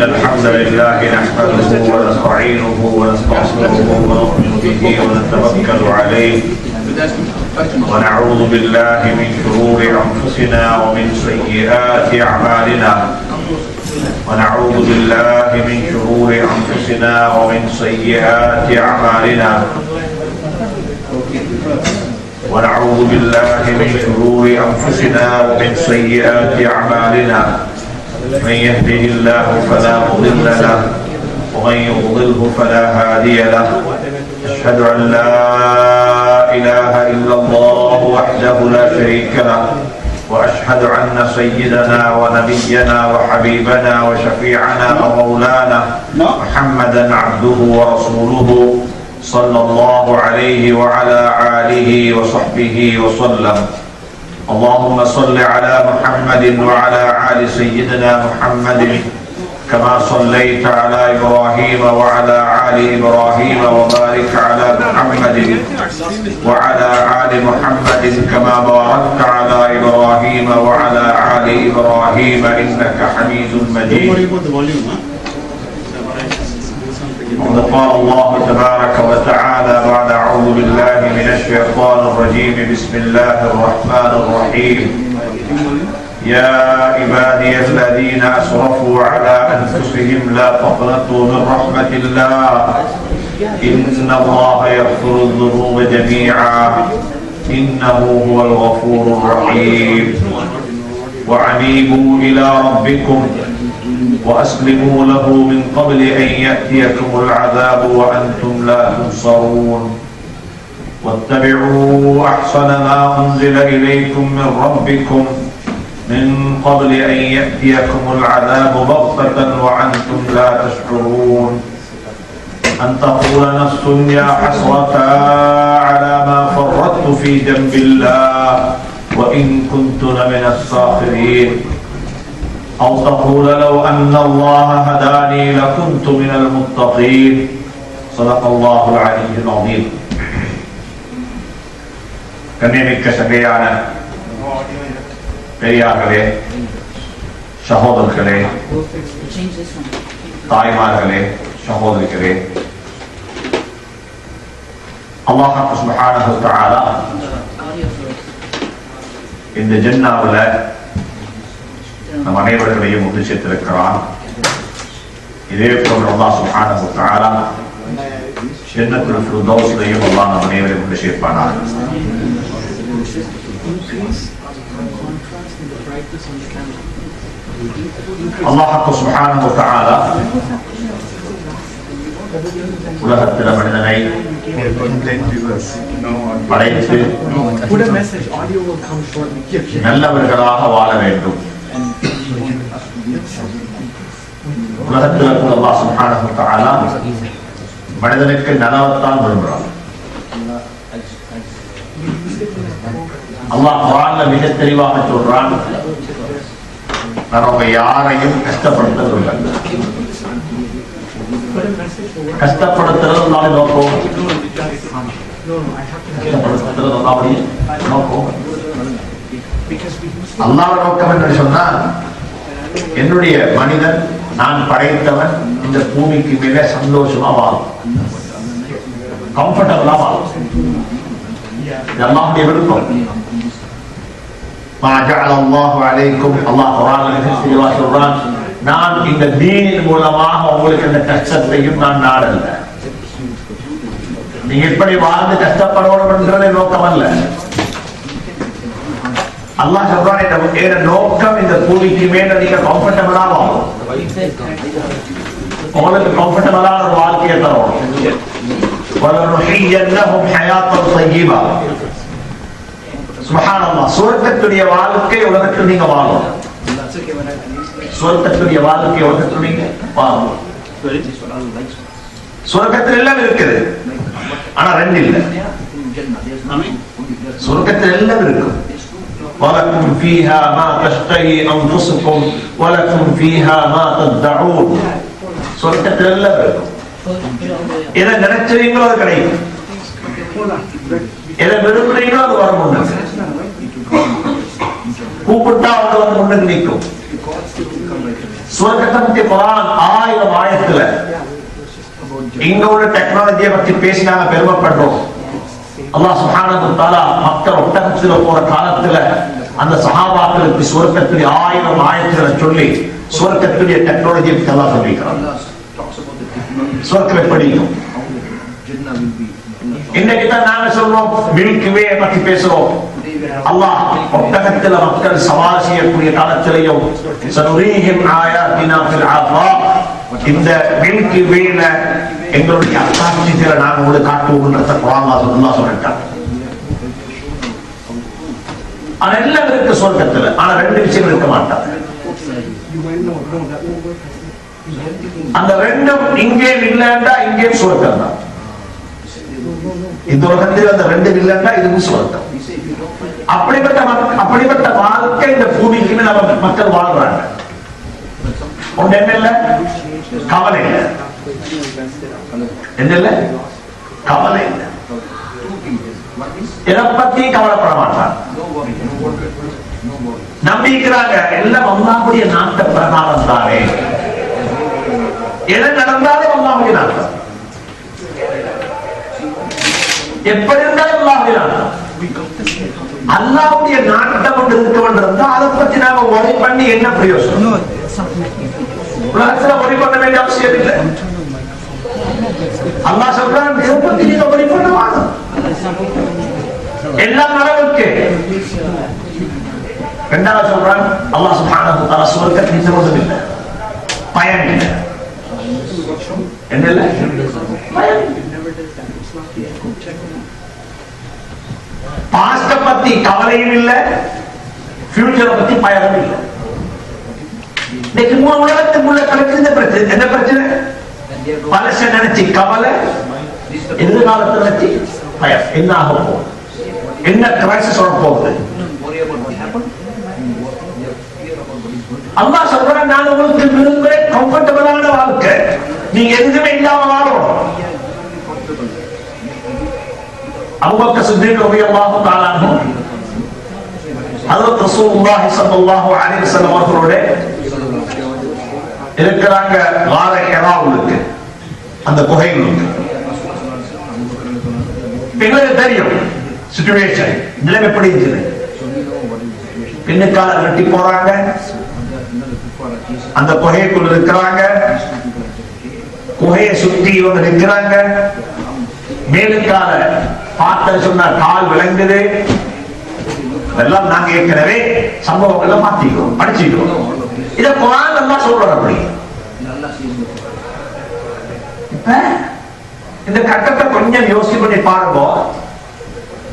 الحمد لله نحمده ونستعينه ونستغفره ونؤمن به ونتوكل عليه ونعوذ بالله من شرور أنفسنا ومن سيئات أعمالنا ونعوذ بالله من شرور أنفسنا ومن سيئات أعمالنا ونعوذ بالله من شرور أنفسنا ومن سيئات أعمالنا من يهده الله فلا مضل له ومن يضلله فلا هادي له أشهد أن لا إله إلا الله وحده لا شريك له وأشهد أن سيدنا ونبينا وحبيبنا وشفيعنا ومولانا محمدا عبده ورسوله صلى الله عليه وعلى آله وصحبه وسلم. اللهم صل على محمد وعلى آل سيدنا محمد كما صليت على إبراهيم وعلى آل إبراهيم وبارك على محمد وعلى آل محمد كما باركت على إبراهيم وعلى آل إبراهيم إنك حميد مجيد. قال الله تبارك وتعالى بعد أعوذ بالله من الشيطان الرجيم بسم الله الرحمن الرحيم يا عبادي الذين أسرفوا على أنفسهم لا تقنطوا من رحمة الله إن الله يغفر الذنوب جميعا إنه هو الغفور الرحيم وأنيبوا إلى ربكم وأسلموا له من قبل أن يأتيكم العذاب وأنتم لا تنصرون واتبعوا أحسن ما أنزل إليكم من ربكم من قبل أن يأتيكم العذاب بغتة وأنتم لا تشعرون أن تقول نفس يا حسرة على ما فرطت في جنب الله وإن كنت لمن الساخرين أو تقول لو أن الله هداني لكنت من المتقين. صدق الله العلي العظيم. கண்ணியமிக்க சபையான பெரியார்களே, சகோதரர்களே, தாய்மார்களே, சகோதரிகளே, அல்லாஹ் சுப்ஹானஹு வ தஆலா இந்த ஜன்னாவுல நம் அனைவர்களையும் ஒன்று சேர்த்திருக்கிறான். இதே போன்று அல்லாஹ் சுப்ஹானஹு வ தஆலா ஜன்னத்துல் ஃபிர்தௌஸ்லையும் அல்லாஹ் நம் அனைவரையும் ஒன்று சேர்ப்பானாக. அல்லாஹ் சுப்ஹானஹு வ தஆலா உலகத்தில மனிதனை படைத்து நல்லவர்களாக வாழ வேண்டும். உலகத்தில் அல்லாஹ் சுப்ஹானஹு வ தஆலா மனிதனுக்கு நலவத்தான் விரும்புகிறான். அல்லாஹ் குர்ஆன்ல மிக தெளிவாக சொல்றான், நான் உங்க யாரையும் கஷ்டப்படுத்தவில்லை. கஷ்டப்படுத்துறது அல்லாஹ்வுடைய நோக்கம். அல்லாஹ்வுடைய நோக்கம் என்று சொன்னா, என்னுடைய மனிதன் நான் படைத்தவன் இந்த பூமிக்கு மேலே சந்தோஷமா வாழும், கம்ஃபர்டபுளா வாழும். அல்லாஹ்வுடைய விருப்பம். மா ஜஅல அல்லாஹு அலைக்கும், அல்லாஹ் குர்ஆனில் தெளிவாக சொல்றான், நான் இந்த தீனின் மூலமாக உங்களுக்கு இந்த கஷ்டத்தையும் நான் நாடல்ல. நீங்க எப்படி வாழ்ந்து கஷ்டப்படணும் என்றது நோக்கம் அல்ல. அல்லாஹ் சொல்றான், இந்த நோக்கம் இந்த பூமிக்கு மேல நீங்க கம்ஃபர்டபுளா வாழும், உங்களுக்கு கம்ஃபர்டபுளான ஒரு வாழ்க்கையை தரும். வலனுஹியன்னஹும் ஹயாத்தன் தய்யிபா. சுப்ஹானல்லாஹ், சுவர்க்கத்துடைய வாழ்க்கை உலகத்தில் நீங்க வாழும். சுவர்க்கத்துடைய வாழ்க்கை உலகத்தில் நீங்க வாழும். சுவர்க்கத்தில் எல்லாம் இருக்குது, ஆனா ரெண்டு இல்ல. சுவர்க்கத்தில் எல்லாம் இருக்கும். وَلَكُمْ فِيهَا مَا تَشْتَهِي أَنفُسُكُمْ وَلَكُمْ فِيهَا مَا تَدَّعُونَ. சொர்க்கத்தில் எல்லாம் இருக்கும். எதை நினைச்சீங்களோ அது கிடைக்கும், எதை விரும்புறீங்களோ அது வர முடியும். கூப்பிட்டா அவங்க வந்து முன்னுக்கு நிற்கும். சுவர்க்கத்தை பத்தி குர்ஆன் 1000 ஆயத்துல இங்க உள்ள டெக்னாலஜியை பத்தி பேசி நாங்க பெருமைப்படுறோம். அல்லாஹ் சுப்ஹானஹு வ தஆலா மக்கள் ஒட்டகத்துல போற காலத்துல அந்த சஹாபாக்களுக்கு சுவர்க்கத்துடைய 1000 ஆயத்துகளை சொல்லி சுவர்க்கத்துடைய டெக்னாலஜியை பத்தி அல்லாஹ் சொல்லியிருக்கிறான். சுவர்க்கம் எப்படி இருக்கும்? இன்னைக்கு தான் நாங்க சொல்றோம் மில்கி வே பத்தி பேசுறோம். அல்லாஹ் ஒட்டகத்துல மக்கள் சவாரி செய்யக்கூடிய காலத்திலேயும் சனுரீஹிம் ஆயாத்தினா ஃபில் ஆஃபாக், இந்த மில்கி வேல எங்களுடைய அத்தாட்சிகளை நாங்க உங்களுக்கு காட்டுவோம்ன்றத குர்ஆன்ல அல்லாஹ் சொல்லிட்டான். ஆனா எல்லாம் இருக்கு சொர்க்கத்துல, ஆனா 2 விஷயம் இருக்க மாட்டாங்க. அந்த 2ம் இங்கே இல்லைன்னா இங்கே சொர்க்கம் தான். இந்த உலகத்தில் அந்த 2 இல்லைன்னா இதுவும் சொர்க்கம். அப்படிப்பட்ட வாழ்க்கை இந்த பூமிக்கு நம்ம மக்கள் வாழ்றாங்க. ஒன்று என்ன இல்ல, கவலை இல்லை. என்ன இல்ல, கவலை இல்லை. எதை பத்தி கவலைப்பட மாட்டாங்க. நம்பிக்கிறாங்க எல்லாம் அல்லாஹ்வுடைய நாட்ட பிரகாரம் தானே, எது நடந்தாலும் அல்லாஹ்வுடைய நாட்டம், எப்படி இருந்தாலும் அல்லாஹ்வுடைய நாட்டம். அல்லாஹ்வுடைய நாட்டம் கொண்டு இருக்க வேண்டியிருந்தா அதை பத்தி நாம ஒரே பண்ணி என்ன பிரயோஜனம்? உலகத்துல ஒரே பண்ண வேண்டிய அவசியம் இல்லை. அல்லாஹ் சொல்றான் இதை பத்தி நீங்க ஒரே பண்ண வேணும், எல்லாம் நடவுக்கு. இரண்டாவது சொல்றான் அல்லாஹ் சுப்ஹானஹு வ தஆலா சுவர்க்கத்தை நிச்சயம் இல்லை, பயன் இல்லை. என்ன இல்லை? பயன். பாஸ்ட பத்தி கவலையும் இல்லை, ஃபியூச்சரை பத்தி பயனும் இல்லை. இன்னைக்கு உலகத்துக்குள்ள கிடைச்ச பிரச்சனை என்ன பிரச்சனை? பழச நினைச்சு கவலை, எதிர்காலத்தை நினைச்சு பயம். என்ன ஆக போகுது, என்ன கிரைசிஸ் வர போகுது? அல்லாஹ் சொல்றான் நான் உங்களுக்கு விரும்புகிறேன் கம்ஃபர்டபிளான வாழ்க்கை, நீங்க எதுவுமே இல்லாம வாழணும். அபூபக்கர் சித்திக் ரலியல்லாஹு தஆலா அன்ஹு ஹஜ்ரத் ரசூலுல்லாஹி ஸல்லல்லாஹு அலைஹி வஸல்லம் அவர்களோட இருக்கிறாங்க. கார ஹிராவுக்கு, அந்த குகைகளுக்கு எங்களுக்கு தெரியும் சிச்சுவேஷன், நிலைமை எப்படி இருக்குது. பின்னுக்கால வெட்டி போறாங்க, அந்த குகைக்குள்ள இருக்கிறாங்க, குகையை சுத்தி இவங்க நிற்கிறாங்க. மேலுக்கால பார்த்த சொன்ன கால் விளங்குது. இதெல்லாம் நாங்க ஏற்கனவே சம்பவங்களை மாத்திக்கிறோம், படிச்சுக்கிறோம். இத குர்ஆன் அல்லாஹ் சொல்றாரு. அப்படி இப்ப இந்த கட்டத்தை கொஞ்சம் யோசிச்சு பண்ணி பாருங்க.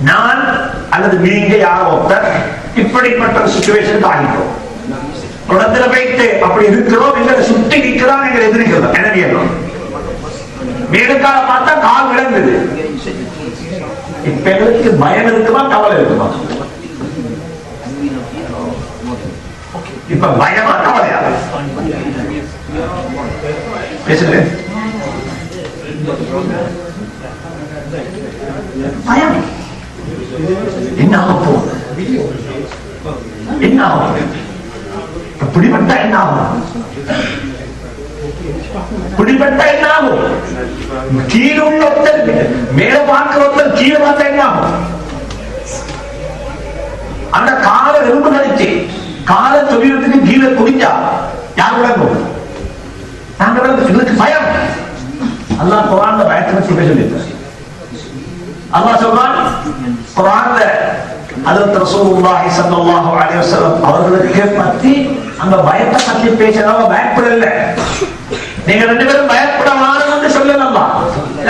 நான் அல்லது நீங்க யாரோ ஒருத்தர் இப்படிப்பட்ட சிச்சுவேஷனுக்கு ஆகிக்கிறோம். குளத்துல வைத்து அப்படி இருக்கிறோம், எங்களை சுத்தி நிற்கிறோம், எங்களை எதிர்க்கிறோம். என்ன மேலுக்கால பார்த்தா கால் விளங்குது. இப்ப எங்களுக்கு பயம் இருக்குமா, கவலை இருக்குமா? இப்ப பயமா கவலையா? பேசுறேன். பயம் என்ன ஆகும், என்ன ஆகும், பிடிபட்டா என்ன ஆகும், பிடிபட்டா என்ன ஆகும், கீழே உள்ள ஒருத்தர் மேல பார்க்கிற ஒருத்தர் கீழே பார்த்தா என்ன ஆகும்? அந்த காலை எலும்பு கழிச்சு காலை தொழிலுக்கு கீழே குடிச்சா யார் விளங்கும்? நாங்கள் எங்களுக்கு பயம். அல்லாஹ் குர்ஆன்ல பயத்தை பத்தி பேசியிருக்கிறார். அல்லாஹ் சொல்றான் குர்ஆன்ல ஹஜ்ரத் ரசூலுல்லாஹி ஸல்லல்லாஹு அலைஹி வஸல்லம் அவர்களுக்கு பத்தி அந்த பயத்தை பத்தி பேசறவங்க பயப்படல. நீங்க ரெண்டு பேரும் பயப்பட வேணும்னு சொல்லல. அல்லாஹ்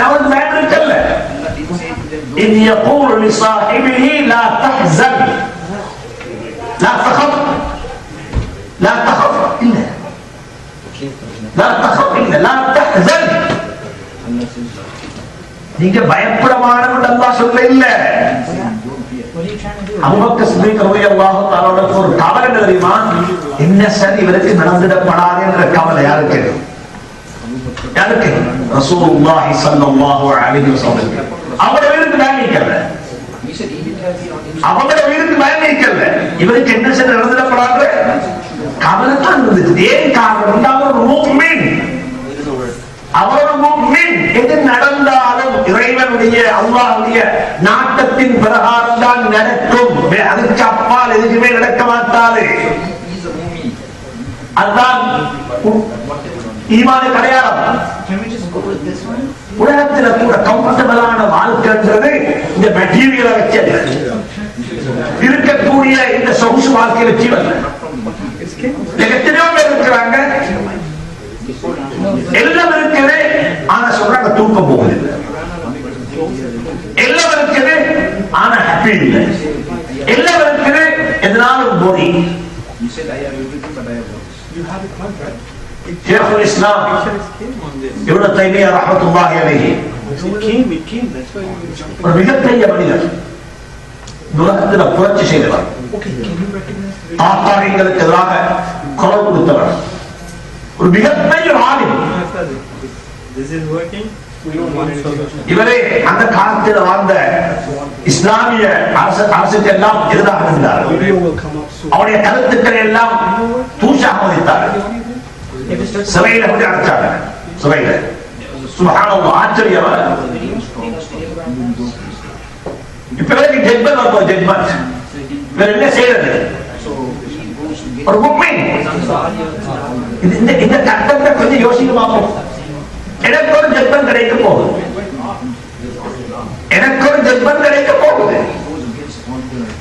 யாவது பயப்படல. இன் யகூல் லிசாஹிபிஹி லா தஹ்ஸன் லா தഖஃப் லா தഖஃப் இல்ல லா தഖஃப் இல்ல லா தஹ்ஸன். நீங்க பயப்பட வேணும்னு அல்லாஹ் சொல்ல இல்ல. அபூபக்கர் சித்திக் ரலியல்லாஹு தஆலா ஒரு கவலை தெரியுமா? என்ன சரி இவருக்கு நடந்துடப்படாது என்ற கவலை யாருக்கு? யாருக்கு? ரசூலுல்லாஹி ஸல்லல்லாஹு அலைஹி வஸல்லம். அவரோட வீட்டுக்கு பயணிக்கல, அவங்களோட வீட்டுக்கு பயணிக்கல. இவருக்கு என்ன சரி நடந்துடப்படாது கவலை தான் இருந்துச்சு. ஏன் காரணம்? நாட்டத்தின் பிரகாரம் தான் நடக்கும். அதுக்கு அப்பால் எதுவுமே நடக்க மாட்டாது. அதுதான் ஈமானுக்கு அடையாளம். உலகத்துல கூட கம்ஃபர்டபிளான வாழ்க்கைன்றது இந்த மெட்டீரியலை வச்சு இருக்கக்கூடிய இந்த சொகுசு வாழ்க்கை வச்சு எத்தனையோ பேர் இருக்கிறாங்க, எல்லாம் இருக்குது. ஆனா சொல்றாங்க தூக்கம் போகுது, எல்லாம் இருக்குது. ஆனா ஹாப்பி இல்லை, எல்லாம் இருக்குது. எதனாலும் போரி. ஷேகுல் இஸ்லாம் இப்னு தைமிய்யா ரஹ்மத்துல்லாஹி அலைஹி ஒரு மிகப்பெரிய மனிதர், உலகத்தில் புரட்சி செய்தவர், தாத்தாரிகளுக்கு எதிராக குரல் கொடுத்தவர், ஒரு மிகப்பெரிய ஆலிம். இவரே அந்த காலத்தில் வாழ்ந்த இஸ்லாமிய அரசுக்கு எல்லாம் எதிராக இருந்தார். அவருடைய கருத்துக்களை எல்லாம் தூஷாக மதித்தார். சிறையில கொண்டு அடைச்சாங்க. சிறையில சுப்ஹானல்லாஹ், ஆச்சரியம். இப்ப ஜட்மெண்ட் வரப்போம். ஜட்மெண்ட் வேற என்ன செய்யறது? ஒரு முஃமின் இந்த கட்டத்தை கொஞ்சம் யோசிக்க பார்ப்போம். எனக்கு ஒரு ஜட்மெண்ட் கிடைக்க போகுது, எனக்கு ஒரு ஜட்மெண்ட் கிடைக்க போகுது.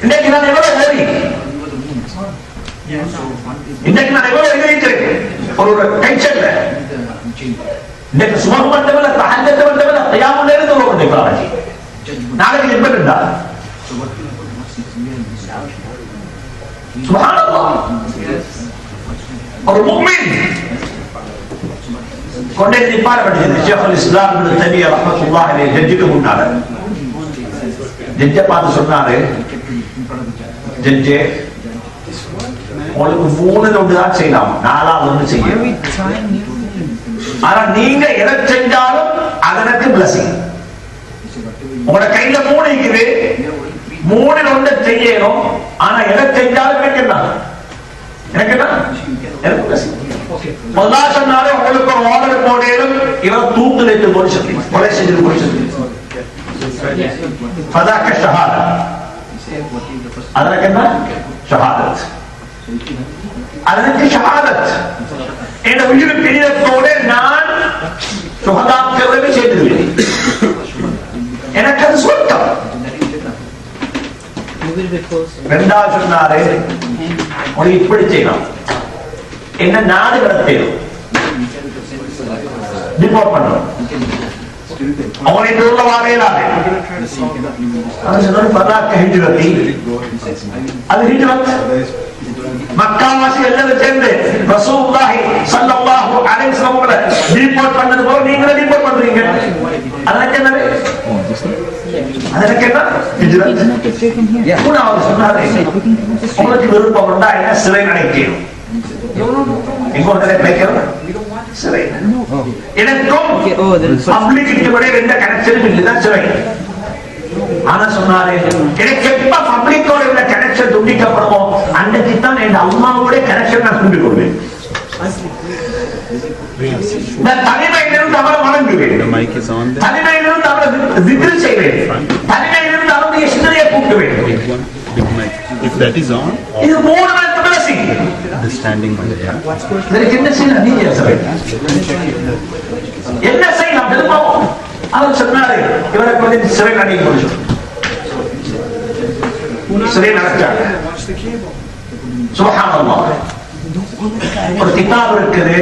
இன்னைக்கு நான் எவ்வளவு ஓடி, இன்னைக்கு நான் எவ்வளவு எழுதிக்கிறேன் ஒரு டென்ஷன்ல. இன்னைக்கு சுமம் மட்டுமல்ல, தஹஜ்ஜத் மட்டுமல்ல, கியாமுல் லைல் தொழுகிறேன். இப்ராஹிம் நாளைக்கு ஜட்மெண்ட் உண்டா? சுப்ஹானல்லாஹ். ஒரு முஃமின் கொண்டே நிப்பாட்டப்பட்டது. ஷேகுல் இஸ்லாம் இப்னு தைமிய்யா ரஹ்மத்துல்லாஹி அலைஹி ஜட்ஜுக்கு முன்னால ஜட்ஜ பார்த்து சொன்னாரு, ஜட்ஜே உங்களுக்கு 3 ஒன்றுதான் செய்யலாம், 4வது ஒன்று செய்ய. ஆனா நீங்க எதை செஞ்சாலும் அதற்கு பிளஸிங். உங்களோட கையில 3 இருக்குது, 3 ஒன்று செய்யணும். ஆனா எதை செஞ்சாலும் எனக்கு என்ன எனக்கு பிளஸிங். முதல்ல சொன்னாலே உங்களுக்கு ஒரு ஆர்டர் போடலும், இவர் தூக்கில் இட்டு போய் சொல்லி கொலை செஞ்சு போய் சொல்லி ஃபதாக்க ஷஹாதா. அதற்கு என்ன ஷஹாதத்? அதற்கு ஷஹாதத் என்ற உயிர் பிரியத்தோடு நான் சுகதாக்களோடு சேர்ந்துள்ளேன். எனக்கு அது சொர்க்கம். இரண்டாவது சொன்னாரு, உனக்கு இப்படி செய்யலாம், என்ன நாடு கடத்தேன் டிபோர்ட் பண்றோம். அவனை உள்ள வாழையிலாக அது ஹிஜ்ரத். மக்காவாசி எல்லாரும் சேர்ந்து ரசூலுல்லாஹி ஸல்லல்லாஹு அலைஹி வஸல்லம் டிபோர்ட் பண்ணது போல நீங்களே டிபோர்ட் பண்றீங்க. அதற்கு என்ன? அதற்கு என்ன? ஹிஜ்ரத். மூணாவது சொன்னாரு, உங்களுக்கு விருப்பம் உண்டா என்ன சிறை அடைக்கணும். சிறை எனக்கும் பப்ளிக்கு எந்த கனெக்ஷனும் இல்லைதான் சிறை. ஆனா சொன்னாரு, எனக்கு எப்ப பப்ளிக்கோட உள்ள கனெக்ஷன் துண்டிக்கப்படுமோ அன்றைக்கு தான் என் அம்மாவோட கனெக்ஷன் நான் துண்டிக் கொள்வேன். தனிமையிலிருந்து அவரை வணங்குவேன், தனிமையிலிருந்து அவரை திக்ர் செய்வேன், தனிமையிலிருந்து அவருடைய சிந்தனையை கூட்டுவேன். If that is on, இது 3 blessing. The standing on the என்ன செய்யலாம்? நீங்க என்ன செய்யலாம் தெரியுமா? அவர் சொன்னாரு, இவரை கொஞ்சம் சிறை அடைக்க முடியும். சிறை நடத்தாங்க. சுப்ஹானல்லாஹ். ஒரு கிதாப் இருக்குது,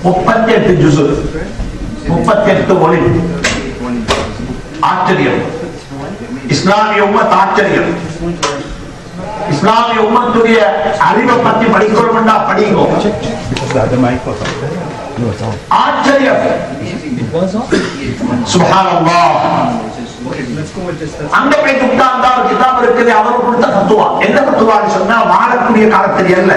38 ஜுஸு, 38 வால்யூம். ஆச்சரியம். இஸ்லாமிய உம்மத் ஆச்சரியம். இஸ்லாமிய உம்மத்துடைய அறிவை பற்றி படிக்கணும்னா படிங்க. ஆச்சரியம். சுப்ஹானல்லாஹ். அங்க போய் உட்கார்ந்தா ஒரு கிதாப் இருக்குது, அவர் கொடுத்த ஃபத்வா. என்ன ஃபத்வான்னு சொன்னா, வாழக்கூடிய காலத்தில் அல்ல,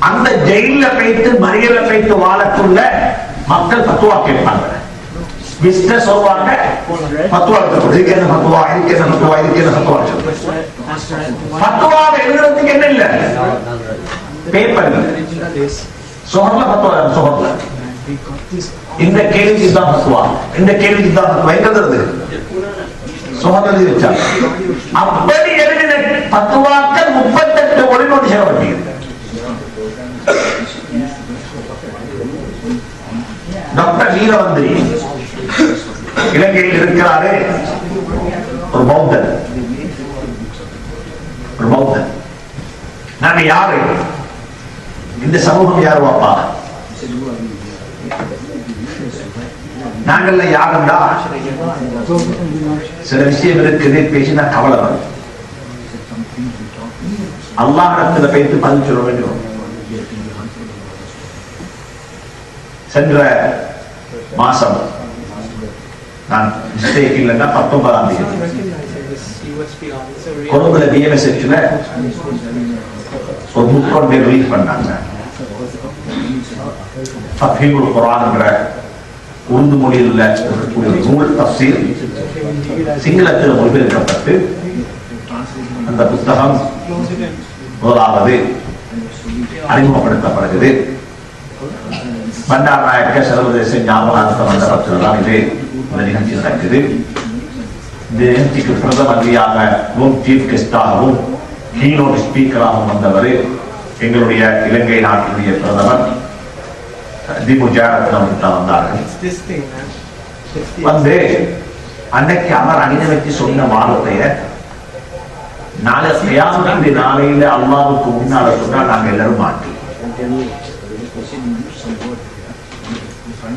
அந்த ஜெயில போயிட்டு மறியல போயிட்டு வாழக்குள்ள மக்கள் ஃபத்வா கேட்பாங்க. பிசினஸ் சொல்வாங்க, ஃபத்வா எடுத்து இதுக்கு என்ன ஃபத்வா, இதுக்கு என்ன ஃபத்வா, இதுக்கு என்ன ஃபத்வா. ஃபத்வாவை எழுதுறதுக்கு என்ன இல்ல, பேப்பர் சோஹர்ல ஃபத்வா, சோஹர்ல இந்த கேள்விக்கு தான் ஃபத்வா, இந்த கேள்விக்கு தான் ஃபத்வா. எங்க இருந்து சுகந்ததி வச்சாங்க. அப்படி எழுதின பத்துவாக்கள் 38 கோடி நோட்டு செய்யப்பட்டது. டாக்டர் வீரவந்திரி இலங்கையில் இருக்கிறாரு, ஒரு பௌத்தர். நாங்க யாரு, இந்த சமூகம் யாரு வாப்பா? நாங்கள்ல யாருண்டா? சில விஷயம் இருக்குது, பேசினா கவலை வரும். அல்லாஹ்விடத்துல பேசி பதில் சொல்ல வேண்டும். சென்ற மாசம் நான் மிஸ்டேக் இல்லைன்னா 19ஆம் தேதி கொழும்புல பிஎம்எஸ்ல ஒரு புக் ரிலீஸ் பண்ணாங்க. தஃபீமுல் குர்ஆன் என்ற உருது மொழியில் உள்ள நூல் தஃசீர் சிங்களத்தில் மொழிபெயர்க்கப்பட்டு அந்த புத்தகம் முதலாவது அறிமுகப்படுத்தப்படுகிறது. பண்டாரநாயக்க சர்வதேச ஞாபகார்த்த மண்டபத்தில் தான் இது இந்த நிகழ்ச்சி நடக்குது. இந்த நிகழ்ச்சிக்கு பிரதம அதிதியாகவும் சீஃப் கெஸ்டாகவும் கீனோட் ஸ்பீக்கராகவும் வந்தவர் எங்களுடைய இலங்கை நாட்டினுடைய பிரதமர் வந்தார்கள். வந்து அன்னைக்கு அவர் அணிநவைக்கு சொன்ன வார்த்தைய நாளை கியாமத்துடைய நாளையில அல்லாஹ்வுக்கு முன்னால சொன்னா நாங்க எல்லாரும் மாட்டோம்.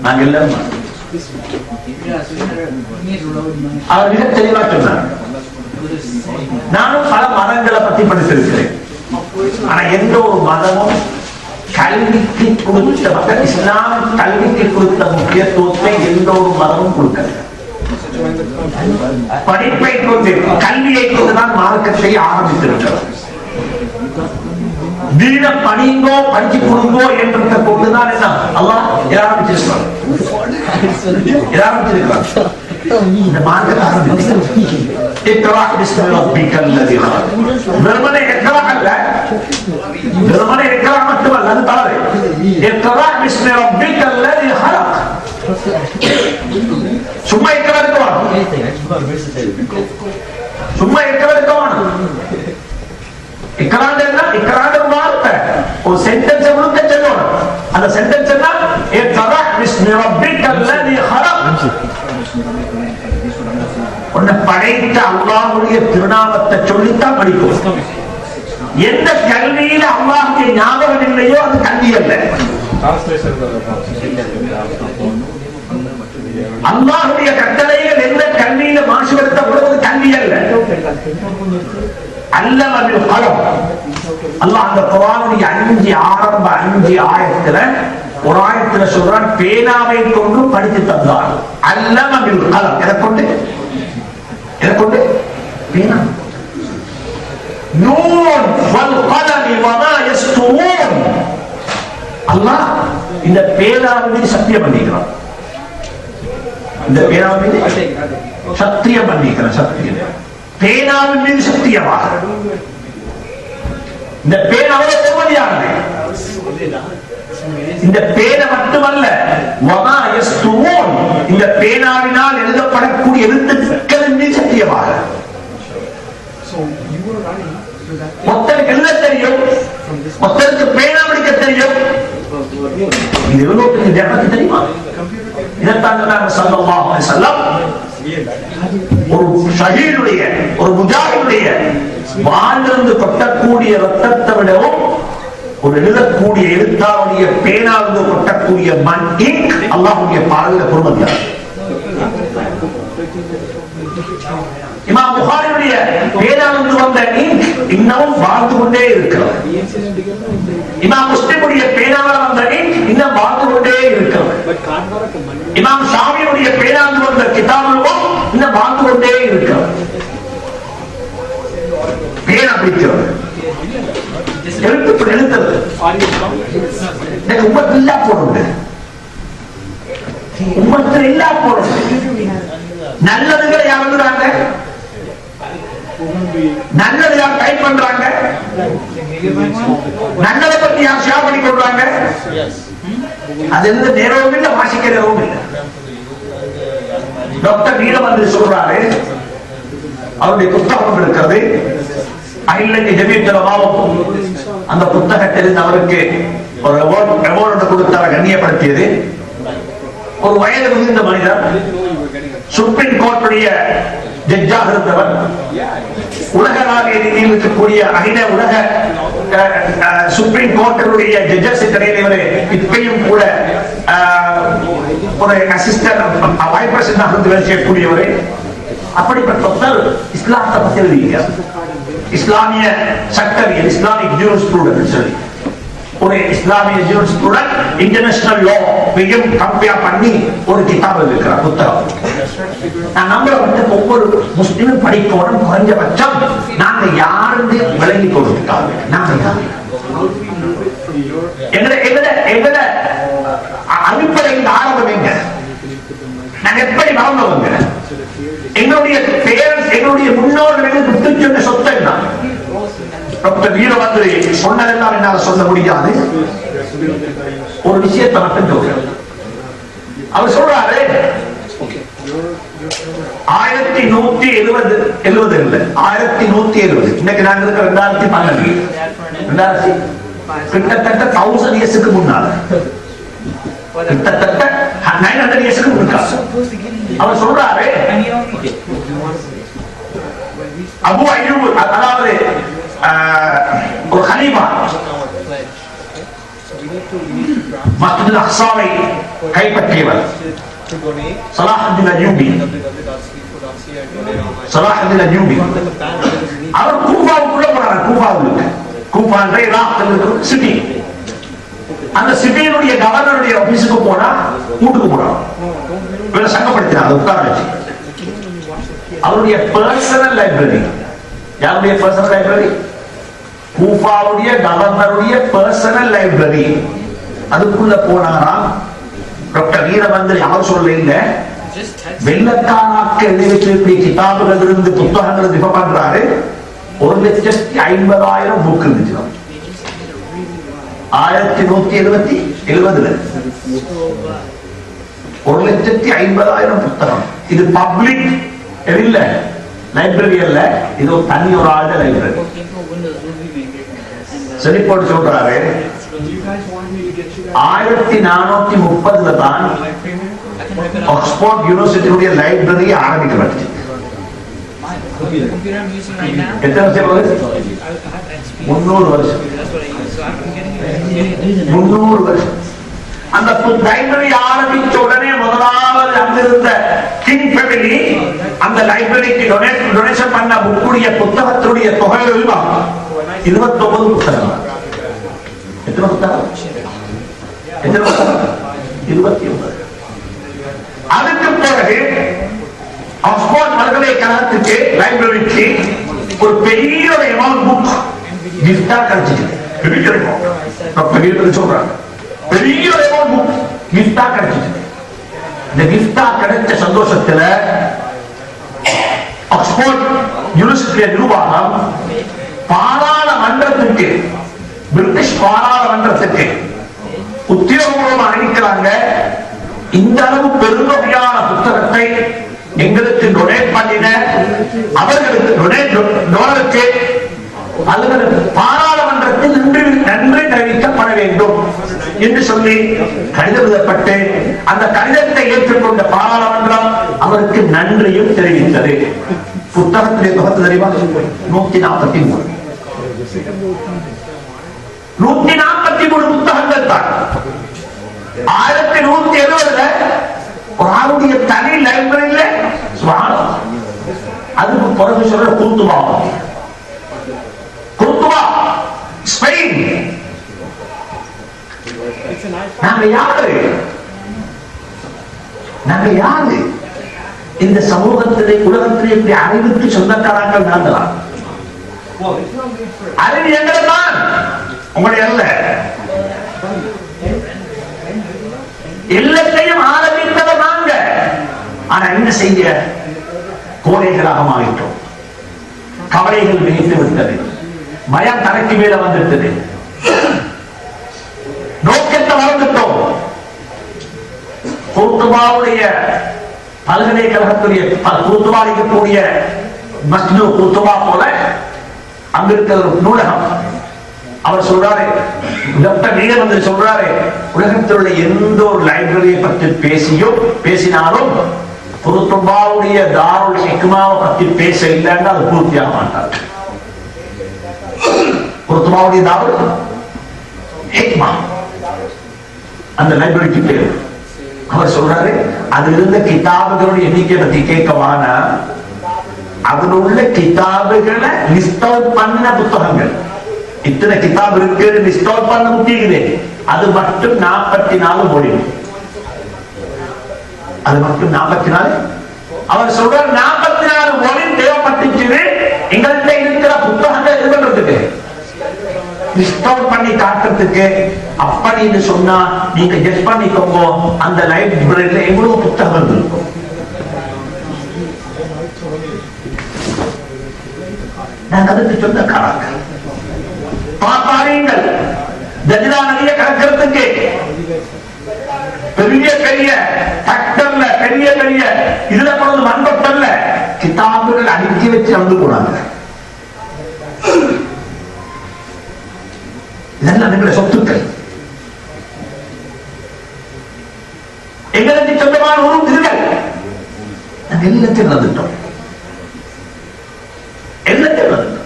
நாங்க எல்லாரும் அவர் மிக தெளிவா சொன்னார். நானும் பல மதங்களை பத்தி படித்திருக்கிறேன். ஆனா எந்த ஒரு மதமும் கல்விக்கு கொடுத்த மக்கள் இஸ்லாம் கல்விக்கு கொடுத்த முக்கியத்துவத்தை எந்த ஒரு மதமும் கொடுக்கல. படிப்பை கொண்டு கல்வியை கொண்டுதான் மார்க்கத்தை ஆரம்பித்திருக்கிறது. தீன பணிங்கோ படிச்சு கொடுங்கோ என்ற கொண்டுதான் என்ன அல்லாஹ் ஆரம்பிச்சிருக்கிறார். இந்த மார்க்கத்தை ஆரம்பிச்சிருக்கிறார். اقرأ باسم ربك الذي خلق. வெறுமனே اقرأ அல்ல, வெறுமனே اقرأ மட்டுமல்ல, அது தவறு. اقرأ باسم ربك الذي خلق. சும்மா اقرأ இருக்கணும், சும்மா اقرأ இருக்கணும். இக்ராண்டா இக்ராண்ட வார்த்தை ஒரு சென்டென்ஸ் முழுக்க சொல்லணும். அந்த சென்டென்ஸ் என்ன? اقرأ باسم ربك الذي خلق. உன்னை படைத்த அல்லாஹ்வுடைய திருநாமத்தை சொல்லித்தான் படிக்கும். எந்த கல்வியில அல்லாஹ்வுடைய ஞாபகம் இல்லையோ அது கல்வி அல்ல. அல்லாஹ்வுடைய கட்டளைகள் எந்த கல்வியில மாசுபடுத்தப்படுவது கல்வி அல்ல. அல்லமல் கலம். அல்லாஹ் அந்த குர்ஆனுடைய 5 ஆயத்துல ஒரு ஆயத்துல சொல்றான், பேனாவை கொண்டு படித்து தந்தார். அல்லமல் கலம். எதை கொண்டு? பேனா. நூன் வல் கலமி வமா யஸ்துரூன். அல்லாஹ் இந்த பேனாவை சத்தியம் பண்ணிக்கிறான். இந்த பேனாவை சத்தியம் பண்ணிக்கிறான். சத்தியம் பேனாவின் மீது சத்தியமாக. இந்த பேனாவை பொறுமதியானது. இந்த பேனா மட்டுமல்ல, வமா யஸ்துரூன், இந்த பேனாவினால் எழுதப்படக்கூடிய எழுத்துக்களின் மீது சத்தியமாக. ஒருத்தருக்கு எழுத தெரியும், ஒருத்தருக்கு பேனா பிடிக்க தெரியும். இது எவ்வளவு பெரிய ஜனத்துக்கு தெரியுமா? இதைத்தான் ஸல்லல்லாஹு அலைஹி வஸல்லம் ஒரு ஷஹீதுடைய ஒரு முஜாஹிதுடைய வாளிலிருந்து கொட்டக்கூடிய ரத்தத்தை விடவும் ஒரு எழுதக்கூடிய எழுத்தாருடைய பேனாவிலிருந்து கொட்டக்கூடிய மண் இங்க் அல்லாஹ்வுடைய பாதையில பொறுமதியானது. இமாம் புகாரியுடைய பேனாவிலிருந்து வந்த இங்க் இன்னமும் வாழ்ந்து கொண்டே இருக்கிறது. இமாம் முஸ்லிமுடைய பேனாவில் வந்த இங்க் இன்னும் வாழ்ந்து கொண்டே இருக்கிறது. இமாம் ஷாஃபியுடைய பேனாவில் வந்த கிதாபும் இன்னும் வாழ்ந்து கொண்டே இருக்கிறது. பேனா பிடிக்கிறது, எழுத்து எழுத்துறது. உம்மத்தில் இல்லா போடுறது, உம்மத்தில் இல்லா போடுறது. நல்லதுகளை யார் எழுதுறாங்க? நல்லது யார் டைப் பண்றாங்க? நல்லதை பத்தி யார் ஷேர் பண்ணி கொடுறாங்க? அது எந்த நேரமும் இல்லை, வாசிக்க நேரமும் இல்லை. டாக்டர் வீரவந்திரி சொல்றாரு, அவருடைய புத்தகம் இருக்கிறது. அகிலக்கு ஜமீயத்துல் உலமாவும் அந்த புத்தகத்தில் அவருக்கு ஒரு அவார்டு கொடுத்தார், கண்ணியப்படுத்தியது. ஒரு வயது முதிர்ந்த மனிதர், சுப்ரீம் கோர்ட்டுடைய ஜட்ஜாக இருந்தவர், உலகளாவிய ரீதியில் இருக்கக்கூடிய அகில உலக சுப்ரீம் கோர்ட்டினுடைய ஜட்ஜஸ் கிடையாது. இப்பயும் கூட ஒரு அசிஸ்டன்ட் வைஸ் பிரசிடென்ட் இருந்து வேலை செய்யக்கூடியவர். அப்படிப்பட்டவர் இஸ்லாத்தை பற்றி எழுதியிருக்கார். இஸ்லாமிய சட்டவியல், இஸ்லாமிக் ஜூரிஸ்ப்ரூடன்ஸ் சொல்லி ஒரு இஸ்லாமிய ஜூரிஸ்ப்ரூடன்ஸ் இன்டர்நேஷனல் லா மிகவும் கம்பேர் பண்ணி ஒரு கிதாப் இருக்கிறார், புத்தகம். நான் நம்புறப்பட்ட ஒவ்வொரு முஸ்லிமும் படிக்கணும். குறைஞ்சபட்சம் நாங்க யாருந்து விளங்கி கொடுத்துட்டாங்க. நாங்க எங்கட அடிப்படையில் ஆரம்பம் எங்க, நாங்க எப்படி வளர்ந்தவங்க, எங்களுடைய பேரண்ட்ஸ், எங்களுடைய முன்னோர்கள் எங்களுக்கு விட்டு சொன்ன சொத்தை என்ன. டாக்டர் வீரபத்ரி சொன்னதெல்லாம் என்னால சொல்ல முடியாது. ஒரு விஷயத்தை மட்டும் சொல்றேன். அவர் சொல்றாரு 1170 இல்ல 1170. இன்னைக்கு நாங்க இருக்க 2012 கிட்டத்தட்ட 1000 இயர்ஸுக்கு முன்னால, கிட்டத்தட்ட 900 இயர்ஸுக்கு முன்னால அவர் சொல்றாரு, அபு அய்யூப் அதாவது ஒரு கலீஃபா மஸ்ஜித் அல்-அக்ஸாவை கைப்பற்றியவர் சலாஹுத்தீன் அய்யூபி. சலாஹுத்தீன் அய்யூபி அவர் கூஃபாவுக்குள்ள போறார். கூஃபா என்ற ஈராக்கில் இருக்கிற சிட்டி. அந்த சிட்டியினுடைய கவர்னருடைய ஆபீஸுக்கு போனா வீட்டுக்கு போறார். இவரை சங்கப்படுத்தினார், உட்கார வச்சு. அவருடைய பர்சனல் லைப்ரரி, யாருடைய பர்சனல் லைப்ரரி? கூஃபாவுடைய கவர்னருடைய பர்சனல் லைப்ரரி. அதுக்குள்ள போனாராம். டாக்டர் வீரபத்ரி அவர் சொல்ல இல்ல, வெள்ளக்காராக்கு எழுதி வச்சிருக்கிற கிதாபுகள் இருந்து புத்தகங்கள் திப பண்றாரு. 1,50,000 புக் இருந்துச்சு 1170. 1,50,000 புத்தகம். இது பப்ளிக் இல்ல, லைப்ரரி அல்ல, இது ஒரு தனி ஒரு ஆளுடைய லைப்ரரி. சரி போட்டு சொல்றாரு, 1430 தான் ஆக்ஸ்போர்ட் யூனிவர்சிட்டியுடைய லைப்ரரி ஆரம்பிக்கப்பட்டுச்சு. எத்தனை வருஷம்? 300 வருஷம். 300 வருஷம். அந்த லைப்ரரி ஆரம்பிச்ச உடனே முதலாவது அங்கிருந்த கிங் ஃபேமிலி அந்த லைப்ரரிக்கு டொனேஷன் பண்ண புக்குடைய புத்தகத்துடைய தொகை 29 புத்தகம். எத்தனை புத்தகம்? 29. அதுக்கு பிறகு ஆக்ஸ்போர்ட் பல்கலைக்கழகத்துக்கு லைப்ரரிக்கு ஒரு பெரிய அமௌண்ட் புக் கிஃப்டா கிடைச்சிச்சு. சொல்றாங்க பெரிய அமௌண்ட் புக் கிஃப்டா கிடைச்சிச்சு. இந்த கிஃப்டா கிடைச்ச சந்தோஷத்துல ஆக்ஸ்போர்ட் யூனிவர்சிட்டி நிர்வாகம் பாராளுமன்றத்துக்கு, பிரிட்டிஷ் பாராளுமன்றத்துக்கு உத்தியோகபூர்வமா அறிவிக்கிறாங்க, இந்த அளவு பெருந்தொகையான புத்தகத்தை எங்களுக்கு டொனேட் பண்ணின அவர்களுக்கு டொனருக்கு பாராளுமன்றத்தில் நன்றி தெரிவிக்கப்பட வேண்டும் என்று சொல்லி கடிதம் எழுதப்பட்டு அந்த கடிதத்தை ஏற்றுக்கொண்ட பாராளுமன்றம் அவருக்கு நன்றியும் தெரிவித்தது. புத்தகத்திலே தொகுத்து தெரியுமா? 143. 143 புத்தகங்கள் தான். 1170 ஒரு ஆளுடைய தனி லைப்ரரியில அதுக்கு பிறகு சொல்ற குர்துபா ஸ்பெயின். நாங்க யாரு இந்த சமூகத்திலே உலகத்திலே இப்படி அறிவுக்கு சொந்தக்காரங்கள் நாங்களா? அறிவு எங்களை தான், உங்களுடைய அல்ல. எல்லாத்தையும் ஆரம்பித்தவர் நாங்க. ஆனா என்ன செய்ய? கோழைகளாக மாறிட்டோம். கவலைகள் விழித்து விட்டது, பயம் தலைக்கு மேல வந்துட்டது, நோக்கத்தை மறந்துட்டோம். குர்துபாவுடைய பல்கலைக்கழகத்துடைய குர்துபா இருக்கக்கூடிய மஸ்ஜிது குர்துபா போல அங்க இருக்கிற ஒரு நூலகம். அவர் சொல்றாரு, டாக்டர் நீங்க வந்து சொல்றாரு, உலகத்தில் உள்ள எந்த ஒரு லைப்ரரியை பற்றி பேசினாலும் குர்துபாவுடைய தாருல் ஹிக்மாவை பற்றி பேச இல்லைன்னா அது பூர்த்தியாக மாட்டார். குர்துபாவுடைய தாருல் ஹிக்மா அந்த லைப்ரரிக்கு பேர். அவர் சொல்றாரு, அது இருந்த கிதாபுகளுடைய எண்ணிக்கை பற்றி கேட்கவான அதுல உள்ள கிதாபுகளை லிஸ்ட் அவுட் பண்ண புத்தகங்கள் இத்தனை கிதாப் இருக்கு லிஸ்ட் அவுட் பண்ண முடியுது. அது மட்டும் 44 மொழிகள். அது மட்டும் 44. அவர் சொல்றார் 44 மொழி தேவைப்பட்டுச்சு எங்கள்கிட்ட இருக்கிற புத்தகங்கள் இது பண்றதுக்கு லிஸ்ட் அவுட் பண்ணி காட்டுறதுக்கு. அப்படின்னு சொன்னா நீங்க கெஸ் பண்ணிக்கோங்க அந்த லைப்ரரியில எவ்வளவு புத்தகங்கள் இருக்கும். நாங்க அதுக்கு சொந்தக்காரங்க. பாருங்கள், தஜ்ரா நதியை கடக்கிறதுக்கு பெரிய பெரிய டிராக்டர்ல பெரிய பெரிய இதுல கொண்டு மண்பட்டல்ல கிதாபுகள் அடுக்கி வச்சு வந்து போனாங்க. இதெல்லாம் எங்களுடைய சொத்துக்கள். எங்களுக்கு சொந்தமான ஒரு இதுகள் நாங்கள் எல்லாத்தையும் வந்துட்டோம். எல்லாத்தையும் வந்துட்டோம்.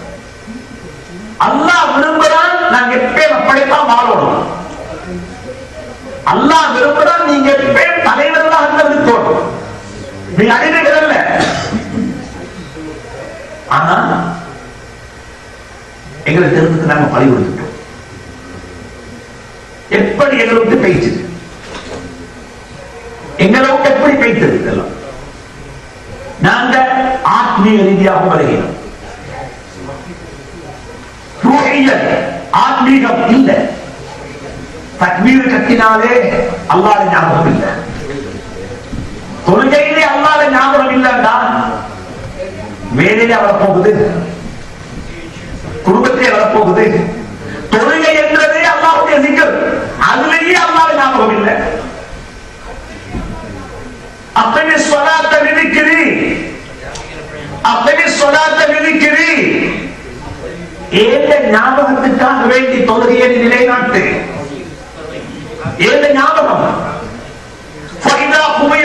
அல்லாஹ் விரும்புறான் நாங்க எப்பயும் அப்படித்தான் வாழணும். அல்லாஹ் விரும்புறான் நீங்க எப்பயும் தலைவர்களாக இருக்கணும். நீங்க அடிமைகள் அல்ல. ஆனா எங்களுக்கு தெரிஞ்சதுக்கு நாங்க பழி கொடுத்துட்டோம். எப்படி எங்களுக்கு பேச்சு எங்களுக்கு எப்படி பேய்த்தது இதெல்லாம் நாங்க ஆத்மீக ரீதியாக வருகிறோம். ஆத்மீகம் இல்ல. தக்பீர் கட்டினாலே அல்லாஹ் ஞாபகம் இல்லை. தொழுகையிலே அல்லாஹ் ஞாபகம் இல்லைன்னா வேலையிலே வரப்போகுது, குடும்பத்திலே வரப்போகுது. தொழுகை என்றதே அல்லாஹ்வுடைய திக்ர், அதுலேயே அல்லாஹ் ஞாபகம் இல்லை. அப்பவே ஸலாத்த விதிக்கிறீ, அப்பவே ஸலாத்த விதிக்கிறீ. ஏந்த ஞாபகத்துக்காக வேண்டி தொழுகையை நிலைநாட்டு. ஏந்த ஞாபகம். فإذا قضي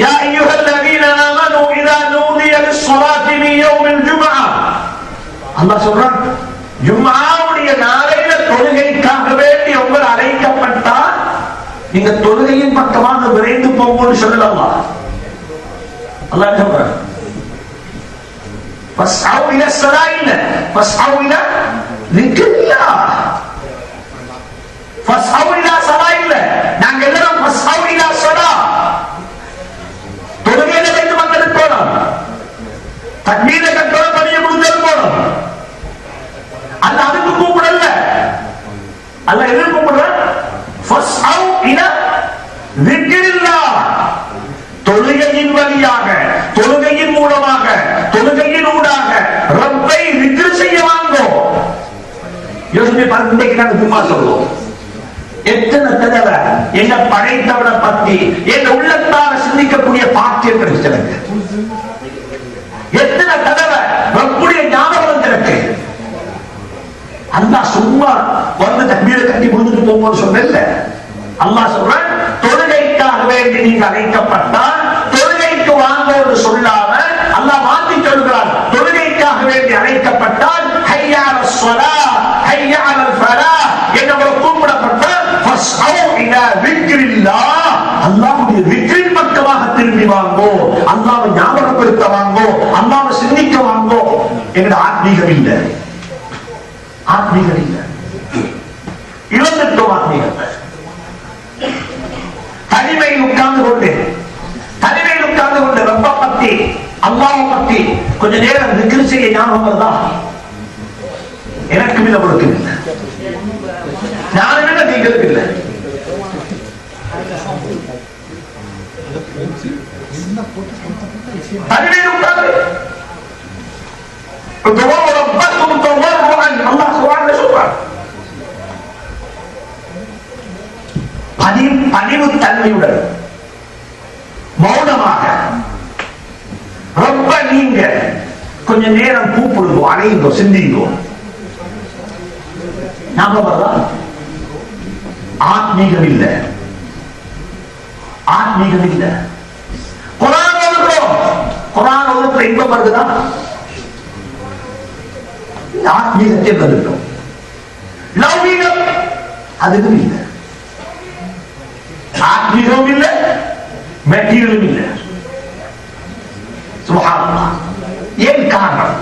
يا أيها الذين آمنوا إذا نودي للصلاة من يوم الجمعة. அல்லாஹ் சொல்றான், ஜும்ஆவுடைய நாளையில தொழுகைக்காக வேண்டி உங்கள் அழைக்கப்பட்டா நீங்க தொழுகையின் பக்கமாக விரைந்து போங்கன்னு சொல்லலாமா? அல்லாஹ் சொல்றான், فاسعوا إلى الصلاة فاسعوا إلى ذكر الله. فاسعوا إلى صلاة الله. நாங்க எல்லாரும் فاسعوا إلى صلاة. தொழுகையில வைத்து மக்களுக்கு போனோம். தக்பீர கட்டோட பணியை முடிஞ்சது போனோம். அல்லாஹ் அதுக்கு கூப்பிடல. அல்லாஹ் எதுக்கு கூப்பிடுறான்? فاسعوا إلى ذكر الله. தொழுகையின் வழியாக, தொழுகையின் மூலமாக, தொழுகையின் ஊடாக ரப்பை விக்ர் செய்ய வாங்கோ. யோசிச்சு பாருங்க, இன்னைக்கு நாங்க சும்மா சொல்லுவோம். எத்தனை தடவை என்ன படைத்தவனை பத்தி என் உள்ளத்தால சிந்திக்கக்கூடிய பாக்கியம் கிடைச்சதுங்க. எத்தனை தடவை ரப்புடைய ஞாபகம் எனக்கு. அல்லாஹ் சும்மா வந்து தக்பீரை கட்டி முடிஞ்சுட்டு போகும்போது சொன்னேன்ல, அல்லாஹ் சொல்றான், தொழுகைக்காக வேண்டி நீங்க அழைக்கப்பட்டால் தொழுகைக்கு வாங்க என்று சொல்லாம அல்லாஹ் மாத்தி சொல்கிறான். தொழுகைக்காக வேண்டி அழைக்கப்பட்டால் ஹய்யா அலஸ் ஸலாஹ் ஹய்யா அலல் ஃபலாஹ் என்று கூப்பிடப்பட்டால் ஃபஸ்அவு இலா விக்ரில்லாஹ். அல்லாஹ்வுடைய விக்ரின் பக்கமாக திரும்பி வாங்கோ, அல்லாஹ்வை ஞாபகப்படுத்த வாங்கோ, அல்லாஹ்வை சிந்திக்க வாங்கோ. எங்கட ஆத்மீகம் இல்லை, ஆத்மீகம் இல்லை. இழந்துட்டோம் ஆத்மீகத்தை. தனிமையில் உட்கார்ந்து கொண்டு ரப்ப பத்தி அல்லாஹ்வை பத்தி கொஞ்ச நேரம் திக்ர் செய்ய ஞாபகம் வருதா? எனக்கும் இல்லை, உங்களுக்கு இல்லை. நானும் இல்லை, நீங்களும் இல்லை. தனிமையில் உட்கார்ந்து அல்லாஹ் குர்ஆன்ல சொல்றான், பணிவு தன்மையுடன் மௌனமாக ரொம்ப நீங்க கொஞ்ச கொஞ்ச நேரம் கூப்பிடுங்கோ, அணையுங்கோ, சிந்திங்கோ. ஞாபகம் ஆத்மீகம் இல்ல, ஆத்மீகம் இல்ல. குர்ஆன் ஓதுறோம், குர்ஆன் ஓதுற இன்பம் வருதுதா? ஆத்மீகத்தை வருகிறோம். லௌகீகம் அதுவும் இல்ல, ஆத்மீகம் இல்ல, மெட்டீரியலும் இல்ல. சுப்ஹானல்லாஹ். ஏன் காரணம்?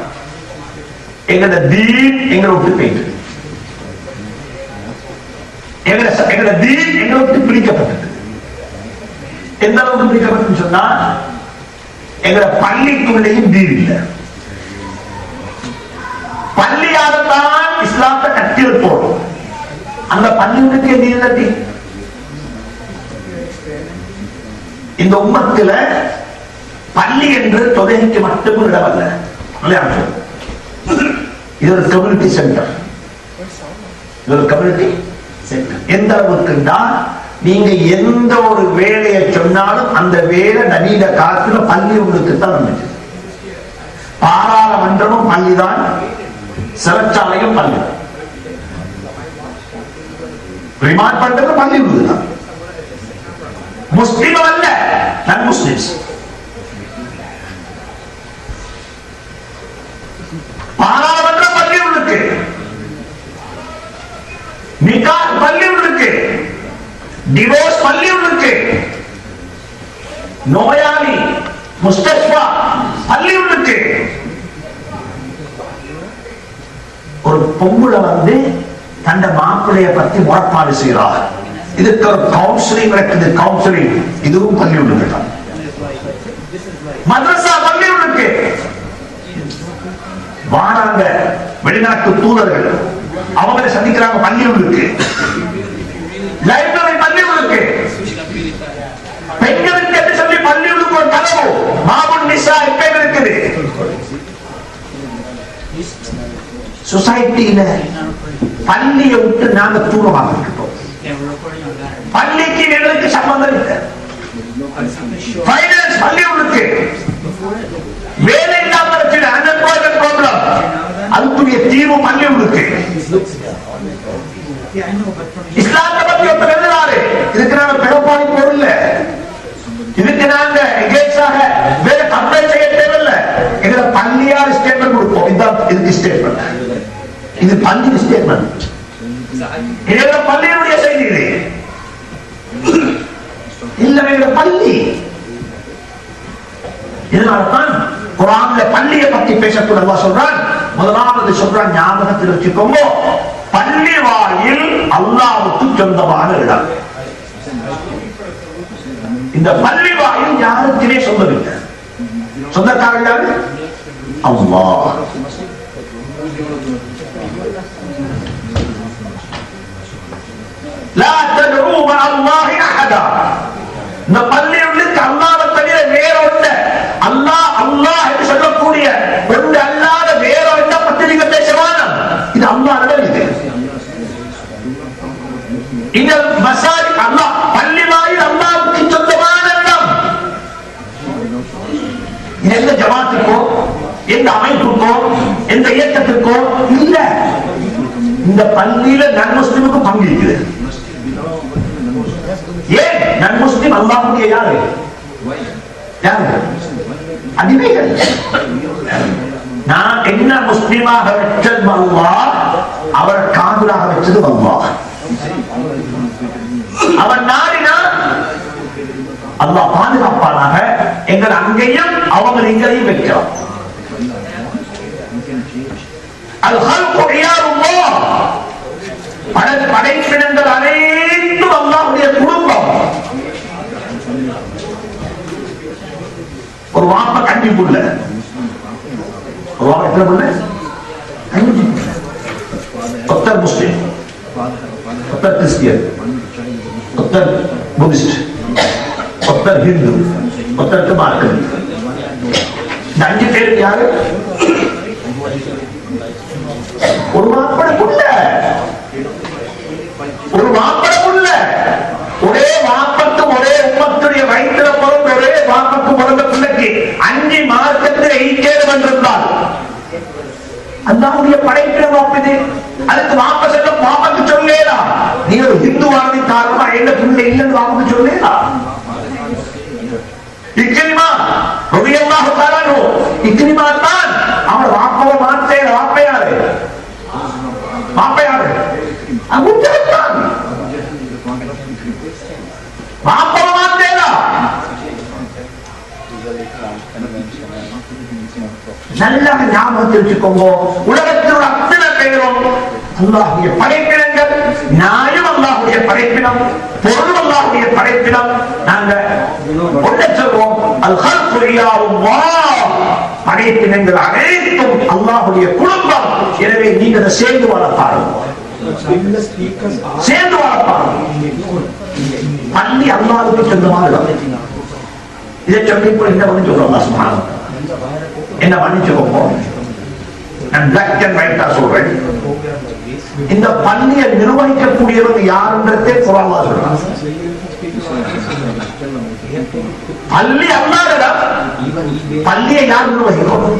எங்கட தீன் எங்களை விட்டு போயிட்டு, எங்கட தீன் எங்களை விட்டு பிரிக்கப்பட்டது. எந்த அளவுக்கு பிரிக்கப்பட்டு சொன்னா, எங்கட பள்ளிக்குள்ளேயும் தீன் இல்ல. பள்ளியாகத்தான் இஸ்லாத்தை கட்டில் போடும். அந்த பள்ளிகளுக்கு தீன் இல்ல. இந்த உம்மத்துல பள்ளி என்று தொகைக்கு மட்டும் இடமல்ல, இது ஒரு கம்யூனிட்டி சென்டர். இது ஒரு கம்யூனிட்டி சென்டர். எந்த அளவுக்குன்னா, நீங்க எந்த ஒரு வேலையை சொன்னாலும் அந்த வேலை நவீன காலத்துல பள்ளி உங்களுக்கு தான் வந்துச்சு. பாராளுமன்றமும் பள்ளிதான், சிறைச்சாலையும் பள்ளி, ரிமாண்ட் பண்றது பள்ளி உள்ளதுதான். முஸ்லிம் அல்ல, நான் முஸ்லிம்ஸ். பாராளுமன்ற பள்ளி உள்ளுக்கு, நிகாஹ் பள்ளி உள்ளுக்கு, டிவோர்ஸ் பள்ளி உள்ளுக்கு, நோயாளி முஸ்தஷ்பா பள்ளி உள்ளுக்கு. ஒரு பொம்பளை வந்து தந்த மாப்பிள்ளைய பத்தி முறைப்பாடு செய்கிறார். இதுக்கு ஒரு கவுன்சிலிங் இருக்குது, கவுன்சிலிங். இதுவும் பள்ளி உள்ளுக்கு. மதரசா பள்ளி உள்ளுக்கு. வாராங்க வெளிநாட்டு தூதர்கள், அவங்களை சந்திக்கிறாங்க பள்ளி உள்ளுக்கு. லைப்ரரி பள்ளி உள்ளுக்கு. பெண்களுக்கு என்று சொல்லி பள்ளி உள்ளுக்கு ஒரு கனவு மாபுன் நிசா இப்ப இருக்குது. சொசைட்டியில பள்ளியை விட்டு நாங்க தூரமாக இருக்கோம். பள்ளிக்கு எங்களுக்கு சம்பந்தம் இல்லை. ஃபைனான்ஸ் பள்ளி உள்ளுக்கு. வேலை இல்லாம பிரச்சனை, அன்எம்ப்ளாய்மென்ட் ப்ராப்ளம், அதுக்குரிய தீர்வு பள்ளி உள்ளுக்கு. இஸ்லாத்தை பத்தி ஒருத்தர் எழுதுறாரு, இதுக்கு நாங்க பெறப்பாடி போடல, இதுக்கு நாங்க எகேன்ஸ்டாக வேற கம்ப்ளைண்ட் செய்ய தேவையில்லை. எங்களை பள்ளியார் ஸ்டேட்மெண்ட் கொடுப்போம். இதுதான் இதுக்கு ஸ்டேட்மெண்ட். இது பள்ளி ஸ்டேட்மெண்ட். எங்களோட பள்ளியினுடைய செய்தி இது இல்ல, எங்களோட பள்ளி. இதனால்தான் குர்ஆன்ல பள்ளியை பத்தி பேசக்கூடிய அல்லாஹ் சொல்றான். முதலாவது சொல்றான், ஞாபகத்தில் வச்சுக்கோங்க, பள்ளி வாயில் அல்லாஹ்வுக்கு சொந்தமான இடம். இந்த பள்ளி வாயில் யாருக்குமே சொந்தமில்லை. சொந்தக்காரர் யாரு? அல்லாஹ். லா தத்உ மஅ அல்லாஹி அஹதா. இந்த பள்ளியுள்ளுக்கு அல்லாஹ்வை தவிர வேற ஒன்று, அல்லாஹ் அல்லாஹ் என்று சொல்லக்கூடிய ஒன்று அல்லாத வேற ஒன்றை பற்றி நீங்க பேச வேண்டாம். இது அல்லாஹ்விடம். இது இந்த மசாஜித் அல்லாஹ் பள்ளி வாயில் அல்லாஹ்வுக்கு சொந்தமான இடம். எந்த ஜமாத்துக்கோ, எந்த அமைப்புக்கோ, எந்த இயக்கத்திற்கோ இல்ல. இந்த பள்ளியில நன் முஸ்லிமுக்கு பங்கு இருக்குது. ஏன் நன் முஸ்லிம் அல்லாஹ்வுடைய யாரு? யாரு? அடிமைகள். நான் என்ன முஸ்லிமாக வச்சது அல்லாஹ், அவர் காதுலாக வச்சது அல்லாஹ். அவன் நாடினா அல்லாஹ் பாதுகாப்பானாக. எங்கள் அங்கேயும் அவங்க இங்கேயும் வைக்கிறோம். படைப்பினங்கள் அனைத்தும் அல்லாஹ்வுடைய குடும்பம். ஒரு வாப்ப கண்டி புள்ள, ஒரு வாப்ப எத்தனை புள்ள? ஒருத்தர் முஸ்லிம், ஒருத்தர் கிறிஸ்டியன், ஒருத்தர் புத்திஸ்ட், ஒருத்தர் ஹிந்து, ஒருத்தருக்கு மார்க்கம். இந்த 5 பேருக்கு யாரு? ஒரு மாப்பட புள்ள, ஒரு மாப்பட புள்ள. ஒரே மாப்பத்து ஒரே உம்மத்துடைய வயிற்றுல பிறந்த ஒரே மாப்பத்து பிறந்த பிள்ளைக்கு 5 மார்க்கத்தில் ஈக்கேடு வந்திருந்தால் அல்லாஹ்வுடைய படைப்பிடம் வாப்பது. அதுக்கு வாப்ப சொல்ல பாப்பாக்கு சொல்லேடா, நீ ஒரு ஹிந்துவானது காரணமா என்ன பிள்ளை இல்லைன்னு வாப்புக்கு சொல்லேடா. இக்ரிமா ரலியல்லாஹு தஆலா அன்ஹு, இக்ரிமா தான் அவன் வாப்பவ மாத்தே. வாப்பையாரு வாப்பையாரு அபூஜஹல் வாப்பவ மாத்தேடா. நல்லா ஞாபகத்தில் வச்சுக்கோங்க. உலகத்தில் உள்ள அத்தனை பேரும் அல்லாஹ்வுடைய படைப்பினங்கள். நியாயம் அல்லாஹ்வுடைய படைப்பினம், பொருள் அல்லாஹ்வுடைய படைப்பினம். நாங்க ஒன்றை சொல்வோம், அல் ஹல்கு இல்லாஹ், படைப்பினங்கள் அனைத்தும் அல்லாஹ்வுடைய குடும்பம். எனவே நீங்க அதை சேர்ந்து வாழ பாருங்க, சேர்ந்து வாழ பாருங்க. பள்ளி அல்லாஹ்வுக்கு சொந்தமான இடம். இதை சொல்லி இப்போ என்ன பண்ணி சொல்றோம்? அல்லாஹ் சுப்ஹானஹு வ தஆலா என்ன மன்னிச்சுக்கோங்க, நான் பிளாக் அண்ட் ஒயிட்டா சொல்றேன். இந்த பள்ளியை நிர்வகிக்கக்கூடியவங்க யாருன்றதே குர்ஆன்ல சொல்றாங்க. பள்ளி அல்லாஹ்விடம், பள்ளியை யார் நிர்வகிக்கணும்?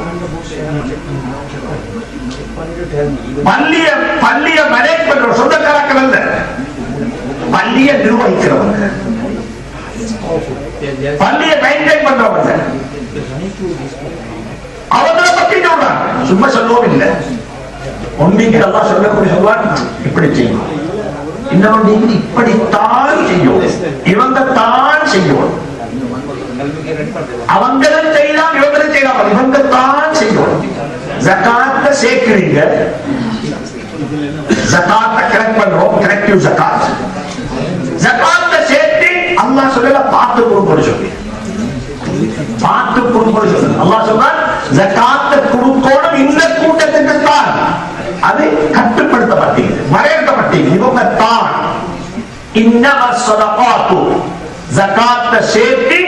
பள்ளியை மேனேஜ் பண்ற சொந்தக்காரர்கள் அல்ல, பள்ளியை நிர்வகிக்கிறவங்க, பள்ளியை மெயின்டைன் பண்றவங்க. அவங்களை பற்றி சொல்றாங்க, சும்மா சொல்லவும் இல்லை. ஒன்றைக்கு அல்லாஹ் சொல்லக்கூடிய சொல்வான், இப்படி செய்யும், இன்னொன்று இப்படித்தான் செய்யும், இவங்க தான் செய்யும், அவங்களும் செய்யலாம் இவங்களும் செய்யலாம், இவங்க தான் செய்யும். ஜகாத்தை சேர்க்கிறீங்க, ஜகாத்தை கரெக்ட் பண்றோம், கரெக்டிவ் ஜகாத். ஜகாத்தை சேர்த்து அல்லாஹ் சொல்லல பார்த்து கொடுக்க சொல்லி, பார்த்து கொடுக்க சொல்லி அல்லாஹ் சொல்றான், ஜகாத்தை கொடுக்கணும் இந்த கூட்டத்துக்கு தான். அது கட்டுப்படுத்தப்பட்டீங்க, வரையறுக்கப்பட்டீங்க, இவங்க தான். இன்னமா ஸதகாத்து, ஜகாத்தை சேர்த்து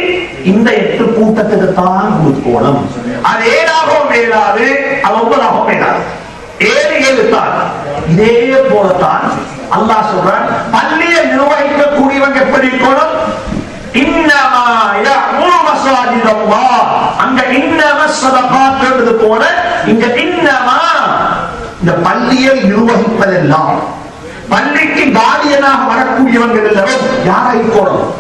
இந்த 8 கூட்டத்துக்கு தான் கொடுக்கணும். அது 7ஆகவும் மேலாது, அது 9ஆகவும் மேலாது, 7 தான். இதே போலத்தான் அல்லாஹ் சொல்றான், பள்ளியை நிர்வகிக்கக்கூடியவங்க எப்படி இருக்கணும்? இன்னமா யஅமுரு மஸாஜிதல்லாஹ், அங்க இன்னமா ஸதகாத் என்பது போல இங்க இன்னமா, இந்த பள்ளியை நிர்வகிப்பதெல்லாம், பள்ளிக்கு கார்டியனாக வரக்கூடியவங்க எல்லாரும் யாரை இருக்கணும்?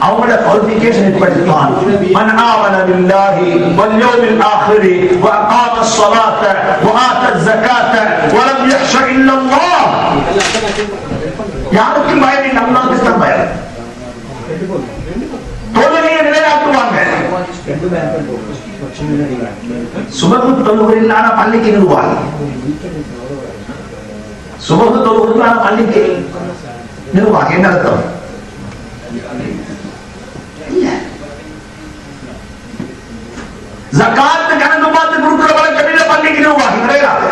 அவங்களோட குவாலிஃபிகேஷன் இப்படித்தான். மன் ஆமன பில்லாஹி வல் யௌமில் ஆখির வ அகாம ஸ்ஸலாத வ ஆத ஸகாத வ லம் யக்ஷ இல்லல்லாஹ். யாருக்கு பயம் இல்லை? அல்லாஹ்வுக்கு தான் பயம். தொழுகையை நிலைநாட்டுவாங்க. சுபஹ் தொழுகையிலான பள்ளிக்கு நிர்வாகி, சுபஹ் தொழுகையிலான பள்ளிக்கு நிர்வாகி என்ன அர்த்தம்? ஜகாத் கணக்கு பார்த்து கொடுக்கிற வழக்கம் இல்ல, பள்ளிக்கு நிர்வாகி கிடையாது.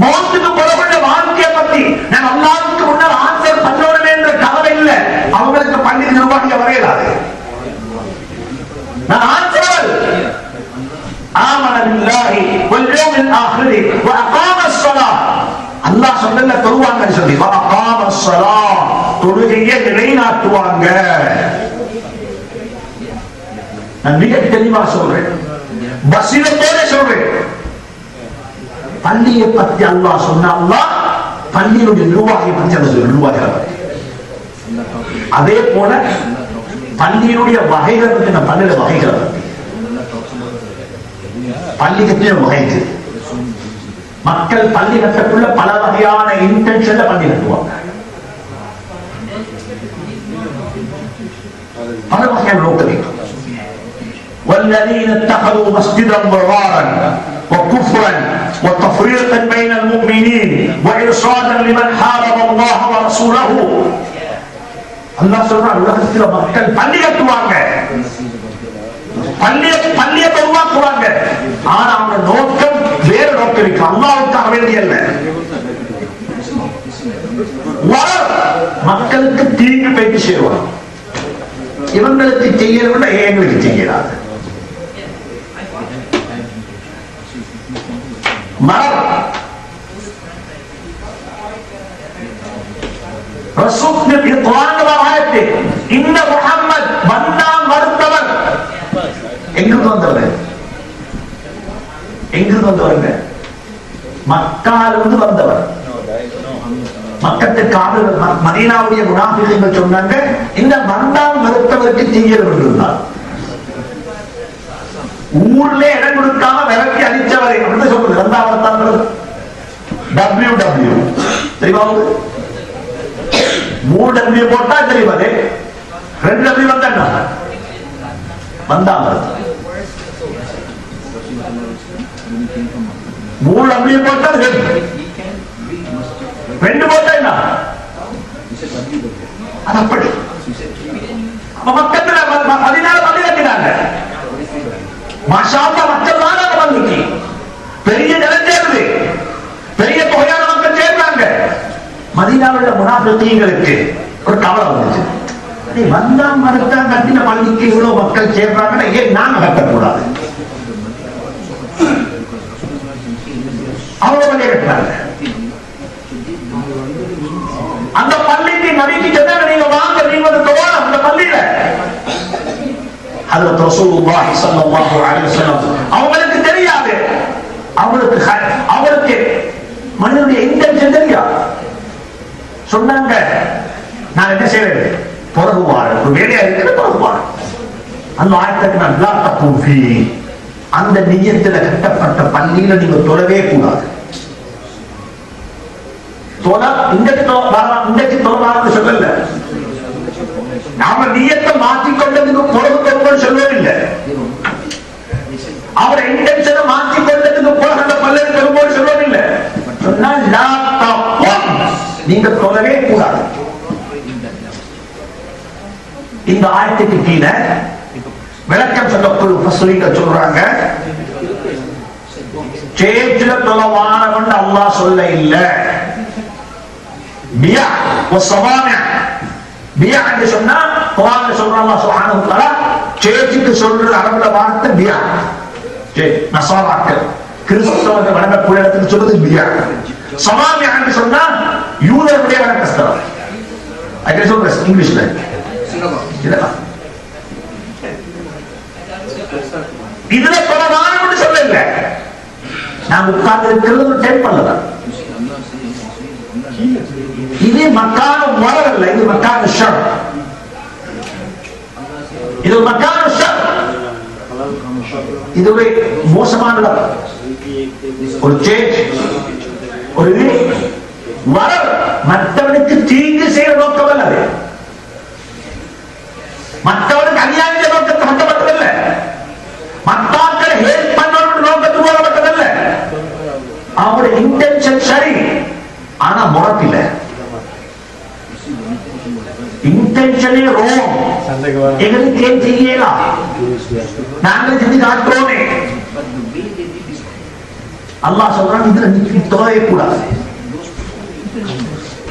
மௌத்துக்கு புறப்பட்ட வாழ்க்கையை பத்தி நான் அல்லாஹ்வுக்கு முன்னால் ஆன்சர் பண்ணணும் என்ற கவலை இல்ல, அவங்களுக்கு பள்ளிக்கு நிர்வாகிய வரையலாது. நான் ஆன்சர் ஆமன பில்லாஹி வல் யௌமில் ஆখির வ அகாம ஸ்ஸலாத், அல்லாஹ் சொன்னல தொழுவாங்கன்னு சொல்லி, வ அகாம ஸ்ஸலாத், தொழுகையை நிலைநாட்டுவாங்க. நான் மிக தெளிவா சொல்றேன், பசீரத்தோட சொல்றேன். பள்ளியை பத்தி அல்லாஹ் சொன்னா, அல்லாஹ் பள்ளியுடைய நிர்வாகியை பத்தி அந்த நிர்வாகிகள், அதே போல பள்ளியினுடைய வகைகள் பத்தி, நான் பள்ளியோட வகைகளை பத்தி, பள்ளிக்கு வகை மக்கள் பள்ளி கட்டக்குள்ள பல வகையான இன்டென்ஷன்ல பள்ளி கட்டுவாங்க, பல வகையான நோக்கம். والذين اتخذوا مسجدا ضرارا وكفرا وتفريقا بين المؤمنين وإرصادا لمن حارب الله ورسوله. அல்லாஹ் சொல்றான், உலகத்துல மக்கள் பள்ளி கட்டுவாங்க, பள்ளியை உருவாக்குவாங்க, ஆனா அவங்க நோக்கம் வேறு நோக்கம் இருக்கு, அல்லாஹ்வுக்காக வேண்டிய அல்ல. மக்களுக்கு தீங்கு போயிட்டு சேருவாங்க, இவங்களுக்கு செய்யல எங்களுக்கு செய்யறாங்க. இந்த முஹம்மத் வந்தான் மறுத்தவர் எங்கிருந்து வந்தவர்? எங்கிருந்து வந்தவருங்க? மக்காலிருந்து வந்தவர். மக்கத்துக்கு மதீனாவுடைய முனாஃபிகீன்கள் சொன்னாங்க, இந்த மந்தாம் மறுத்தவருக்கு தீயல் இருந்தார். ஊர்ல இடம் கொடுக்காம விரட்டி அடிச்சவரை அப்படின்னு சொல்றது. ரெண்டாம் மறுத்தாங்க WW தெரியுமா? 3W போட்டா தெரியுமா? 2W வந்தா வந்தாங்க. 3W போட்டா 2 போட்டா என்ன? அது அப்படி. மக்கத்துல 14 பள்ளி கட்டினாங்க. மாஷாஅல்லாஹ் மக்கள் வந்துச்சு. பெரிய ஜனத்தேர்வு, பெரிய தொகையான மக்கள் சேர்ந்தாங்க. மதீனாவுள்ள முனாஃபிகீன்களுக்கு ஒரு கவலை வந்துச்சு. வந்தாம் மறுத்தா கட்டின பள்ளிக்கு இவ்வளவு மக்கள் சேர்றாங்க, ஏன் நாங்க கட்டக்கூடாது? அவ்வளவு பள்ளியை கட்டினாங்க. அந்த பள்ளிக்கு நபிக்கு சொன்னாங்க, நீங்க வாங்க, நீங்க வந்து தொழணும் அந்த பள்ளியில. ஹஜ்ரத் ரசூலுல்லாஹி ஸல்லல்லாஹு அலைஹி வஸல்லம் அவங்களுக்கு தெரியாது, அவங்களுக்கு மனிதனுடைய இன்டென்ஷன் தெரியாது. சொன்னாங்க, நான் என்ன செய்வேன்? புறகுவார் ஒரு வேலையா இருக்கிற புறகுவார். அந்த ஆயத்துக்கு நான் லா தகூஃபி, அந்த நிய்யத்துல கட்டப்பட்ட பள்ளியில நீங்க தொழவே கூடாது. இன்றைக்கு தொழலாம்னு சொல்லல, நாம நியத்தை மாற்றிக்கொண்டதுக்கு புறகு தொழுவோம் சொல்லவில்லை. அவரை இன்டென்ஷனை மாற்றிக்கொண்டதுக்கு புறகு அந்த பள்ளி தொழுவோம் சொல்லவில்லை. சொன்னால் லா தகூஃப், நீங்க தொழவே கூடாது. இந்த ஆயத்துக்கு கீழே விளக்கம் சொல்லக்கூடிய முஃபஸ்ஸிரீன்கள் சொல்றாங்க, சேற்றில தொழவானவன் அல்லாஹ் சொல்ல இல்ல. பியா வஸவாமி, பியா என்று சொன்னா குர்ஆன்ல சொல்றான் அல்லாஹ் சுப்ஹானஹு வ தஆலா, சேற்றுக்கு சொல்ற அரபுல வார்த்தை பியா. நஸாராக்கள் கிறிஸ்தவர்கள் வணங்கக்கூடிய இடத்துக்கு சொல்றது பியா. சவாமி என்று சொன்னா யூதர்களுடைய வணக்க ஸ்தலம். அதை சொல்றேன் இங்கிலீஷ்ல. இதுல தொழவானவன் சொல்லல, நான் உட்கார்ந்து இருக்கிறது ஒரு டெம்பிள் தான். இது மக்கான வரல, இது மக்கான ஷர். இது மக்கான ஷர். இது ஒரு மோசமான ஒரு சேஞ்ச், ஒரு வர மற்றவனுக்கு தீங்கு செய்ய நோக்கம் அல்ல, அது மற்றவனுக்கு அநியாய நோக்கத்தை கட்டப்பட்டதல்ல, மற்றவர்களை ஹெல்ப் பண்ண நோக்கத்துக்கு வரப்பட்டதல்ல. அவருடைய இன்டென்ஷன் சரி, ஆனா முறப்பில்ல. இன்டென்ஷனே ரோங். எங்களுக்கு ஏன் செய்யலாம்? நாங்கள் செஞ்சு காட்டுறோமே. அல்லாஹ் சொல்றான், இதுல நீ தொலைவே கூடாது.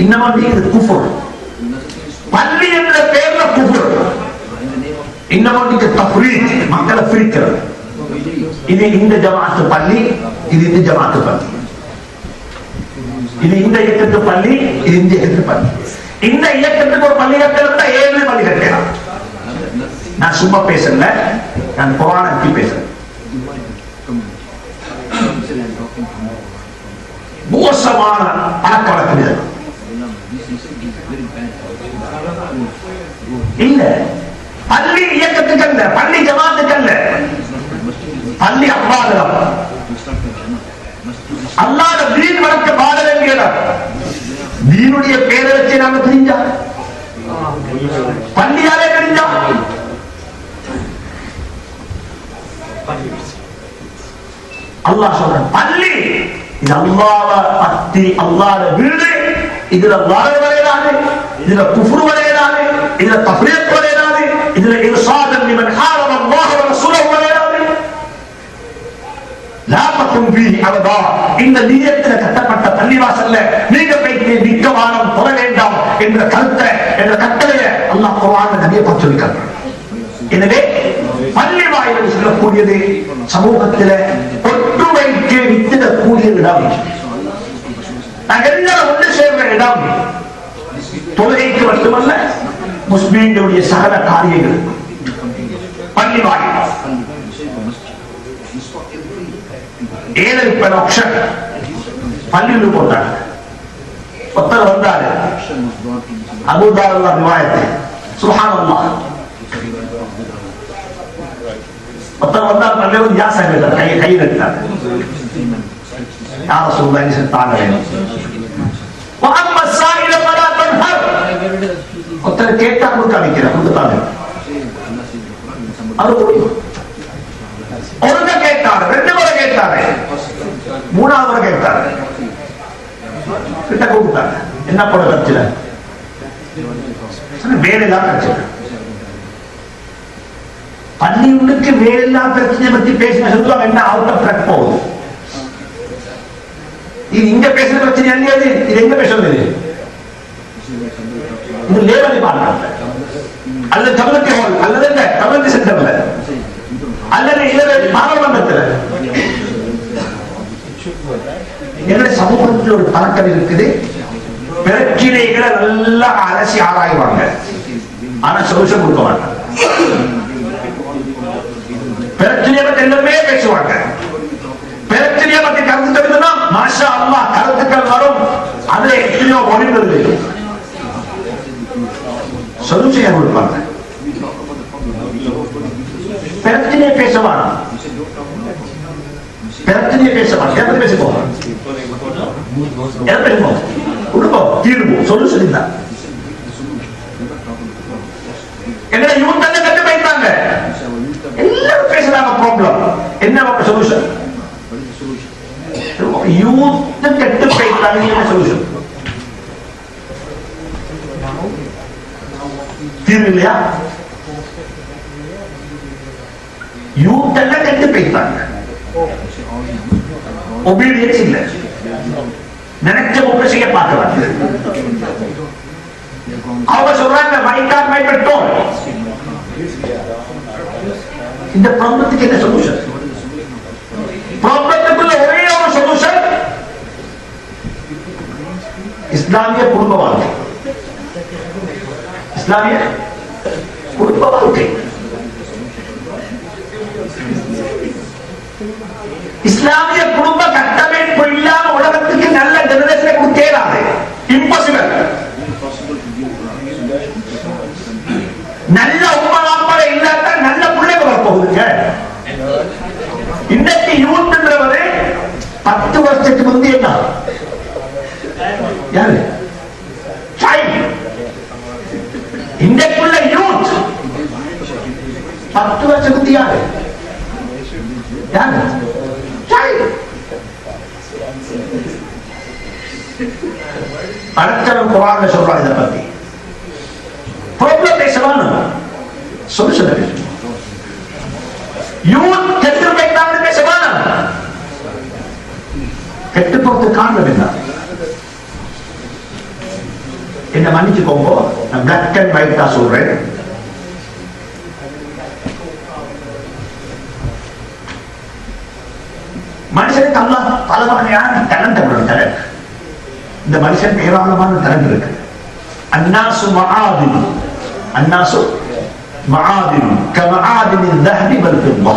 இன்னமா இது குஃபர். பள்ளி என்ற பெயர்ல குஃபர். இன்னமா தஃப்ரீத், மக்களை பிரிக்கிறது. இது இந்த ஜமாஅத்து பள்ளி, இது இந்த ஜமாஅத்து பள்ளி. இது இந்த இயக்கத்து பள்ளி, இது இந்த இயக்கத்து பள்ளி. இந்த இயக்கத்துக்கு ஒரு பள்ளி கட்டல, 7 பள்ளி கட்டலாம். நான் சும்மா பேசல, நான் குர்ஆனை பேசுறேன். மோசமான பழக்கவழக்கம் இல்ல. பள்ளி இயக்கத்துக்கு அல்ல, பள்ளி ஜமாத்துக்கு அல்ல, பள்ளி அல்லாஹ்விடம். அல்லாஹ்வுடைய தீன் வளர்க்க பாட வேண்டிய இடம். தீனுடைய பேரை வச்சு நாம தெரிஞ்சா, பள்ளியாலே தெரிஞ்சா, அல்லாஹ் சொல்ற பள்ளி இது அல்லாஹ்வை பத்தி, அல்லாஹ்வுடைய வீடு. இதுல வரவரையிடாது, இதுல குஃப்ர் வரையிடாது, இதுல தஃப்ரீக் வரையிடாது, இதுல இர்சாதன் லிமன் ஹாரம அல்லாஹ் வ ரசூலஹு வரையிடாது. லா தகும் ஃபீஹி அபதா. இந்த நியத்தில் கட்டப்பட்ட பள்ளிவாசல்ல நீங்க போய் நிற்க வானம் தொழ வேண்டாம் என்ற கருத்தை, என்ற கட்டளையை அல்லாஹ் குர்ஆன்ல நபியை பார்த்து சொல்லிட்டார். எனவே பள்ளி வாயில் சொல்லக்கூடியது சமூகத்தில் ஒற்றுமைக்கு வித்திடக்கூடிய இடம். நாங்கள் ஒன்று சேர்ந்த இடம். தொழுகைக்கு மட்டுமல்ல, முஸ்லிம்களுடைய சகல காரியங்கள் பள்ளி வாயில். ஏழு ஆப்ஷன் பள்ளியில் போட்டாங்க. ஒருத்தர் வந்தாரு, அபூதாவுல்லா ரிவாயத்து, சுப்ஹானல்லாஹ். ஒருத்தர் வந்தார், பள்ளியில் யாசா கேட்டார், கை நட்டார். யார சொல்லுவாங்க செத்தாங்க. வஅம்மா ஸாயில ஃபலா தன்ஹர். ஒருத்தர் கேட்டா கொடுக்காதீங்க, கொடுத்தாங்க. அவர் ஒருங்க கேட்டாரு, ரெண்டு முறை கேட்டாரு, மூணாவது முறை கேட்டாரு, கிட்ட கூப்பிட்டாங்க. என்ன போட பிரச்சனை? வேலையில்லா பிரச்சனை. பள்ளியுள்ளுக்கு வேலையில்லா பிரச்சனை பத்தி பேசின சொல்லுவாங்க, என்ன அவுட் ஆஃப் ட்ராக் போகுது. இது இங்க பேசுற பிரச்சனை இல்லையாது, இது எங்க பேசுறது? இது லேவல் டிபார்ட்மெண்ட் அல்லது கம்யூனிட்டி ஹால் அல்லது இந்த கம்யூனிட்டி சென்டர்ல அல்லது இதர பாராளுமன்றத்தில். என்னுடைய சமூகத்தில் ஒரு பழக்கம் இருக்குது, பிரச்சனைகளை நல்லா அலசி ஆராய்வாங்க, ஆனா சொல்யூஷன் கொடுக்க மாட்டாங்க. பிரச்சனையை பற்றி எல்லாமே பேசுவாங்க, பிரச்சனையை பற்றி கருத்து தெரிஞ்சுன்னா மாஷா அல்லாஹ் கருத்துக்கள் வரும், அதுல எத்தனையோ ஒளிந்தது சொல்யூஷன் கொடுப்பாங்க. பிரச்சனையை பேசவாங்க, பிரச்சனையை பேசவாங்க, எதை பேசிப்போம், எதை பேசுவோம், கொடுப்போம், தீர்வோம், சொல்யூஷன் இல்ல. எங்களை யூத் எல்லாம் கட்டு போயிட்டாங்க, எல்லாரும் பேசுறாங்க ப்ராப்ளம், என்ன சொல்யூஷன்? யூத் கட்டு போயிட்டாங்க, என்ன சொல்யூஷன்? தீர்வு இல்லையா? யூத் எல்லாம் கட்டு போயிட்டாங்க, ஒபீடியன்ஸ் இல்ல, நினைச்ச ஒன்று செய்ய பார்க்கிறாங்க. அவங்க சொல்றாங்க மைக்கார் மைப்பட்டோம். இந்த ப்ராப்ளத்துக்கு என்ன சொல்யூஷன்? ப்ராப்ளத்துக்குள்ள ஒரே ஒரு சொல்யூஷன், இஸ்லாமிய குடும்ப வாழ்க்கை. இஸ்லாமிய குடும்ப வாழ்க்கை, இஸ்லாமிய குடும்ப கட்டமைப்பு இல்லாம உலகத்துக்கு நல்ல ஜெனரேஷனை கொடுத்தேராது, இம்பாசிபிள். நல்ல உண்மை இல்லாத நல்ல பிள்ளைங்க வரப்போகுதுங்க. இன்னைக்கு யூத்ன்றவரு 10 வருஷத்துக்கு முந்தி என்ன யாரு? இன்றைக்குள்ள யூத் 10 வருஷத்துக்கு முந்தி யாரு? யாரு? அடுத்தவன் குரான்ல சொல்றான் இதை பத்தி. ப்ராப்ளம் பேசலாம், சொல்யூஷன் பேசணும். யூத் கெட்டு போயிட்டாங்க பேசலாம், கெட்டு போறது காரணம் என்ன? என்ன மன்னிச்சுக்கோங்க, நான் பிளாக் அண்ட் ஒயிட்டா சொல்றேன். மனுஷனுக்கு அல்லாஹ் பல வகையான டேலண்ட் கொடுத்தார். இந்த மனுஷனுக்கு ஏராளமான டேலண்ட் இருக்கு. அன்னாசு மஆதின், அன்னாசு மஆதின் கமஆதின் الذهب والفضة.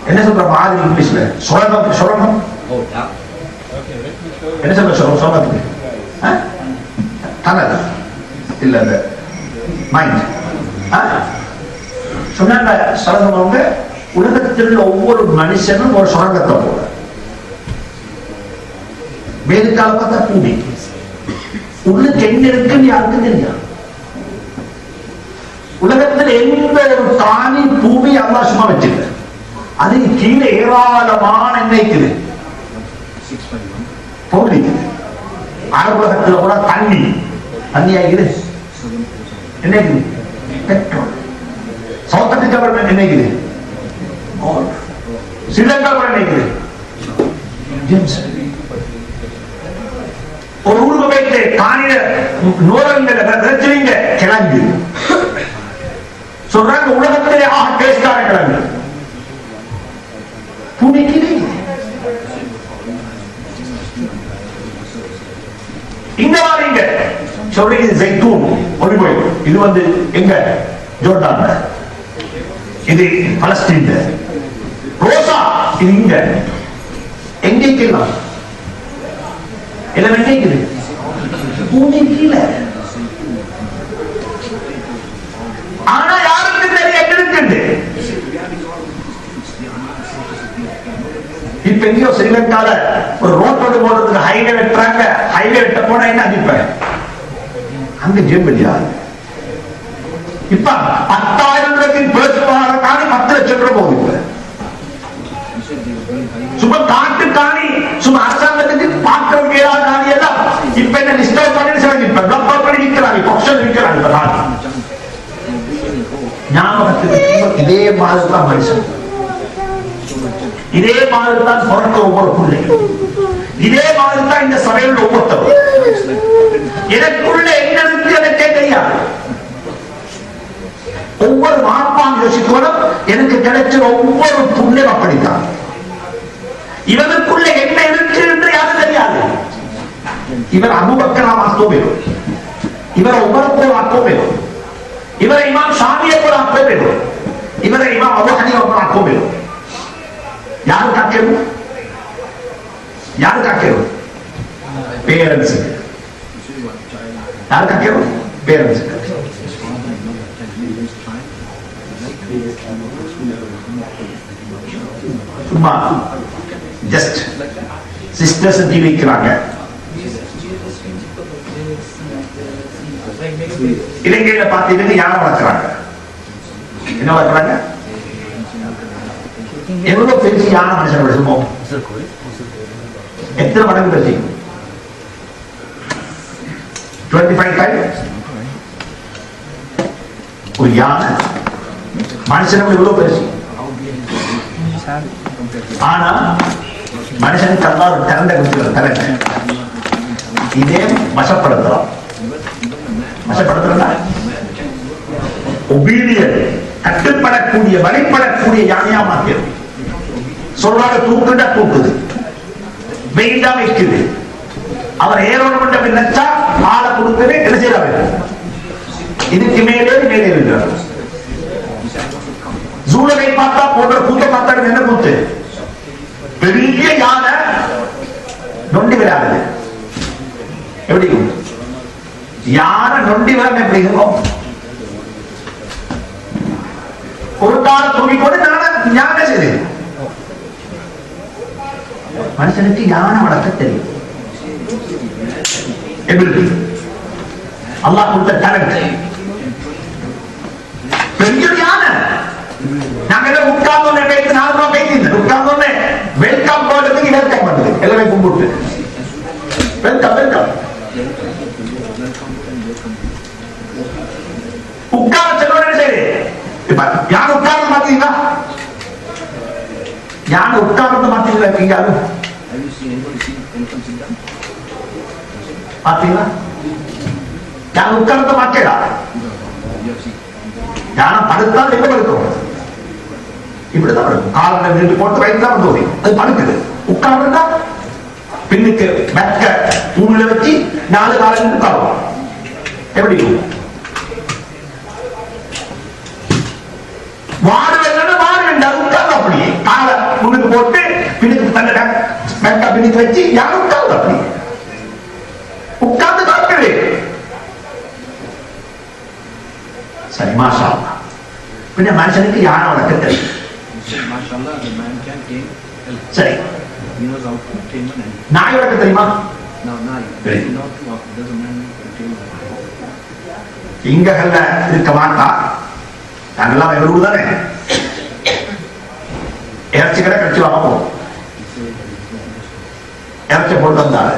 என்ன சொல்ற மஆதின் இங்கிலீஷ்ல? சுரங்கம். சுரங்கம் என்ன சொல்ற? சுரங்கத்துக்கு தனது இல்ல அந்த மைண்ட் சொன்னாங்க. சுரங்கம் அவங்க உலகத்தில் ஒவ்வொரு மனுஷனும் ஒரு சுரங்கத்தை போல. வேறுகால பார்த்தா பூமி உள்ளுக்கு என்ன இருக்குன்னு யாருக்கும் தெரியாது. உலகத்தில் எந்த ஒரு தானி பூமி அல்லாஹ் சும்மா வச்சிருக்க, அது கீழே ஏராளமான என்ன இருக்குது, பொருள் இருக்குது. அரபுலகத்தில் கூட தண்ணி ஆகிது, என்ன இருக்குது, பெட்ரோல். சவுத் ஆப்பிரிக்கா கவர்மெண்ட் என்ன இருக்குது, ஸ்ரீலங்கா கூட நினைக்குது. ஒரு ஊருக்கு போயிட்டு காணில நூறங்க கிழங்கு சொல்றாங்க, உலகத்திலே ஆக டேஸ்டான கிழங்கு பூமிக்கு. இந்த மாதிரி இங்க சொல்றீங்க ஜெய்தூன் ஒலிவ் ஆயில், இது வந்து எங்க ஜோர்டான்ல, இது பலஸ்தீன்ல. ரோசா இது இங்க எங்கே இருக்கலாம்? எல்லாம் எங்கே இருக்குது? பூமி கீழே. ஆனா யாருக்கு தெரியும் இருக்குது? இப்ப எங்கேயோ ஸ்ரீலங்கால ஒரு ரோட்டோடு போறதுக்கு ஹைவே வெட்டுறாங்க. ஹைவே வெட்ட போனா என்ன அடிப்பேன்? அங்க ஜெம்பலியா இப்ப 10,000 பேசுவாங்க காணி 10 லட்சம் ரூபாய் போகுது. சும்மா காட்டு காணி, சும்மா அரசாங்கத்துக்கு பார்க்க முடியாத காணி எல்லாம் இப்ப என்ன லிஸ்ட் அவுட் பண்ணி இப்ப பிளாக் பண்ணி விற்கிறாங்க, ஆப்ஷன் விற்கிறாங்க. ஞாபகத்துக்கு இதே மாதிரி தான் மனுஷன், இதே மாதிரி தான் பிறந்த ஒவ்வொரு பிள்ளை, இதே மாதிரி தான் இந்த சபையில் ஒவ்வொருத்தரும். எனக்குள்ள என்ன இருக்கு எனக்கே தெரியாது. ஒவ்வொரு மாப்பான் யோசிக்கணும், எனக்கு கிடைச்ச ஒவ்வொரு புண்ணியம் அப்படித்தான். இவனுக்குள்ள என்ன இருக்கு என்று யாரும் தெரியாது. இவர் அபூபக்கரா மாத்தோ வேணும், இவரை உமரப்போ ஆக்கோ வேணும், இவரை இமாம் ஷாஃபியை போல ஆக்கோ வேணும், இவரை இமாம் அபூ ஹனீஃபா போல ஆக்கோ வேணும். யாரு காக்கணும்? யாரு காக்கணும்? பேரண்ட்ஸ். யாரு காக்கணும்? பேரண்ட்ஸ். சும்மா ஜஸ்ட் சிஸ்டர்ஸ் தீ வைக்கிறாங்க. இலங்கையில பார்த்தீங்கன்னா யாரை வளர்க்கிறாங்க? என்ன வளர்க்கிறாங்க? எவ்வளவு பெரிய யானை மனுஷன் விடுமோ? எத்தனை மடங்கு பெருசி? 25 times. ஒரு யானை மனுஷனுக்கு எவ்வளவு பெருசி? ஆனா மனுஷனுக்கு அல்லாஹ் ஒரு திறந்த கொடுக்கிறார். திறந்த இதே வசப்படுத்துறோம். வசப்படுத்துறா ஒபீடியன், கட்டுப்படக்கூடிய வழிபடக்கூடிய யானையா மாத்திரம். சொல்றாங்க தூக்குண்டா தூக்குது, வெயிட்டா வைக்குது. அவர் ஏறோடு நினைச்சா ஆளை கொடுக்கவே என்ன செய்யறாரு? இதுக்கு மேலே மேலே இருக்கிறார். ஜூலகை பார்த்தா போன்ற கூத்த பார்த்தா என்ன கூத்து? பெரிய யானை நொண்டி விடாது. எப்படி யானை நொண்டி விடாம எப்படி இருக்கும்? ஒரு கால தூக்கிக்கொண்டு ஞாபகம் செய்து மனுஷனுக்கு யானை வளர்க்க தெரியும். அல்லாஹ் கொடுத்த டேலண்ட். பெரிய யானை நாங்க உட்கார்ந்து பேசி 4 ரூபாய் பேசி உட்கார்ந்து வெல்கம் போடுறதுக்கு வெல்கம் பண்ணுது. எல்லாமே கும்பிட்டு வெல்கம் வெல்கம். உட்கார சொல்லுவது சரி. யார் உட்கார்ந்து மாத்தீங்களா? யார் உட்கார்ந்து மாத்தீங்களா? எங்கேயாவது பாத்தீங்களா? யார் உட்கார்ந்து மாற்றா? யானை படுத்தால் எங்க படுக்கும்? இப்படிதான் படுக்கும். காலை நீண்டு போட்டு வயிற்றுதான் தோதி அது படுக்குது. உட்கார்ந்தா பின்னுக்கு மெக்க தூணில வச்சு 4 காலம் உட்காருவோம். எப்படி வாடு வேண்டாம், வாடு வேண்டாம், உட்கார்ந்து அப்படியே காலை முன்னுக்கு போட்டு பின்னுக்கு தங்க மெக்க பின்னுக்கு வச்சு யாரும் உட்கார்ந்து அப்படி உட்கார்ந்து காக்குது. சரி, மாஷா அல்லாஹ். பின்ன மனுஷனுக்கு யானை வளர்க்க தெரியும். சரி, நாய் வளர்க்க தெரியுமா? இங்ககல்ல இருக்க மாட்டா. நாங்கெல்லாம் எங்க ஊர் தானே, இறைச்சி கடை கட்சி வாங்க போவோம். இறைச்சி போட்டு தந்தாரு,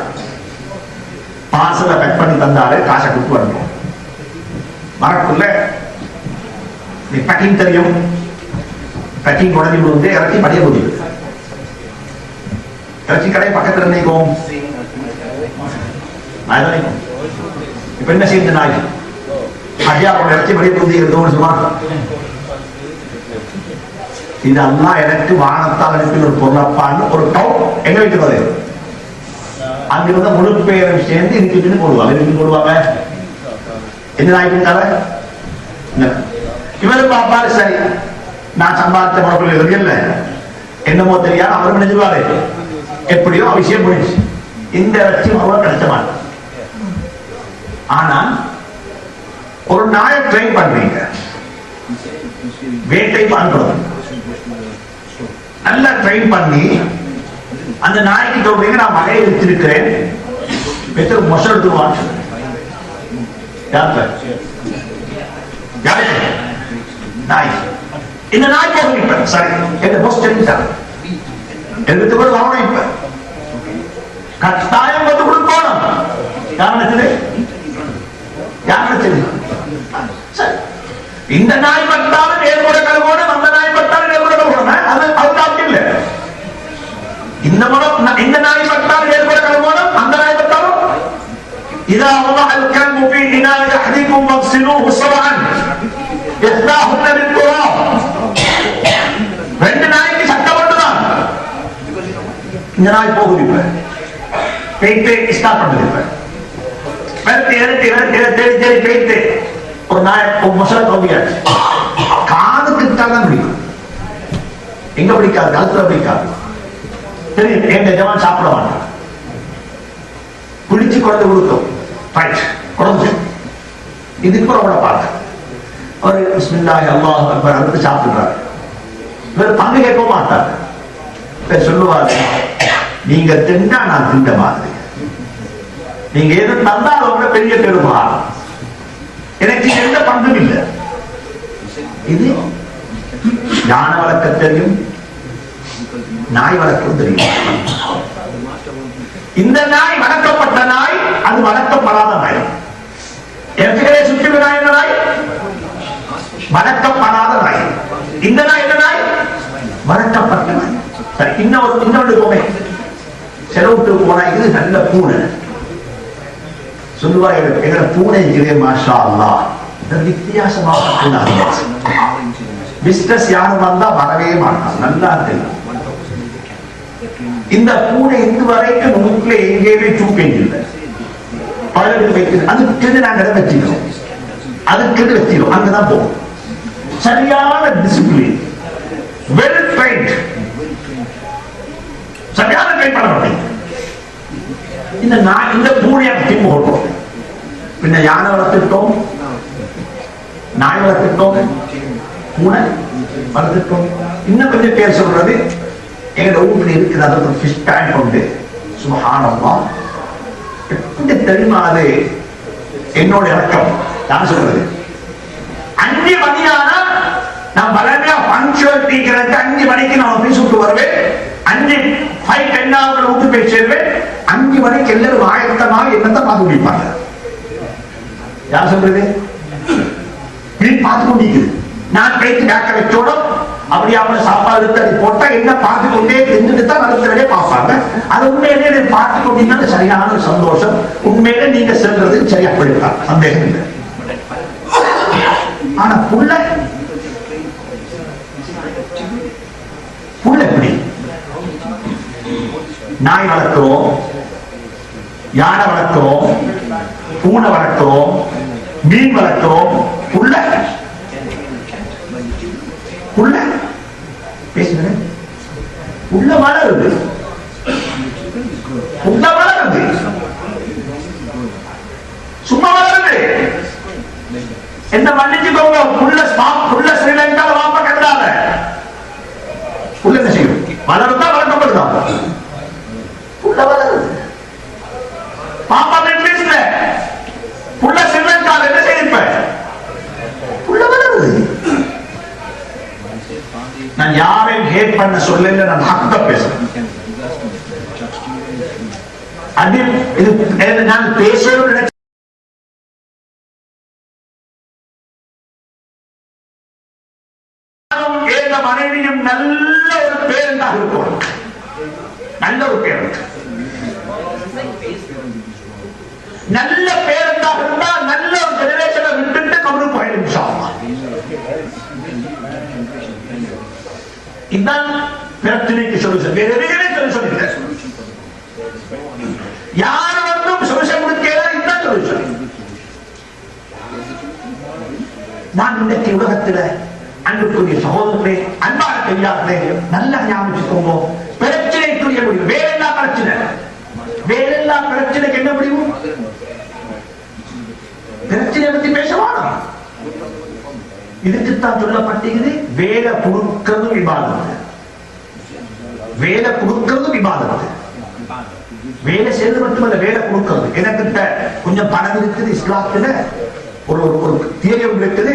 பாசல கட் பண்ணி தந்தாரு, காசை கொடுத்து வரணும். மரக்குள்ள பேக்கிங் தெரியும், பேக்கிங் உடனே வந்து இறச்சி படிய முடியும். இறைச்சி கடை பக்கத்துல நினைக்கும். இப்ப என்ன செய்யுது நாய்? ஐயாவோட இறைச்சி படிய புரிஞ்சுக்கிறதோடு சும்மா இது அல்லாஹ் எனக்கு வானத்தால் அனுப்பி ஒரு பொருளப்பான்னு ஒரு டவுன் எங்க வைக்கிறது. அங்கிருந்த முழு பேரும் சேர்ந்து இதுக்கு போடுவாங்க. இதுக்கு போடுவாங்க என்ன நாய்க்கு? இவரு பாப்பாரு சரி, நான் சம்பாதித்த முறையில் இல்லை என்னமோ தெரியாது. அவர் நினைச்சுவாரு எப்படியோ விஷயம் போயிடுச்சு. இந்த லட்சியம் அவ்வளவு கிடைச்ச மாட்டோம். ஆனா ஒரு நாயை ட்ரெயின் பண்றீங்க, வேட்டை பண்றது நல்லா ட்ரெயின் பண்ணி அந்த நாய்க்கு சொல்றீங்க நான் மலையை வச்சிருக்கிறேன், மொசல் எடுத்துருவான். நாய் இந்த நாய் போக இப்ப சரி என்ன போஸ்ட் எடுத்து கூட வாங்கணும். இப்ப கட்டாயம் வந்து கொடுக்கணும். யாருன்னு சரி, இந்த நாய் பட்டாலும் நேர்முறை கழுவோடும், அந்த நாய் பட்டாலும் நேர்முறை கழுவோடும். அது அது இல்ல. இந்த முறை இந்த நாய் பட்டாலும் நேர்முறை கழுவோடும், அந்த நாய் பட்டாலும் இதா வضع الكلب في إناء أحدكم فاغسلوه سبعا إحداهن بالتراب. ரெண்டு நாய்க்கு சட்டம் மட்டும்தான். இந்த நாய் போகுது, இப்ப பேய்த்து ஸ்டார்ட் பண்ணுது. இப்ப ஒரு நாய் மொசல கவியாச்சு, காது கிட்டாதான் பிடிக்கும். எங்க பிடிக்காது? கழுத்துல பிடிக்காது. தெரியும், என் எஜமான் சாப்பிட மாட்டான். பிடிச்சு குழந்தை கொடுத்தோம், குழந்தை இதுக்கு அவரை பார்த்தேன். அவர் பிஸ்மில்லாஹி அல்லாஹ் அக்பர் அடுத்து சாப்பிடுறாரு. இவர் பங்கு கேட்க மாட்டார். சொல்லுவாரு, நீங்க தின்னா நான் திண்ட மாதிரி, நீங்க எது தந்தாலும் பெரிய பெருமா, எனக்கு எந்த பங்கும் இல்லை. இது யானை வளர்க்க தெரியும், நாய் வளர்க்க தெரியும். இந்த நாய் வளர்க்கப்பட்ட நாய், அது வளர்க்கப்படாத நாய். ஏற்கனவே சுற்றி நாய் என்ன நாய்? வளர்க்கப்படாத நாய். இந்த நாய் என்ன நாய்? வளர்க்கப்பட்ட நாய். சரி, இன்னொன்று போமே செலவுக்கு போனா, இது நல்ல பூனை. சொல்லுவா எங்க பூனை இருக்கிறே, மாஷா அல்லாஹ், வித்தியாசமாக பிசினஸ் யாரும் வந்தா வரவே மாட்டான், நல்லா தெரியும். இந்த பூனை இன்று வரைக்கும் நமக்குள்ள எங்கேயுமே தூக்கம் இல்லை. பழகு வைக்கிறது, அதுக்கு நாங்க வச்சுக்கிறோம், அதுக்கு வச்சிடும், அங்கதான் போகும். சரியான டிசிப்ளின், வெல் ட்ரைன்ட், சரியான ட்ரைன் பண்ண மாட்டேங்க. இந்த பூனையை திரும்ப போட்டோம், பின்ன யானை வளர்த்துட்டோம், நாய் வளர்த்துட்டோம், பூனை வளர்த்துட்டோம். இன்னும் கொஞ்சம் பேர் சொல்றது, எங்க ஊர்ல இருக்குது, அது ஒரு ஃபிஷ் டேங்க் உண்டு. சுபஹானல்லாஹ், எப்படி தெரியுமா? அது என்னோட இலக்கம். நான் சொல்றது 5 மணியானா நான் வளமையா பங்க்சுவாலிட்டிக்கு 5 மணிக்கு நான் ஆபீஸ் விட்டு வருவேன். 5:10 வீட்டு போய் சேர்வேன். 5 மணிக்கு எல்லாரும் ஆயத்தமாக என்னத்தை பார்த்து முடிப்பாங்க. யார் சொல்றது? நீ பார்த்து கொண்டிருக்குது. நான் கைத்து பேக்க வச்சோட அப்படியே அவளை சாப்பாடு எடுத்து அது போட்டா என்ன பார்த்து கொண்டே தெரிஞ்சுட்டு தான் நடத்துறதே பார்ப்பாங்க. அது உண்மையிலே பார்த்து கொண்டீங்கன்னா சரியான சந்தோஷம். உண்மையிலே நீங்க செல்றது சரியா போயிருக்காங்க, சந்தேகம் இல்லை. ஆனா புள்ள எப்படி? நாய் வளர்க்கிறோம், யானை வளர்க்கிறோம், பூனை வளர்க்கிறோம், மீன் வளர்க்கிறோம், புள்ள புள்ள பேசுகிறேன், புள்ள வளருது, புள்ள வளருது, சும்மா வளருது. என்ன மன்னிச்சுக்கோங்க, புள்ள ஸ்ரீலங்கா வாப்ப கண்டாத புள்ள என்ன செய்யும்? வளர்ந்தா வளர்க்கப்படுதா? புள்ள வளருது. பாப்பா பேசுல புள்ள ஸ்ரீலங்கா என்ன செய்ய? புள்ள வளருது. நான் யாரையும் ஹேட் பண்ண சொல்லல, நான் ஹக்க பேசுறேன். இது நான் பேசணும் மனைவியும் நல்ல ஒரு பேருந்தாக இருக்கும். நல்ல ஒரு பேருந்து, நல்ல பேருந்தாக இருந்தா நல்ல ஒரு ஜெனரேஷனை விட்டுட்டு கவரு போயிடும். இதுதான் பிரச்சனைக்கு சொல்யூஷன். வேற எதுவுமே சொல்யூஷன் இல்லை. யார் வந்தும் சொல்யூஷன் கொடுக்கல, இதுதான் சொல்யூஷன். நான் இன்றைக்கு உலகத்தில் அன்புக்குரிய சகோதரர்களே, அன்பான பெரியார்களே, நல்ல ஞாபகம் பிரச்சனைக்குரிய முடிவு வேற என்ன பிரச்சனை. வேறெல்லா பிரச்சனைக்கு என்ன முடிவு? பிரச்சனை பத்தி பேசவானா? இதுக்குத்தான் சொல்லப்பட்டிருக்குது வேலை கொடுக்கிறதும் விவாதம். வேலை கொடுக்கிறதும் விவாதம். வேலை செய்வது மட்டுமல்ல, வேலை கொடுக்கிறது. எனக்கிட்ட கொஞ்சம் பணம் இருக்குது. இஸ்லாத்துல ஒரு ஒரு தியரி இருக்குது,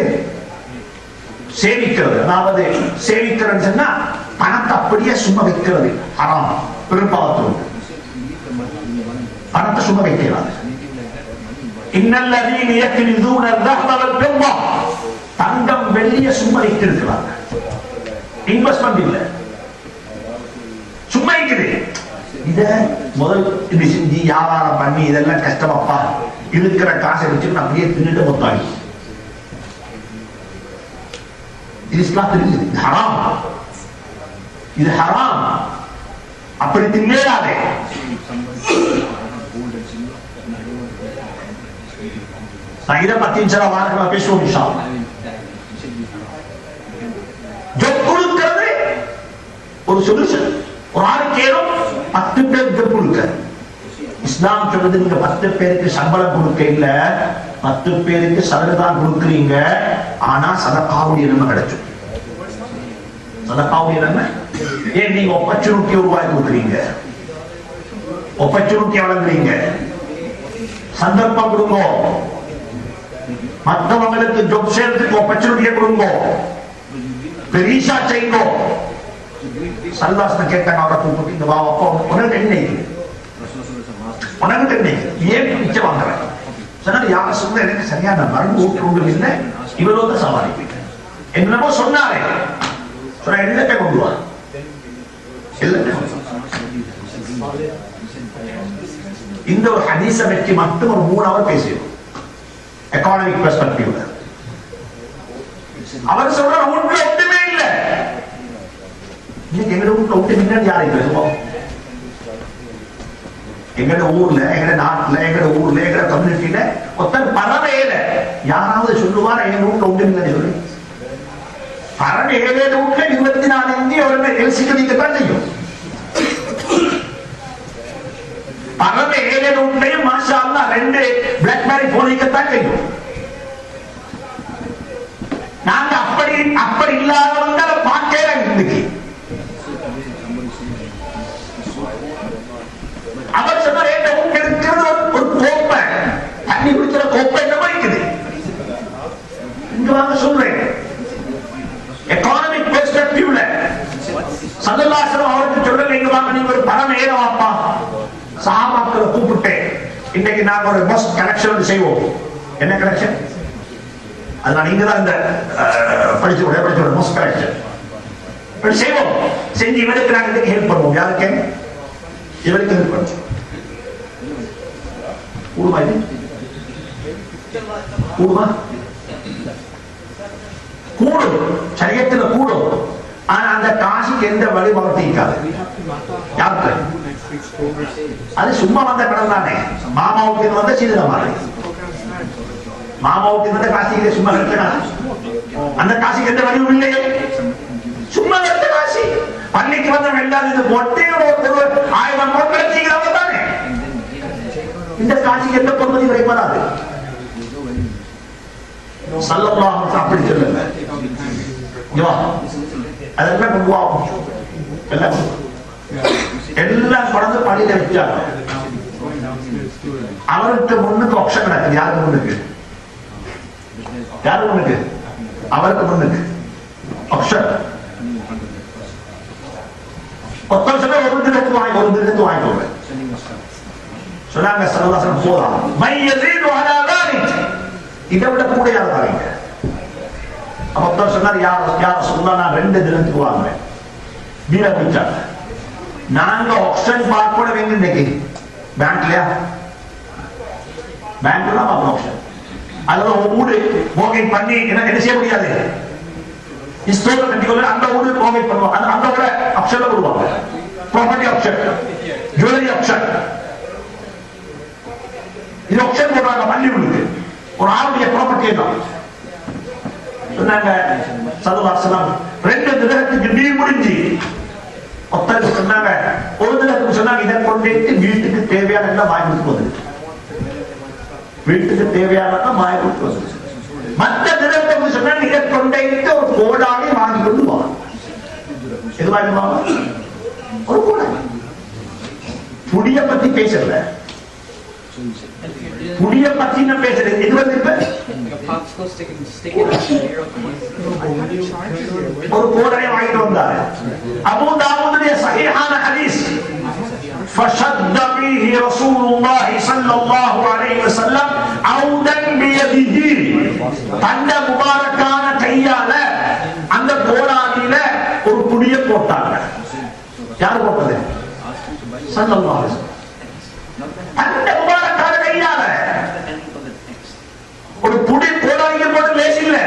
சேமிக்கிறது. அதாவது சேமிக்கிறது சொன்னா பணத்தை அப்படியே சும்மா வைக்கிறது ஹராம். பெரும்பாவத்தோடு பணத்தை சும்மா வைக்கிறார். இன்னல்லதீன யக்னிதூன الذهب والفضة, தங்கம் வெள்ளிய சும்மா வைத்திருக்கிறாங்க. இன்வெஸ்ட்மெண்ட் இல்ல, சும்மா இருக்குது. இத முதல் இது செஞ்சு வியாபாரம் பண்ணி இதெல்லாம் கஷ்டமாப்பா. இருக்கிற காசை வச்சு அப்படியே தின்னுட்டு மொத்தாடி. இது இஸ்லாத்தில் இல்லை, இது ஹராம். இது ஹராம். அப்படி தின்னேடாதே. நான் இதை பத்தி வாரங்களா பேசுவோம். இன்ஷா அல்லாஹ். ஜப் கொடுக்கிறது ஒரு சொல்யூஷன். ஒரு ஆளுக்கு ஏறும் 10 பேர் ஜப் கொடுக்க. இஸ்லாம் சொல்றது நீங்க 10 பேருக்கு சம்பளம் கொடுக்க இல்ல, 10 பேருக்கு சதகாதான் கொடுக்குறீங்க. ஆனா சதகாவுடைய நன்மை கிடைக்கும். சதகாவுடைய நன்மை. ஏன் நீங்க ஆப்பர்ச்சுனிட்டி உருவாக்கி கொடுக்குறீங்க, ஆப்பர்ச்சுனிட்டி வழங்குறீங்க, சந்தர்ப்பம் கொடுங்க. மற்றவங்களுக்கு ஜாப் செய்யறதுக்கு ஆப்பர்ச்சுனிட்டியை கொடுங்க, பெரிசா செய்யுங்க. சல்லாஸ்ல கேட்டாங்க, அவரை கூப்பிட்டு இந்த வாப்பா உனக்கு என்ன, உனக்கு என்ன, ஏன் பிச்சை வாங்குற சொன்னா, யார சொல்ல எனக்கு சரியான மருந்து ஊற்று இல்லை, இவ்வளவு தான் சவாரி என்னமோ சொன்னாரே. சொன்ன எல்லாத்தை கொண்டு வா, இந்த ஒரு ஹதீஸை வச்சு மட்டும் ஒரு 3 hour பேசிடும். எக்கானமிக் பெர்ஸ்பெக்டிவ்ல அவர் சொல்ற வீட்டுல ஒன்றுமே இல்ல. இன்னைக்கு எங்க வீட்டுல ஒன்றுமே யாரையும் பேசுவோம். எங்கட ஊர்ல, எங்கட நாட்டுல, எங்கட ஊர்ல, எங்கட கம்யூனிட்டியில ஒருத்தர் பரவையில யாராவது சொல்லுவார் எங்க வீட்டுல ஒன்றுமே சொல்லி. பரவ 7 வீட்டுல 24 இந்திய ஒரு எல்சிக்கடிக்கத்தான் செய்யும். பரவ 7 வீட்லயும் மாஷா அல்லாஹ் 2 பிளாக்பெரி போனிக்கத்தான் செய்யும். நாங்க அப்படி இல்லாதவங்க பார்க்கல. இன்னைக்கு அவர் சொன்னார், இருக்கிறது ஒரு கோப்பை, தண்ணி குடிக்கிற கோப்பை என்ன இருக்குது. இங்க வாங்க சொல்றேன், எக்கானமிக் பெர்ஸ்பெக்டிவ்ல ஸல்லல்லாஹு அலைஹி வஸல்லம் அவருக்கு சொல்லல, இங்க வாங்க நீங்க ஒரு பணம் ஏறவாப்பா. சஹாபாக்களை கூப்பிட்டு இன்னைக்கு நாங்க ஒரு மஸ்ட் கனெக்ஷன் செய்வோம். என்ன கனெக்ஷன்? அதனால நீங்க தான் இந்த படிச்சு மஸ்ட் கனெக்ஷன் செய்வோம். செஞ்சு இவருக்கு நாங்க ஹெல்ப் பண்ணுவோம். யாருக்கு? இவருக்கு ஹெல்ப் பண்ணுவோம். கூடுமா? இது கூடுமா? கூடும், சரியத்துல கூடும். ஆனா அந்த காசுக்கு எந்த வழிபாட்டிக்காது. யாருக்கு? அது சும்மா வந்த கடன் தானே. மாமாவுக்கு வந்த சீதனமான மாமாவுக்கு வந்த காசுக்கு சும்மா கட்டணும். அந்த காசுக்கு எந்த வழியும் இல்லையே, சும்மா கட்ட காசு. பள்ளிக்கு வந்த வெள்ளாது இது மொட்டை 1000 நோட்டு வச்சுக்கிறவங்க தானே. இந்த காசுக்கு எந்த பொறுமதி வரைப்படாது. ஸல்லல்லாஹு அலைஹி வஸல்லம் அப்படி சொல்லல. அதெல்லாம் கொண்டு வாங்க, எல்லாம் கொண்டு பள்ளியில வச்சாங்க. அவருக்கு முன்னுக்கு ஆப்ஷன் கிடக்குது. யாருக்கு முன்னுக்கு? யாருக்கு முன்னுக்கு? அவருக்கு முன்னுக்கு ஆப்ஷன். ஒருத்தர் சொன்ன ஒரு தினத்து வாங்கிக்கோங்க சொன்னாங்க. ஸல்லல்லாஹு அலைஹி வஸல்லம் போலாம் மையஸீது அலா தாலிக், இதை விட கூட யார் தரீங்க? அப்ப சொன்னார், யார் சொன்னா நான் 2 தினத்துக்கு வாங்குறேன். வீட பிடிச்சாங்க. நாங்க ஆப்ஷன் பார்க்க கூட வேணும். இன்னைக்கு பேங்க்லயா? பேங்க்ல தான் பார்க்கணும் ஆப்ஷன். அதுல ஒரு வீடு மோகேஜ் பண்ணி என்ன செய்ய முடியாது. ஸ்டோர்ல கட்டிக்கொள்ள அந்த வீடு மோகேஜ் பண்ணுவாங்க. அந்த கூட ஆப்ஷன்ல கொடுப்பாங்க. ப்ராப்பர்ட்டி ஆப்ஷன், ஜுவல்லரி ஆப்ஷன், இது ஆப்ஷன் போடுறாங்க. பள்ளி வீடுக்கு ஒரு ஆளுடைய ப்ராப்பர்ட்டி தான் சொன்னாங்க. ஸல்லல்லாஹு அலைஹி வஸல்லம் 2 தினத்துக்கு டீல் முடிஞ்சு ஒருத்தருக்கு சொன்னாங்க, ஒரு தினத்துக்கு சொன்னாங்க, இதை கொண்டு வீட்டுக்கு தேவையான எல்லாம் வாங்கி கொடுத்து வந்துருக்கு. வீட்டுக்கு தேவையான வாங்கி கொடுத்து வந்துருக்கு. மற்ற தினத்துக்கு சொன்னாங்க, இதை கொண்டு ஒரு கோடானி வாங்கி கொண்டு போவாங்க. எது வாங்கிடுவாங்க? ஒரு கோடானி. புடிய பத்தி பேசல, புடிய பத்தி நான் பேசுறேன். இது வந்து இப்ப ஒரு கோடனை வாங்கிட்டு வந்தாரு. அபூ தாவூதுடைய சஹீஹான ஹதீஸ், فشد به رسول الله صلى الله عليه وسلم عودا بيده. தந்த முபாரக்கான கையால அந்த கோடானில ஒரு புடிய போட்டாங்க. யார் போட்டது? ஸல்லல்லாஹு அலைஹி வஸல்லம். அந்த முபாரக்கான கையால ஒரு புடி கோடானிக்கு போட்டு லேசி இல்ல,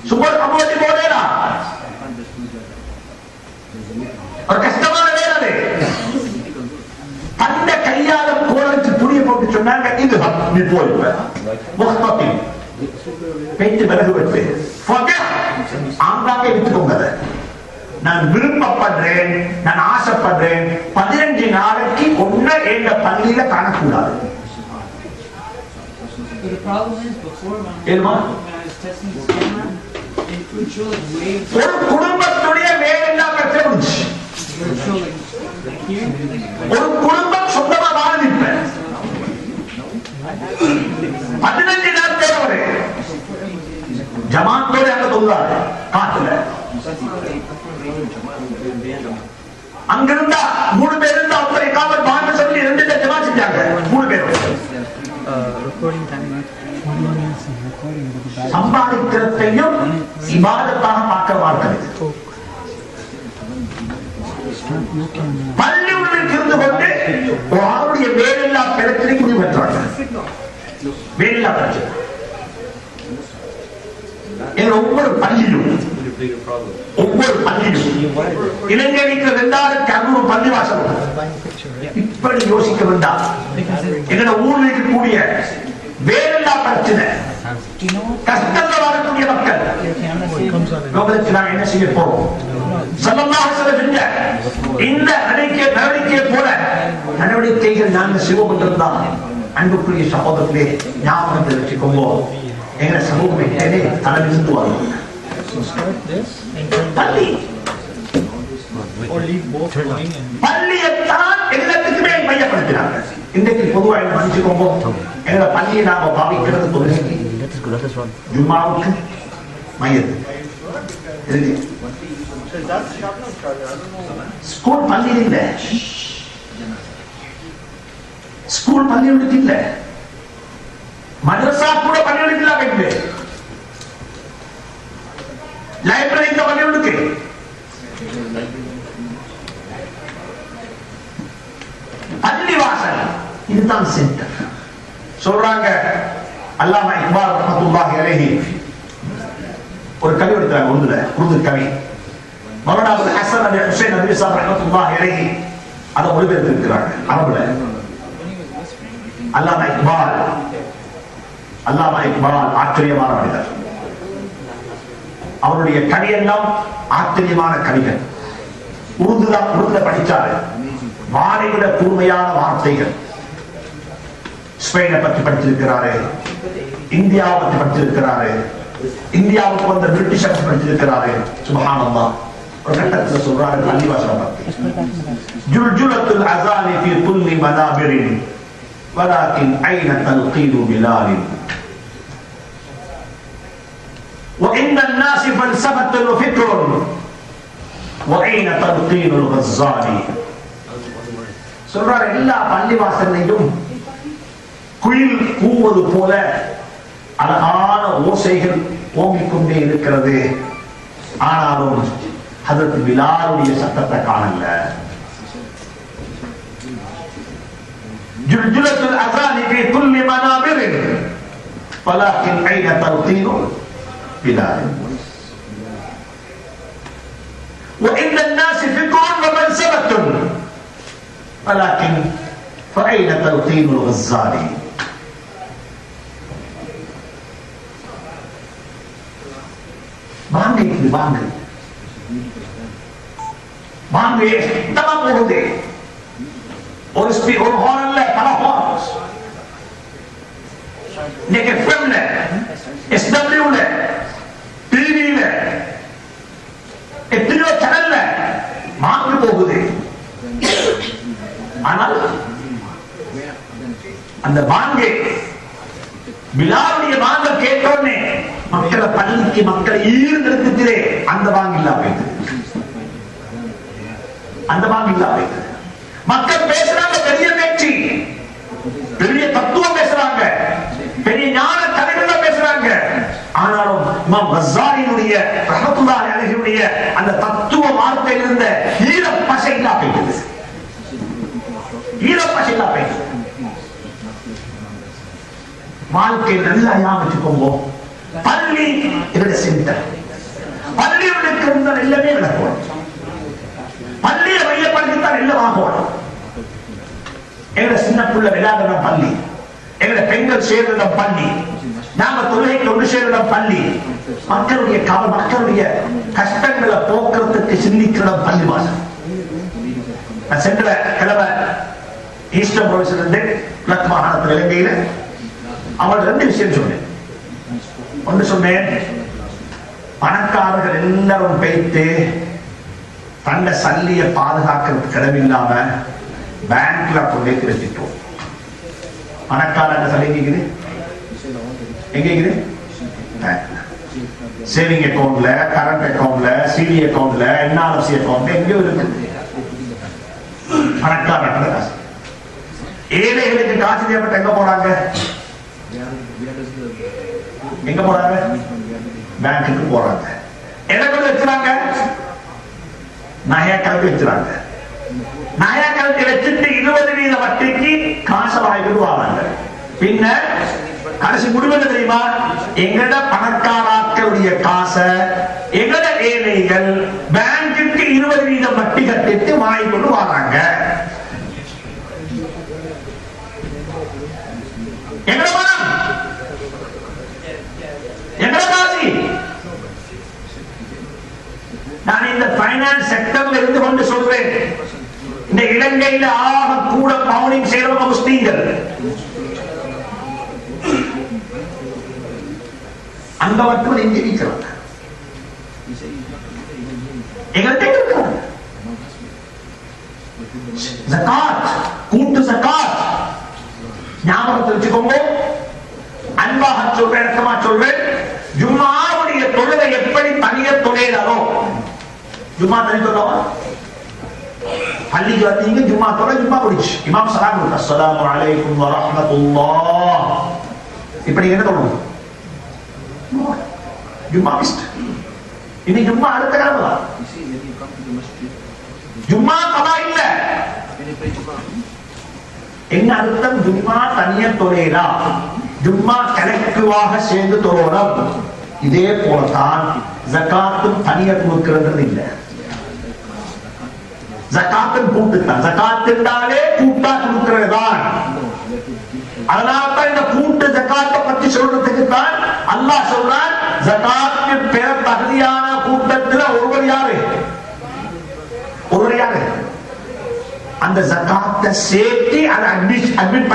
சுபர் அபோட்டி போடேடா, ஒரு கஷ்டமான வேலை. அந்த கையால கோடானிக்கு புடிய போட்டு சொன்னாங்க, இது நீ போய் முஹ்தத்தி பெய்து விலகு வெட்டு ஆங்காக எடுத்துக்கோங்க. நான் விருப்பப்படுறேன், நான் ஆசைப்படுறேன், 15 நாளைக்கு ஒன்ன எங்க பள்ளியில காணக்கூடாது. ஒரு குடும்பத்துடைய வேலையெல்லாம் பிரச்சனை முடிச்சு, ஒரு குடும்பம் சொந்தமா வாழ்ந்துட்டு 15 நாள் தேவை ஜமாத்தோட அங்க தொழுதாரு காட்டுல. அங்கிருந்தா 3 பேர் இருந்தா ஒருத்தரை காவல் பாட்டு சொல்லி 2 ஜமா செஞ்சாங்க. 3 பேர் சம்பாதிக்கிறதையும் இபாதத்தாக பார்க்க வாழ்க்கிறது. பள்ளி உள்ளில் இருந்து கொண்டு அவருடைய வேலையில்லா பிரச்சனைக்கு முடிவு பெற்றாங்க. வேலையில்லா பிரச்சனை ஒவ்வொரு பள்ளியிலும் இலங்கைக்கு 2600 பள்ளிவாசல். இப்படி யோசிக்க வேண்டாம். எங்களோட ஊரில் இருக்கக்கூடிய வேலையில்லா பிரச்சனை, கஷ்டங்கள் வரக்கூடிய மக்கள் உங்களுக்கு நாங்கள் என்ன செய்ய போறோம்? ஸல்லல்லாஹு அலைஹி வஸல்லம் இந்த நடவடிக்கை போல நடவடிக்கைகள் நாங்கள் செய்வோம் என்றிருந்தால், அன்புக்குரிய சகோதரர்களே, ஞாபகத்தில் வச்சுக்கோங்க, எங்களை சமூகமே தலைவிருந்து வரும். பள்ளியைத்தான் எல்லாத்துக்குமே மையப்படுத்தினாங்க. இன்றைக்கு பொதுவாக மன்னிச்சுக்கோங்க, எங்களை பள்ளியை நாம பாவிக்கிறது தொழுகைக்கு, ஜும்மாவுக்கு, மையத்துக்கு. ஸ்கூல் பள்ளியில் இல்ல, ஸ்கூல் பள்ளிகளுக்கு இல்ல, மதரசா கூட பள்ளிகளுக்கு இல்ல, வைப்பு லைப்ரரி இந்த பள்ளிகளுக்கு. பள்ளிவாசல் இதுதான் சென்டர். சொல்றாங்க அல்லாமா இக்பால் ரஹ்மத்துல்லாஹி அலைஹி ஒரு கவி எடுத்தாங்க, உருது கவி. மௌலானா அபுல் ஹஸன் அலி ஹுசைன் நபி ஸல்லல்லாஹு ரஹ்மத்துல்லாஹி அலைஹி அதை மொழிபெயர்த்து இருக்கிறாங்க அரபுல. அல்லாமா இக்பால் ஆச்சரியமான மனிதர். அவருடைய கவியெல்லாம் ஆச்சரியமான கவிகள். உருதுல படிச்சாரு, வானைவிட கூர்மையான வார்த்தைகள். ஸ்பெயினை பற்றி படிச்சிருக்கிறாரு, இந்தியாவை பற்றி படிச்சிருக்கிறாரு, இந்தியாவுக்கு வந்த பிரிட்டிஷ் பற்றி படிச்சிருக்கிறாரு. சுப்ஹானல்லாஹ். ஒரு கட்டத்தில் சொல்றாரு பள்ளிவாசலை பற்றி, ஜுல்ஜுலத்துல் அஸாலி ஃபீ குல்லி மனாபிரின் வலாக்கின் ஐன தல்கீனு பிலாலின் وإن الناس فلسفة وفكر وأين تلقين الغزالي. சொல்றார், எல்லா பள்ளிவாசலையும் குயில் கூவது போல அழகான ஓசைகள் ஓங்கிக் கொண்டே இருக்கிறது, ஆனாலும் ஹஜ்ரத் பிலாலுடைய சத்தத்தை காணல. ஜுல்ஜுலத்துல் அஸானி ஃபீ குல்லி மனாபிரின் வலாக்கின் ஐன தல்கீனு بلال وإن الناس فكر ومنسبة ولكن فأين تلقين الغزالي. வாங்க எத்தமா போகுது. ஒரு ஹார்ன்ல பல ஹார்ன்ஸ். இன்னைக்கு எஃப்எம்ல, எஸ்டபிள்யூல, டிவியில, எத்தனையோ சேனல்ல மாறி போகுது. ஆனால் அந்த வாங்கை பிலாலுடைய வாங்க கேட்டோன்னே மக்களை பள்ளிக்கு மக்களை ஈர்ந்தெடுக்கிறே அந்த வாங்க இல்லாம போயிட்டு, அந்த வாங்க இல்லாம போயிட்டு. மக்கள் பேசுறாங்க, பெரிய பேச்சு, பெரிய தத்துவம் பேசுறாங்க, பெரிய ஞான கதைகள பேசுறாங்க. ஆனாலும் இமாம் கஸ்ஸாலியுடைய ரஹ்மத்துல்லாஹி அலைஹியுடைய அந்த தத்துவ வார்த்தையில் இருந்த ஈரப்பசை இல்லாம போயிட்டு, ஈரப்பசை இல்லாம போயிட்டு. வாழ்க்கை நல்லா ஞாபகம். பள்ளி என்னோட சென்டர். பள்ளிகளுக்கு இருந்தால் எல்லாமே நடக்கும். பள்ளியை மையப்படுத்தித்தான் எல்லாம் ஆகணும். எங்களோட சின்ன பிள்ளை விளையாடுற பள்ளி, எங்களோட பெண்கள் சேர்ந்த பள்ளி, நாம தொழுகைக்கு ஒன்று சேர்ந்த பள்ளி, மக்களுடைய மக்களுடைய கஷ்டங்களை போக்குறதுக்கு சிந்திக்கிற பள்ளி வாசல். நான் சென்ற கிழமை ஈஸ்டர் ப்ரொவின்ஸ்ல இருந்து கிழக்கு மாகாணத்தில் இலங்கையில அவள் ரெண்டு விஷயம் சொன்னேன். ஒன்று சொன்னேன், பணக்காரர்கள் எல்லாரும் பேய்த்து தண்ட சல்லிய பாதுகாக்கிறதுக்கு இடமில்லாம பேங்க்ல கொண்டே வச்சுட்டோம். பணக்காரங்க சல்லி கேக்குது எங்க இருக்குது? சேவிங் அக்கௌண்ட்ல, கரண்ட் அக்கௌண்ட்ல, சிடி அக்கௌண்ட்ல, என்ஆர்எஃப்சி அக்கௌண்ட்ல எங்கேயோ இருக்கு பணக்காரங்க காசு. ஏழைகளுக்கு காசு தேவைப்பட்ட எங்க போறாங்க? எங்க போறாங்க? பேங்க்குக்கு போறாங்க. என்ன கொண்டு வச்சுறாங்க? நகையா கலந்து வச்சுறாங்க. நகையா கலந்து வச்சுட்டு 20% வட்டிக்கு காசை வாங்கிட்டு வராங்க. பின்ன கடைசி முடிவு என்ன தெரியுமா? எங்கட பணக்காரர்களுடைய காசை எங்கட ஏழைகள் பேங்குக்கு 20% வட்டி கட்டிட்டு வாங்கி கொண்டு வராங்க. எங்கட பணம், எங்கட காசி. நான் இந்த பைனான்ஸ் செக்டர்ல இருந்து கொண்டு சொல்றேன், இந்த இலங்கையில ஆக கூட பவுனிங் செய்யறவங்க முஸ்லீம்கள். அந்த வட்டம் எங்க இருக்கிறாங்க? எங்கள்கிட்ட இருக்கிறாங்க. ஜகாத், கூட்டு ஜகாத் ஞாபகத்தில் வச்சுக்கோங்க. அன்பாக சொல்றேன், இடமா சொல்றேன். ஜும்மாவுடைய தொழுகை எப்படி தனிய தொழிலாரோ, ஜும்மா தனி தொழுவா, பள்ளிக்கு வந்தீங்க ஜும்மா தொலை, ஜும்மா முடிச்சு இமாம் சலாம் கொடுத்தா அஸ்ஸலாமு அலைக்கும் வரஹ்மத்துல்லாஹ், இப்படி என்ன சொல்லணும்? ஜும்மா மிஸ்ட். இனி ஜும்மா அடுத்த கிழமை தான். ஜும்மா கபா இல்ல. என்ன அர்த்தம்? ஜும்மா தனிய தொழிலா, ஜும்மா கலெக்டிவாக சேர்ந்து தொழணும். இதே போலதான் ஜகாத்தும் தனிய கொடுக்கிறது இல்லை. ஜகாத்தும் கூட்டுத்தான். ஜகாத் என்றாலே கூட்டா கொடுக்கிறது தான். அதனால்தான் இந்த கூட்டு ஜகாத்தை பற்றி சொல்றதுக்கு தான் அல்லாஹ் சொல்றான், ஜகாத்துக்கு பெற தகுதியான கூட்டத்தில் ஒருவர் யாரு? ஒருவர் யாரு? அந்த ஜகாத்தை சேர்த்து அதை அட்மிட்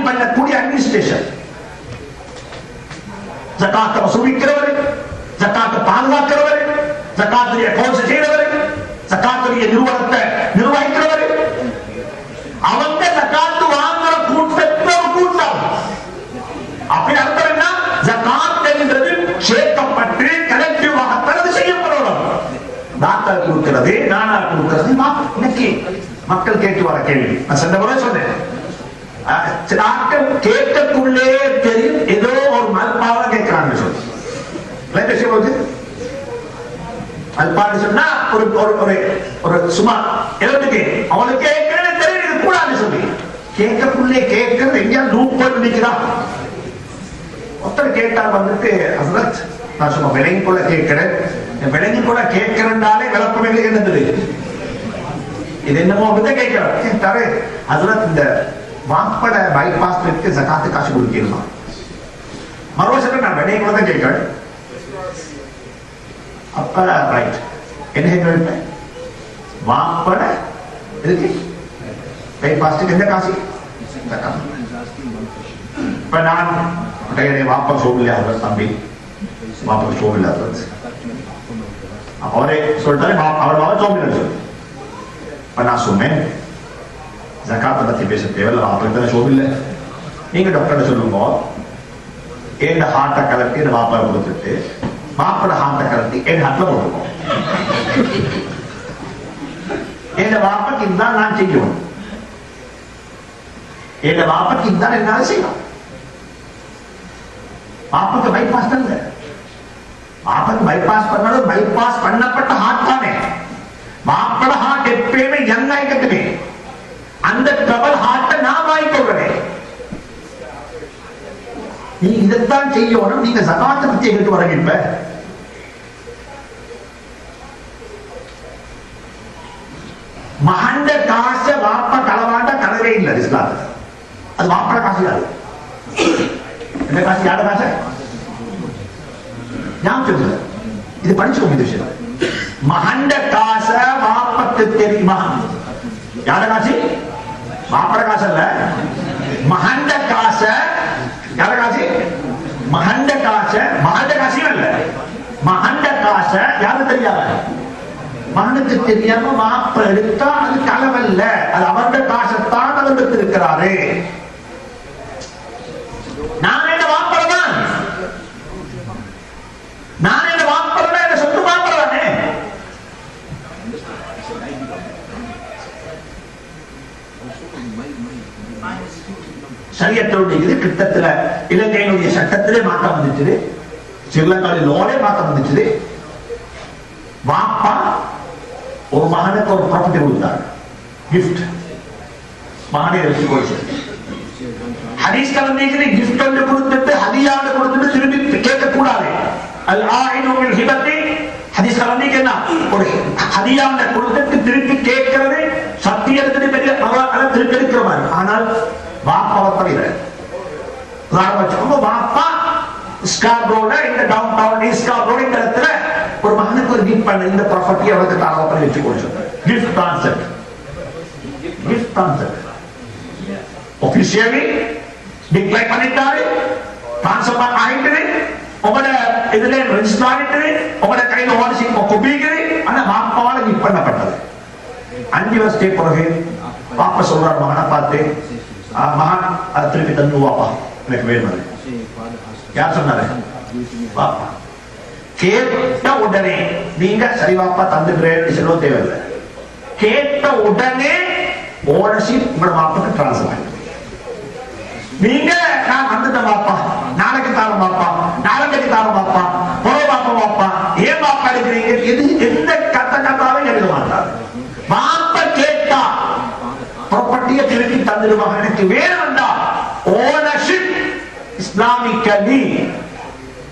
பண்ணக்கூடிய அட்மினிஸ்ட்ரேஷன். ஜகாத்தை வசூலிக்கிறவர், ஜகாத்தை பாதுகாக்கிறவர், ஜகாத்துடைய அக்கௌண்ட்ஸ் செய்யறவர், ஜகாத்துடைய நிறுவனத்தை நிர்வகிக்கிறவர், அவங்க ஜகாத்து வாங்குற கூட்டத்தில் ஒரு கூட்டம். அப்படி அர்த்தம் என்ன? ஜகாத் என்கிறது சேர்க்கப்பட்டு கலெக்டிவாக தரது செய்யப்படணும். தாத்தா கொடுக்கிறது, நானா கொடுக்கிறது. இன்னைக்கு மக்கள் கேட்டு வர கேள்வி நான் சென்ற முறை சொன்னேன். கேட்கக்குள்ளே தெரியும் ஏதோ ஒரு மல்பாவை கேட்கிறாங்க சொல்லி மல்பாடு சொன்னா ஒரு ஒரு சும்மா எழுத்துக்கு அவனுக்கு கேட்கறது தெரியும் கூடாது சொல்லி கேட்கக்குள்ளே கேட்கறது எங்கேயாவது லூப் போட்டு நிற்கிறான். ஒருத்தர் கேட்டால் வந்துட்டு ஹஸ்ரத் நான் சும்மா விலங்கி கூட கேட்கிறேன், விலங்கி கூட கேட்கிறேன்னாலே விளக்கம் இல்லை என்னது இது என்னமோ அப்படிதான் கேட்கிறேன். கேட்டாரு ஹஸ்ரத் இந்த வாப்பட பைபாஸ் இருக்கு ஜகாத்து காசு கொடுக்கலாம். மறுவசம் நான் விலையை கூட தான் கேட்கிறேன். அப்ப ரைட் என்ன கேட்கிறேன்? வாப்பட இதுக்கு பைபாஸ்க்கு எந்த காசு இப்ப நான் வாப்பா சோமில்லாத தம்பி வாப்பா சோமில்லாத அவரே சொல்லிட்டாரு அவர் மாவட்ட சோமில்லை சொல்லு இப்ப நான் சொன்னேன் ஜகாத்தை பத்தி பேச தேவையில்லை வாப்பா தானே சோமில்லை நீங்க டாக்டர் சொல்லுங்க என் ஹார்ட்டை கலட்டி என் வாப்பா கொடுத்துட்டு வாப்பட ஹார்ட்டை கலட்டி என் ஹார்ட்ல போட்டுருக்கோம் என் வாப்பக்கு இதுதான் நான் செய்யணும் என் வாப்பக்கு இதுதான் என்னால செய்யணும் வாப்பக்கு பைபாஸ் தான் வாப்பக்கு பைபாஸ் பண்ணாலும் பைபாஸ் பண்ணப்பட்ட ஹார்ட் தானே வாப்பட ஹார்ட் எப்பயுமே யங் ஆயிக்கட்டுமே அந்த டபுள் ஹார்ட்டை நான் வாங்கிக்கொள்றேன் நீ இதைத்தான் செய்யணும் நீங்க சகாத்தை பத்தி எங்கிட்டு வரங்க இப்ப மகண்ட காச வாப்ப களவாண்ட கலவே இல்லை இஸ்லாத்துல அது வாப்பட காசு யாரு என்ன காசு யார காசு ஞாபகம் சொல்லுங்க இது படிச்சுக்கோங்க இந்த விஷயம் மகண்ட காச வாப்பக்கு தெரியுமா யார காசு வாப்பட காசு அல்ல மகண்ட காச யார காசு மகண்ட காச மகண்ட காசியும் அல்ல மகண்ட காச யாரு தெரியாத மகனுக்கு தெரியாம வாப்ப எடுத்தா அது களவல்ல அது அவருடைய காசத்தான் அவர் எடுத்திருக்கிறாரு நான் என்ன வாப்பறதான் நான் என்ன வாப்பறதான் என்ன சொத்து வாப்பறதானே சரியத்தோடு இது கிட்டத்துல இலங்கையினுடைய சட்டத்திலே மாற்றம் வந்துச்சு ஸ்ரீலங்காவில் லோலே மாற்றம் வந்துச்சு வாப்பா ஒரு மகனுக்கு ஒரு ப்ராப்பர்ட்டி கொடுத்தார் கிஃப்ட் மகனை வச்சு ஹதீஸ் கலந்தீங்க கிஃப்ட் ஒன்று கொடுத்துட்டு ஹதியாண்டு கொடுத்துட்டு திரும்பி கேட்க கூடாது அல் ஆயினு மின் ஹிபத்தி ஹதீஸ் கலந்தீங்க என்ன ஒரு ஹதியாண்ட கொடுத்துட்டு திருப்பி கேட்கிறது சத்தியத்துக்கு பெரிய அதை திருப்பி எடுக்கிற மாதிரி ஆனால் வாப்பாவை தவிர வாப்பா ஸ்கார்பரோட இந்த டவுன் டவுன் ஸ்கார்பரோட இந்த இடத்துல ஒரு மகனுக்கு ஒரு கிஃப்ட் பண்ண இந்த ப்ராப்பர்ட்டி அவருக்கு தாராள பண்ணி வச்சு கொடுத்து கிஃப்ட் கான்செப்ட் கிஃப்ட் கான்செப்ட் ஆபீஷியலி டிக்ளைர் பண்ணிட்டாரு ட்ரான்ஸ்ஃபர் ஆயிட்டு உங்களோட இதுல ரெஜிஸ்டர் ஆயிட்டு உங்களோட கையில ஓனர்ஷிப் கொப்பிக்குது ஆனா வாப்பாவால கிஃப்ட் பண்ணப்பட்டது 5 வருஷத்துக்கு பிறகு வாப்பா சொல்றாரு மகனை பார்த்து மகன் அதை திருப்பி தந்து வாப்பா எனக்கு வேணும் யார் சொன்னாரு வாப்பா கேட்ட உடனே நீங்க சரி வாப்பா தந்துக்கிறேன் சொல்ல தேவையில்லை கேட்ட உடனே ஓனர்ஷிப் உங்களோட வாப்பாக்கு டிரான்ஸ்ஃபர் ஆயிடும் நீங்க நான் வந்துட்டேன் வாப்பா நாளைக்கு தாரம் வாப்பா நாளைக்கு தாரம் வாப்பா பொறவை வாப்பா வாப்பா ஏன் வாப்பா எடுக்கிறீங்க எது எந்த கத்தாவே எழுத மாட்டாரு வாப்பா கேட்டா ப்ராப்பர்ட்டியை திருப்பி தந்துடுவாங்க எனக்கு வேணும்டா ஓனர்ஷிப் இஸ்லாமிக்கலி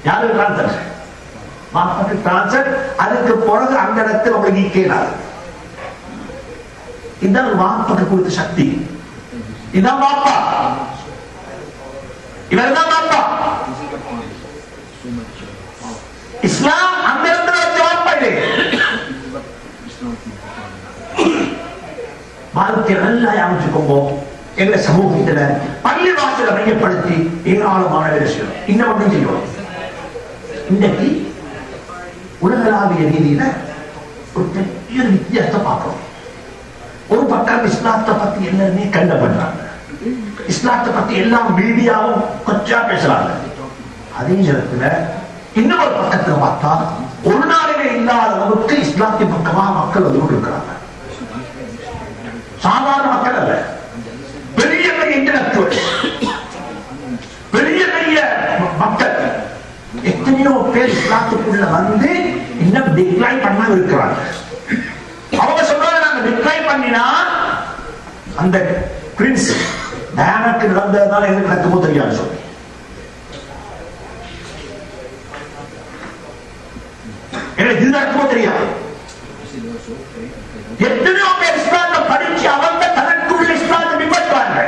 யாரு டிரான்ஸ்ஃபர் வாப்பாக்கு டிரான்ஸ்ஃபர் அதுக்கு பிறகு அந்த இடத்துல உங்களுக்கு கேளாது இதான் வாப்பாக்கு கொடுத்த சக்தி இதான் வாப்பா இவர்தான் வாப்பா இஸ்லாம் அந்த இடத்துல வச்ச வாப்பா இது வாழ்க்கை நல்லா யாமிச்சுக்கோங்க எங்க சமூகத்துல பள்ளி வாசலை மையப்படுத்தி ஏராளமான விஷயம் இன்னும் ஒன்றும் செய்யணும் இன்றைக்கு உலகளாவிய ரீதியில ஒரு பெரிய வித்தியாசத்தை பார்க்கிறோம் ஒரு பக்கம் இஸ்லாத்தை பத்தி எல்லாருமே கண்டப்படுறாங்க இஸ்லாத்தை பத்தி எல்லா மீடியாவும் கொச்சா பேசுறாங்க அதே நேரத்துல இன்னொரு பக்கத்துல பார்த்தா ஒரு நாளிலே இல்லாத அளவுக்கு இஸ்லாத்தின் பக்கமா மக்கள் வந்து கொண்டிருக்கிறாங்க சாதாரண மக்கள் அல்ல பெரிய பெரிய இன்டலெக்சுவல் பெரிய பெரிய மக்கள் எத்தனையோ பேர் இஸ்லாத்துக்குள்ள வந்து இன்னும் டிக்ளைன் பண்ண இருக்கிறாங்க அவங்க சொல்றாங்க நாங்க டிக்ளைன் பண்ணினா அந்த பிரின்ஸ் டயானாக்கு நடந்ததுனால எங்களுக்கு நடக்குமோ தெரியாது சொல்லி எனக்கு இது நடக்குமோ தெரியாது எத்தனையோ பேர் இஸ்லாத்தை படிச்சு அவங்க தனக்குள்ள இஸ்லாத்தை பின்பற்றுவாங்க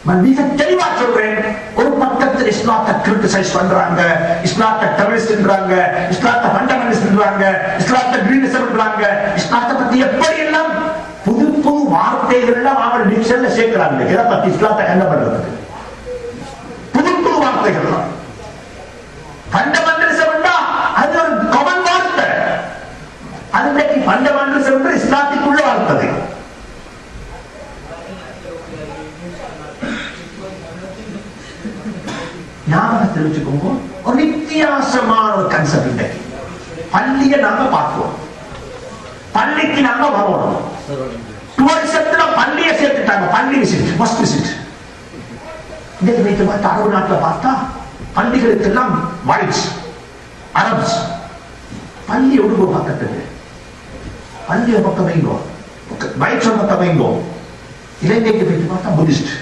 நான் மிக தெளிவா சொல்றேன் ஒரு பக்கத்தில் இஸ்லாத்தை கிறுக்கு கிரிட்டிசைஸ் பண்றாங்க, இஸ்லாத்தை டெரரிஸ்ட்ன்றாங்க, இஸ்லாத்தை ஃபண்டமெண்டலிஸ்ட்ன்றாங்க, இஸ்லாத்தை கிரீனிசம்ன்றாங்க. இஸ்லாத்தை பத்தி எப்படி எல்லாம் புது புது வார்த்தைகள் எல்லாம் அவங்க டிக்ஷனரியில சேர்க்கிறாங்க. இதை பத்தி இஸ்லாத்தை ஹேண்டில் பண்றதுக்கு புது புது வார்த்தைகள் தான். ஃபண்டமெண்டலிசம் அது ஒரு காமன் வார்த்தை. அதுக்கு ஃபண்டமெண்டலிசம் என்று இஸ்லாத்துக்குள்ள வார்த்தை. ஞாபகத்தில் வச்சுக்கோங்க, ஒரு வித்தியாசமான ஒரு கன்செப்ட் இன்றைக்கு. பள்ளியை நாங்க பார்க்கிறோம், பள்ளிக்கு நாங்க வரணும். டூரிசத்துல பள்ளியை சேர்த்துட்டாங்க, பள்ளி விசிட், மஸ்ட் விசிட். இன்றைக்கு வைத்து பார்த்தா அரபு நாட்டில் பார்த்தா பள்ளிகளுக்கு எல்லாம் வைட்ஸ், அரப்ஸ். பள்ளி ஒடுங்க பக்கத்துக்கு, பள்ளியை பக்கம் வைங்கோ, வைட்ஸ் பக்கம் வைங்கோ. இலங்கைக்கு வைத்து பார்த்தா புத்திஸ்ட்,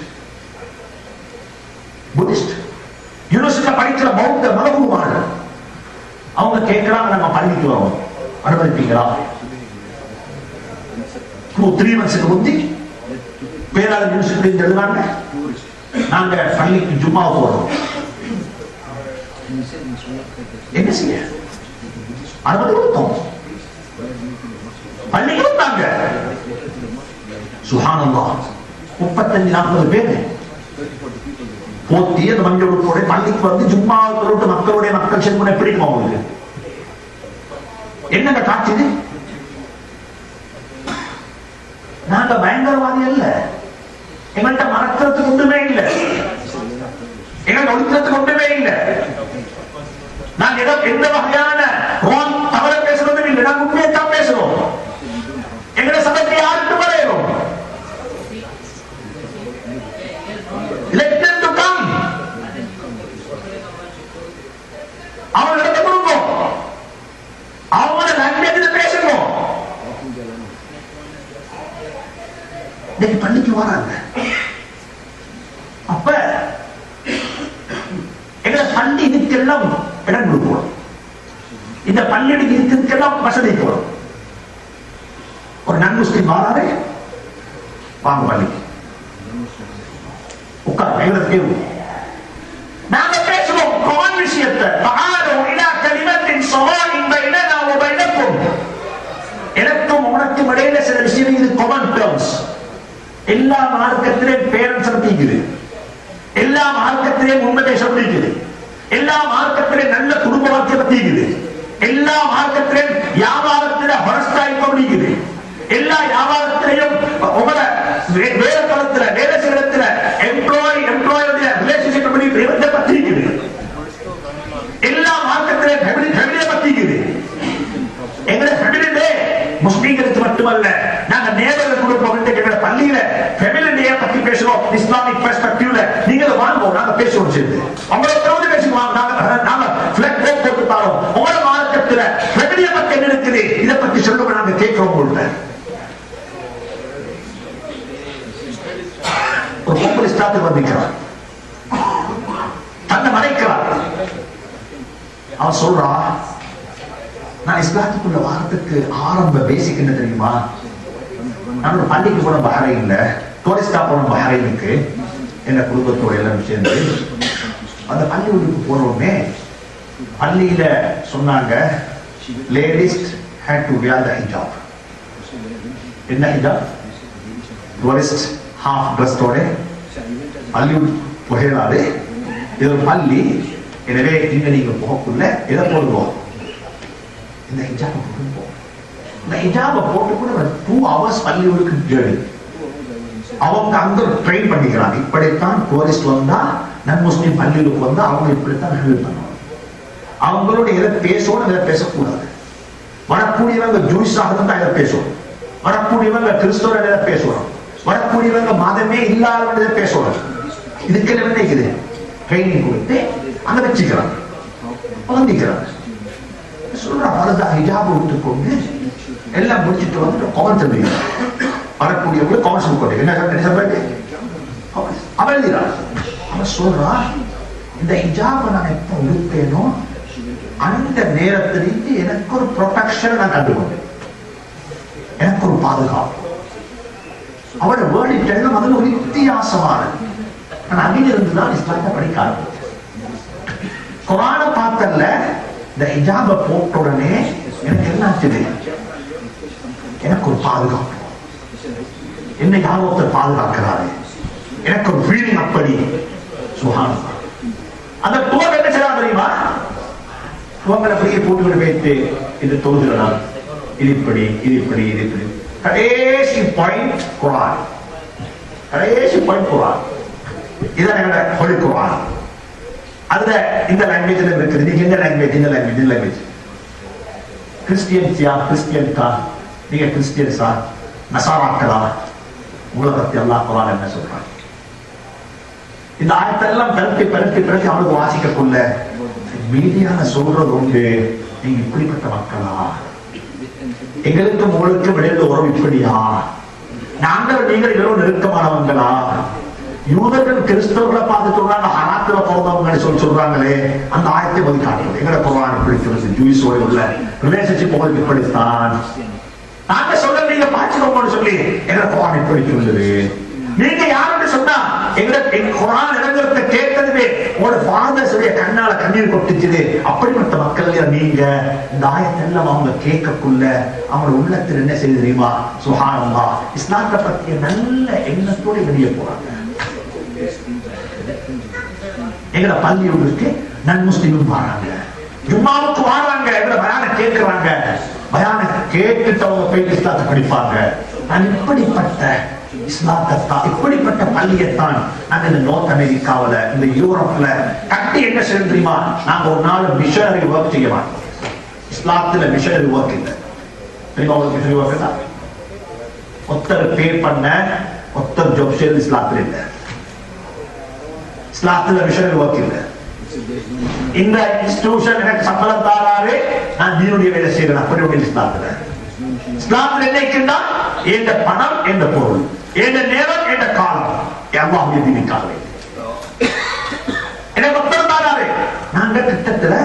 புத்திஸ்ட். யூனிவர்சிட்டியில படிக்கிற பௌத்த மரபுமார்கள் அவங்க கேட்கிறாங்க, நம்ம பள்ளிக்கு வரோம், அனுமதிப்பீங்களா? 3 months முந்தி பேராளர் யூனிவர்சிட்டி எழுதுறாங்க, நாங்க பள்ளிக்கு ஜும்மா போறோம். என்ன செய்ய? அனுமதி கொடுத்தோம், பள்ளிக்கு வந்தாங்க. சுப்ஹானல்லாஹ், 35-40 பேர் போத்தி அந்த மஞ்சள் உடுப்போட பள்ளிக்கு வந்து ஜும்மா தொழுட்டு மக்கள் செல்வனை பிடிக்கும். அவங்களுக்கு என்னங்க காட்சி? நாங்க பயங்கரவாதி அல்ல, எங்கள்கிட்ட மறக்கிறதுக்கு ஒன்றுமே இல்லை, எங்களை ஒழிக்கிறதுக்கு ஒன்றுமே இல்லை. நாங்க எந்த வகையான தவற பேசுறதும் இல்லை, நாங்க உண்மையை தான் பேசுறோம். எங்களை சபைக்கு யாருக்கு வரையிறோம்? அவங்களுக்கு கொடுப்போம், அவங்கள லாங்குவேஜ்ல பேசுவோம். பள்ளிக்கு வராங்க. அப்ப எங்களை பள்ளி இதுக்கெல்லாம் இடம் கொடுக்கணும், இந்த பள்ளிக்கு இதுக்கெல்லாம் வசதி போடும். ஒரு நான் முஸ்லிம் வாராரு, வாங்க பள்ளிக்கு உட்கார், எங்களுக்கு கேள்வி. நாங்க பேசுவோம் குர்ஆன் விஷயத்தை. எனக்கும் உனக்கும் இடையில சில விஷயம், இது காமன் டேர்ம்ஸ். எல்லா மார்க்கத்திலேயும் பேரண்ட்ஸ் இருக்குது, எல்லா மார்க்கத்திலேயும் உண்மை பேச முடியுது, எல்லா மார்க்கத்திலேயும் நல்ல குடும்ப வாழ்க்கை பத்தி இருக்குது, எல்லா மார்க்கத்திலேயும் வியாபாரத்தில ஹொரஸ்டாய்க்க முடியுது, எல்லா வியாபாரத்திலையும் உங்களோட வேலை காலத்துல வேலை செய்யறதுல எம்ப்ளாயோட ரிலேஷன்ஷிப் பத்தி இருக்குது, எல்லா மார்க்கத்திலையும் ஃபேமிலியை பத்தி இருக்குது. எங்களை ஃபேமிலியிலே முஸ்லீம்களுக்கு மட்டுமல்ல, நாங்க நேரில் கொடுப்போம். எங்களை பள்ளியில ஃபேமிலியை பத்தி பேசுறோம், இஸ்லாமிக் பெர்ஸ்பெக்டிவ்ல. நீங்க வாங்க, நாங்க பேசுவோம், சேர்ந்து உங்களை தொடர்ந்து பேசுவோம். நாங்க ஃபிளாக் போட்டு தாரோம். உங்களோட மார்க்கத்துல ஃபேமிலியை பத்தி என்ன இருக்குது, இதை பத்தி சொல்லுங்க, நாங்க கேட்கிறோம். உங்கள்கிட்ட ஒரு பொம்பளை ஸ்டாத்துக்கு வந்திருக்கிறார், தன்னை மறைக்கிறார். அவன் சொல்றா, நான் இஸ்லாத்துக்குள்ள வாரத்துக்கு ஆரம்ப பேசிக் என்ன தெரியுமா? நான் ஒரு பள்ளிக்கு போன பஹ்ரைன்ல டூரிஸ்டா போன பஹ்ரைனுக்கு என்ன குடும்பத்தோட எல்லாம் சேர்ந்து அந்த பள்ளிகளுக்கு போனோடனே பள்ளியில சொன்னாங்க, ladies had to wear the hijab. என்ன ஹிஜாப்? டூரிஸ்ட் ஹாஃப் ட்ரெஸ்ஸோட பள்ளி புகையிலாது. இது ஒரு பள்ளி, எனவே இங்க நீங்க போகக்குள்ள எதை போடுவோம்? இந்த ஹிஜாபை போட்டுப்போம். இந்த ஹிஜாபை போட்டு கூட 2 hours பள்ளிகளுக்கு ஜேர்னி. அவங்க அங்க ட்ரெயின் பண்ணிக்கிறாங்க, இப்படித்தான் டூரிஸ்ட் வந்தா நன் முஸ்லிம் பள்ளிகளுக்கு வந்தா அவங்க இப்படித்தான் ஹேண்டில் பண்ணுவாங்க. அவங்களோட எதை பேசணும், எதை பேசக்கூடாது. வரக்கூடியவங்க ஜூயிஸாக இருந்தா எதை பேசணும், வரக்கூடியவங்க கிறிஸ்தவர்கள் எதை பேசணும், வரக்கூடியவங்க மதமே இல்லாத பேசணும். இதுக்கு என்ன இருக்குது? ட்ரைனிங் கொடுத்து அங்க வச்சுக்கிறாங்க, வந்திக்கிறாங்க. சொல்றாங்க ஹிஜாபை விட்டுக்கொண்டு எல்லாம் முடிச்சுட்டு வந்து கமெண்ட் சொல்லுங்க. வரக்கூடியவங்க கமெண்ட்ஸ் கொண்டு என்ன அவன் எழுதுறான். அவன் சொல்றா, இந்த ஹிஜாபை நான் எப்ப உடுப்பேனோ அந்த நேரத்திலிருந்து எனக்கு ஒரு ப்ரொடெக்ஷன் நான் கண்டுகொண்டேன், எனக்கு ஒரு பாதுகாப்பு. அவட வேர்டிட்டெல்லாம் அதில் ஒரு வித்தியாசமான. நான் அங்கிலிருந்து தான் இஸ்லாத்தை படிக்க ஆரம்பித்தேன். குர்ஆன பார்த்தல்ல இந்த ஹிஜாப போட்ட உடனே எனக்கு என்ன ஆச்சுது? எனக்கு ஒரு பாதுகாப்பு, என்னை யாரோ ஒருத்தர் பாதுகாக்கிறாரு, எனக்கு ஒரு ஃபீலிங். அப்படி சுப்ஹானல்லாஹ். அந்த துவம் என்ன செய்யலாம் தெரியுமா? துவங்களை அப்படியே போட்டு வைத்து இது தொழுகிறலாம், இது இப்படி இது இப்படி இது இப்படி. கடைசி பாயிண்ட் குர்ஆன், கடைசி பாயிண்ட் குர்ஆன். இதான் எங்களோட ஹோலி குர்ஆன். அதுல இந்த லாங்குவேஜ்ல இருக்குது. நீங்க எந்த லாங்குவேஜ்? இந்த லாங்குவேஜ், இந்த லாங்குவேஜ். கிறிஸ்டியன்ஸா? கிறிஸ்டியன்கா? நீங்க கிறிஸ்டியன்ஸா? நசாராக்களா? உங்களை பத்தி அல்லாஹ் குர்ஆன் என்ன சொல்றான்? இந்த ஆயத்தெல்லாம் பரட்டி அவனுக்கு வாசிக்க கொள்ள மீதியான சொல்றது உண்டு. நீங்க இப்படிப்பட்ட மக்களா? எங்களுக்கு உங்களுக்கு விடையில உறவு இப்படியா? நாங்கள் நீங்கள் எல்லோரும் நெருக்கமானவங்களா? யூதர்கள் கிறிஸ்தவர்களை பார்த்து சொல்றாங்க ஹராத்துல பிறந்தவங்க சொல்றாங்களே, அந்த ஆயத்தை போய் காட்டுறது. எங்களை குர்ஆன் இப்படி சொல்லுது. ஜூயிஸோட உள்ள ரிலேஷன்ஷிப் உங்களுக்கு இப்படித்தான். நாங்க சொல்ல நீங்க பாத்துக்கோங்கன்னு சொல்லி எங்களை குர்ஆன் இப்படி சொல்லுது. நீங்க யாருன்னு சொன்னா எங்களுக்கு குர்ஆன் இறங்குறத கேட்கறதுவே உங்களோட ஃபாதர்ஸுடைய கண்ணால கண்ணீர் கொட்டுச்சுது. அப்படிப்பட்ட மக்கள் நீங்க. இந்த ஆயத்தெல்லாம் அவங்க கேட்கக்குள்ள அவங்க உள்ளத்தில் என்ன செய்து தெரியுமா? சுப்ஹானல்லாஹ். இஸ்லாத்தை பற்றிய நல்ல எண்ணத்தோட வெளியே போறாங்க. எங்களை பள்ளிகளுக்கு நன் முஸ்லிமும் வராங்க, ஜும்மாவுக்கு வராங்க, எங்களை பயான கேட்கிறாங்க. பயான கேட்டுட்டு அவங்க போய் இஸ்லாத்தை படிப்பாங்க. நான் இப்படிப்பட்ட இஸ்லாத்தான், இப்படிப்பட்ட பள்ளியைத்தான் நாங்க இந்த நார்த் அமெரிக்காவில, இந்த யூரோப்ல கட்டி என்ன செய்ய தெரியுமா? நாங்க ஒரு நாள் மிஷனரி ஒர்க் செய்ய மாட்டோம். இஸ்லாத்துல மிஷனரி ஒர்க் இல்லை தெரியுமா? உங்களுக்கு மிஷனரி ஒர்க் தான். ஒருத்தர் பே பண்ண ஒருத்தர் ஜாப் செய்யறது இஸ்லாத்துல இல்லை. இஸ்லாத்துல மிஷனரி ஒர்க் இல்லை. இந்த இன்ஸ்டிடியூஷன் எனக்கு சம்பளம் தாராரு, நான் தீனுடைய வேலை செய்யறேன். அப்படி ஒன்று இஸ்லாத்துல. இஸ்லாத்துல என்னைக்குன்னா எந்த பணம், எந்த பொருள், எந்த நேரம், எந்த காலம் அல்லாஹ்வுடைய தீனுக்காக எனக்கு ஒருத்தர் தாராரு. நாங்க கிட்டத்தட்ட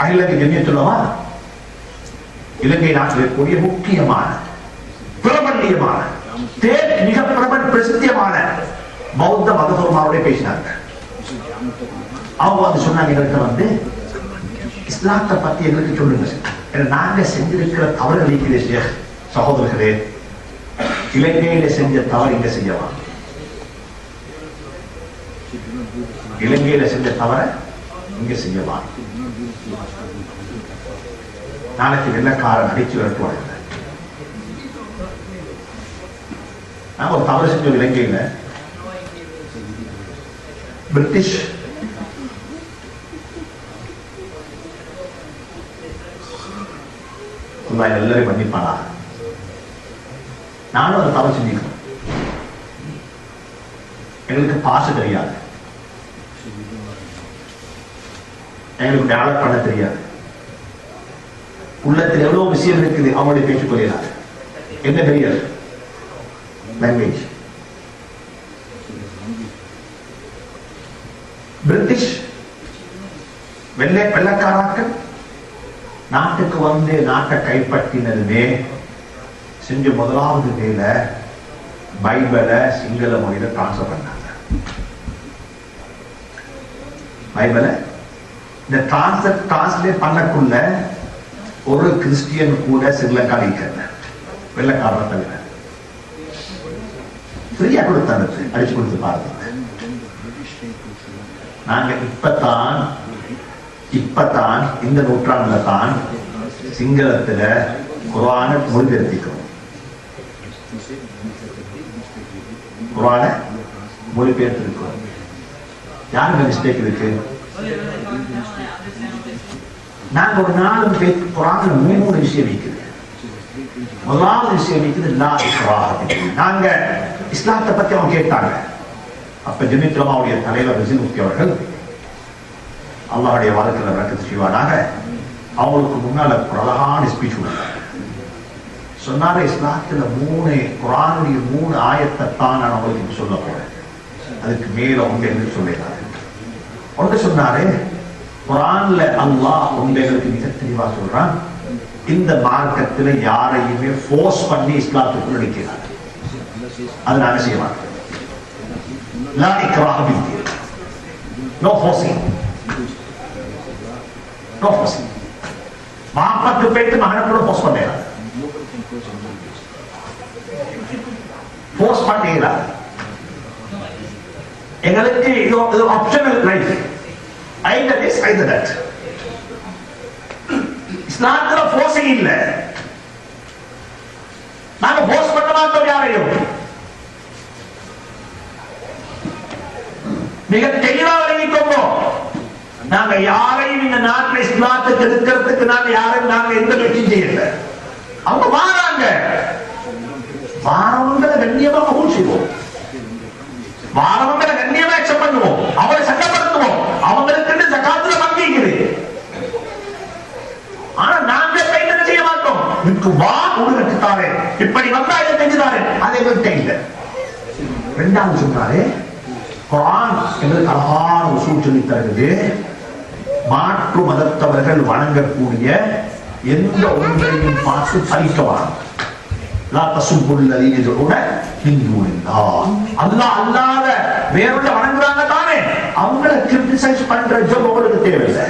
அகிலக்கு ஜெமியத்துலமா இலங்கை நாட்டில் இருக்கக்கூடிய முக்கியமான பிரபல்யமான மிக பிரசித்தியமான பௌத்த மதகுருமாரோட பேசினாங்க. அவங்க வந்து சொன்னாங்க, எங்களுக்கு வந்து இஸ்லாத்தை பத்தி எங்களுக்கு சொல்லுங்க. நாங்க செஞ்சிருக்கிற தவறுகள் இருக்கிற சகோதரர்களே, இலங்கையில செஞ்ச தவறு இங்க செய்யலாம். இலங்கையில செஞ்ச தவற இங்க செய்யலாம். நாளைக்கு வெள்ளக்காரன் அடிச்சு விரட்டுவாங்க. நாங்க ஒரு தவறு செஞ்சோம் இலங்கையில. பிரிட்டிஷ் எல்லாரும் மன்னிப்பானா? நானும் அதை தவறு செஞ்சுக்கிறேன். எங்களுக்கு பாச தெரியாது, எங்களுக்கு டெவலப் பண்ண தெரியாது. உள்ளத்தில் எவ்வளவு விஷயம் இருக்குது, அவங்களுடைய பேச்சு புரியலாது. என்ன தெரியாது? லாங்குவேஜ். பிரிட்டிஷ் வெள்ளக்காராக்கள் நாட்டுக்கு வந்து நாட்டை கைப்பற்றினதுமே செஞ்ச முதலாவது வேலை பைபிளை சிங்கள மொழியில டிரான்ஸ்ஃபர் பண்ணாங்க. பைபிளை இந்த டிரான்ஸ்லேட் பண்ணக்குள்ள ஒரு கிறிஸ்டியன் கூட ஸ்ரீலங்கா இருக்கிற வெள்ளக்காரரை தவிர ஃப்ரீயா கொடுத்தாங்க, அடிச்சு கொடுத்து பாருங்க. நாங்க இப்பதான் இந்த நூற்றாண்டுல தான் சிங்களத்துல குர்ஆனை மொழிபெயர்த்திக்கிறோம். குர்ஆனை மொழிபெயர்த்திருக்கிறோம். யாருக்கு மிஸ்டேக் இருக்கு? நாங்க ஒரு நாளும் குர்ஆன்ல 3 விஷயம் இருக்குது. முதலாவது விஷயம் இருக்குது லா இக்ராஹ ஃபித்தீன். நாங்க இஸ்லாத்தை பத்தி அவங்க கேட்டாங்க. அப்ப ஜமீத் உலமாவுடைய தலைவர் ரஜீல் முஃப்தி அவர்கள், அல்லாஹ்வுடைய வாழ்க்கையில பரக்கத் செய்வானாக, அவங்களுக்கு முன்னால ஒரு அழகான ஸ்பீச் கொடுத்தாங்க. சொன்னாரு, இஸ்லாத்துல 3 குர்ஆனுடைய 3 ஆயத்தை தான் நான் உங்களுக்கு சொல்ல போறேன், அதுக்கு மேல உங்களுக்கு சொல்லிடுறாரு. ஒன்று சொன்னாரு, குர்ஆன்ல அல்லாஹ் உங்களுக்கு மிக தெளிவா சொல்றான், இந்த மார்க்கத்துல யாரையுமே ஃபோர்ஸ் பண்ணி இஸ்லாத்துக்குள் அடிக்கிறார், அது நாங்க செய்ய மாட்டோம். லா இக்ராஹ ஃபித்தீன். No forcing, no forcing. மாப்பாக்கு போயிட்டு மகனை கூட போஸ்ட் பண்ணல, போஸ்ட் பண்ணீங்களா? எங்களுக்கு இது optional life, either this either that. இஸ்லாத்துல ஃபோர்சிங் இல்ல. நாங்க போஸ்ட் பண்ண மாட்டோம் யாரையும். மிக தெளிவாக விளங்கிக்கோங்க, நாங்க யாரையும் இந்த நாட்டில் இஸ்லாத்துக்கு எதிர்க்கிறதுக்கு நாங்க யாரையும் நாங்க எந்த முயற்சியும் செய்யல. அவங்க வாராங்க, வாரவங்களை கண்ணியமா கபூல் செய்வோம், வாரவங்களை கண்ணியமா அக்செப்ட் பண்ணுவோம், அவங்களை சட்டப்படுத்துவோம், அவங்களுக்கு ஜகாத்துல பங்கிக்குது. ஆனா நாங்க என்ன செய்ய மாட்டோம், இதுக்கு வா உடுகட்டுத்தாரு, இப்படி வந்தா இதை செஞ்சுதாரு, அதை விட்ட இல்ல. ரெண்டாவது சொல்றாரு, குர்ஆன் எங்களுக்கு அழகான உசூல் சொல்லி தருகிறது. மாற்று மதத்தவர்கள் வணங்கக்கூடிய எந்த ஒன்றையும் பார்த்து பழிக்கவான். அல்லாஹ் அல்லாத வேறொன்று வணங்குறாங்க தானே, அவங்களை கிரிட்டிசைஸ் பண்ற ஜோப் உங்களுக்கு தேவையில்லை,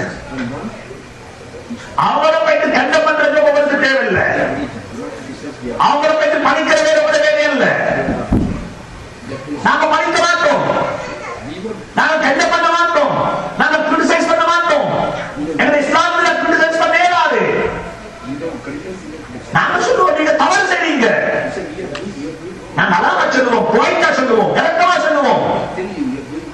அவங்கள போயிட்டு கண்டம் பண்ற ஜோப் உங்களுக்கு தேவையில்லை, அவங்கள போயிட்டு பணிக்கிற வேற வேலையில்லை. நாங்க பணிக்க மாட்டோம், நாங்க கண்டம் பண்ண மாட்டோம், நாங்க கிரிட்டிசைஸ் பண்ண மாட்டோம். எங்களை இஸ்லாத்துல கிரிட்டிசைஸ் பண்ண இயலாது. நாங்க சொல்லுவோம், நீங்க தவறு செய்றீங்க, நாங்க அழகா சொல்லுவோம், போயிட்டா சொல்லுவோம், இறக்கமா சொல்லுவோம்.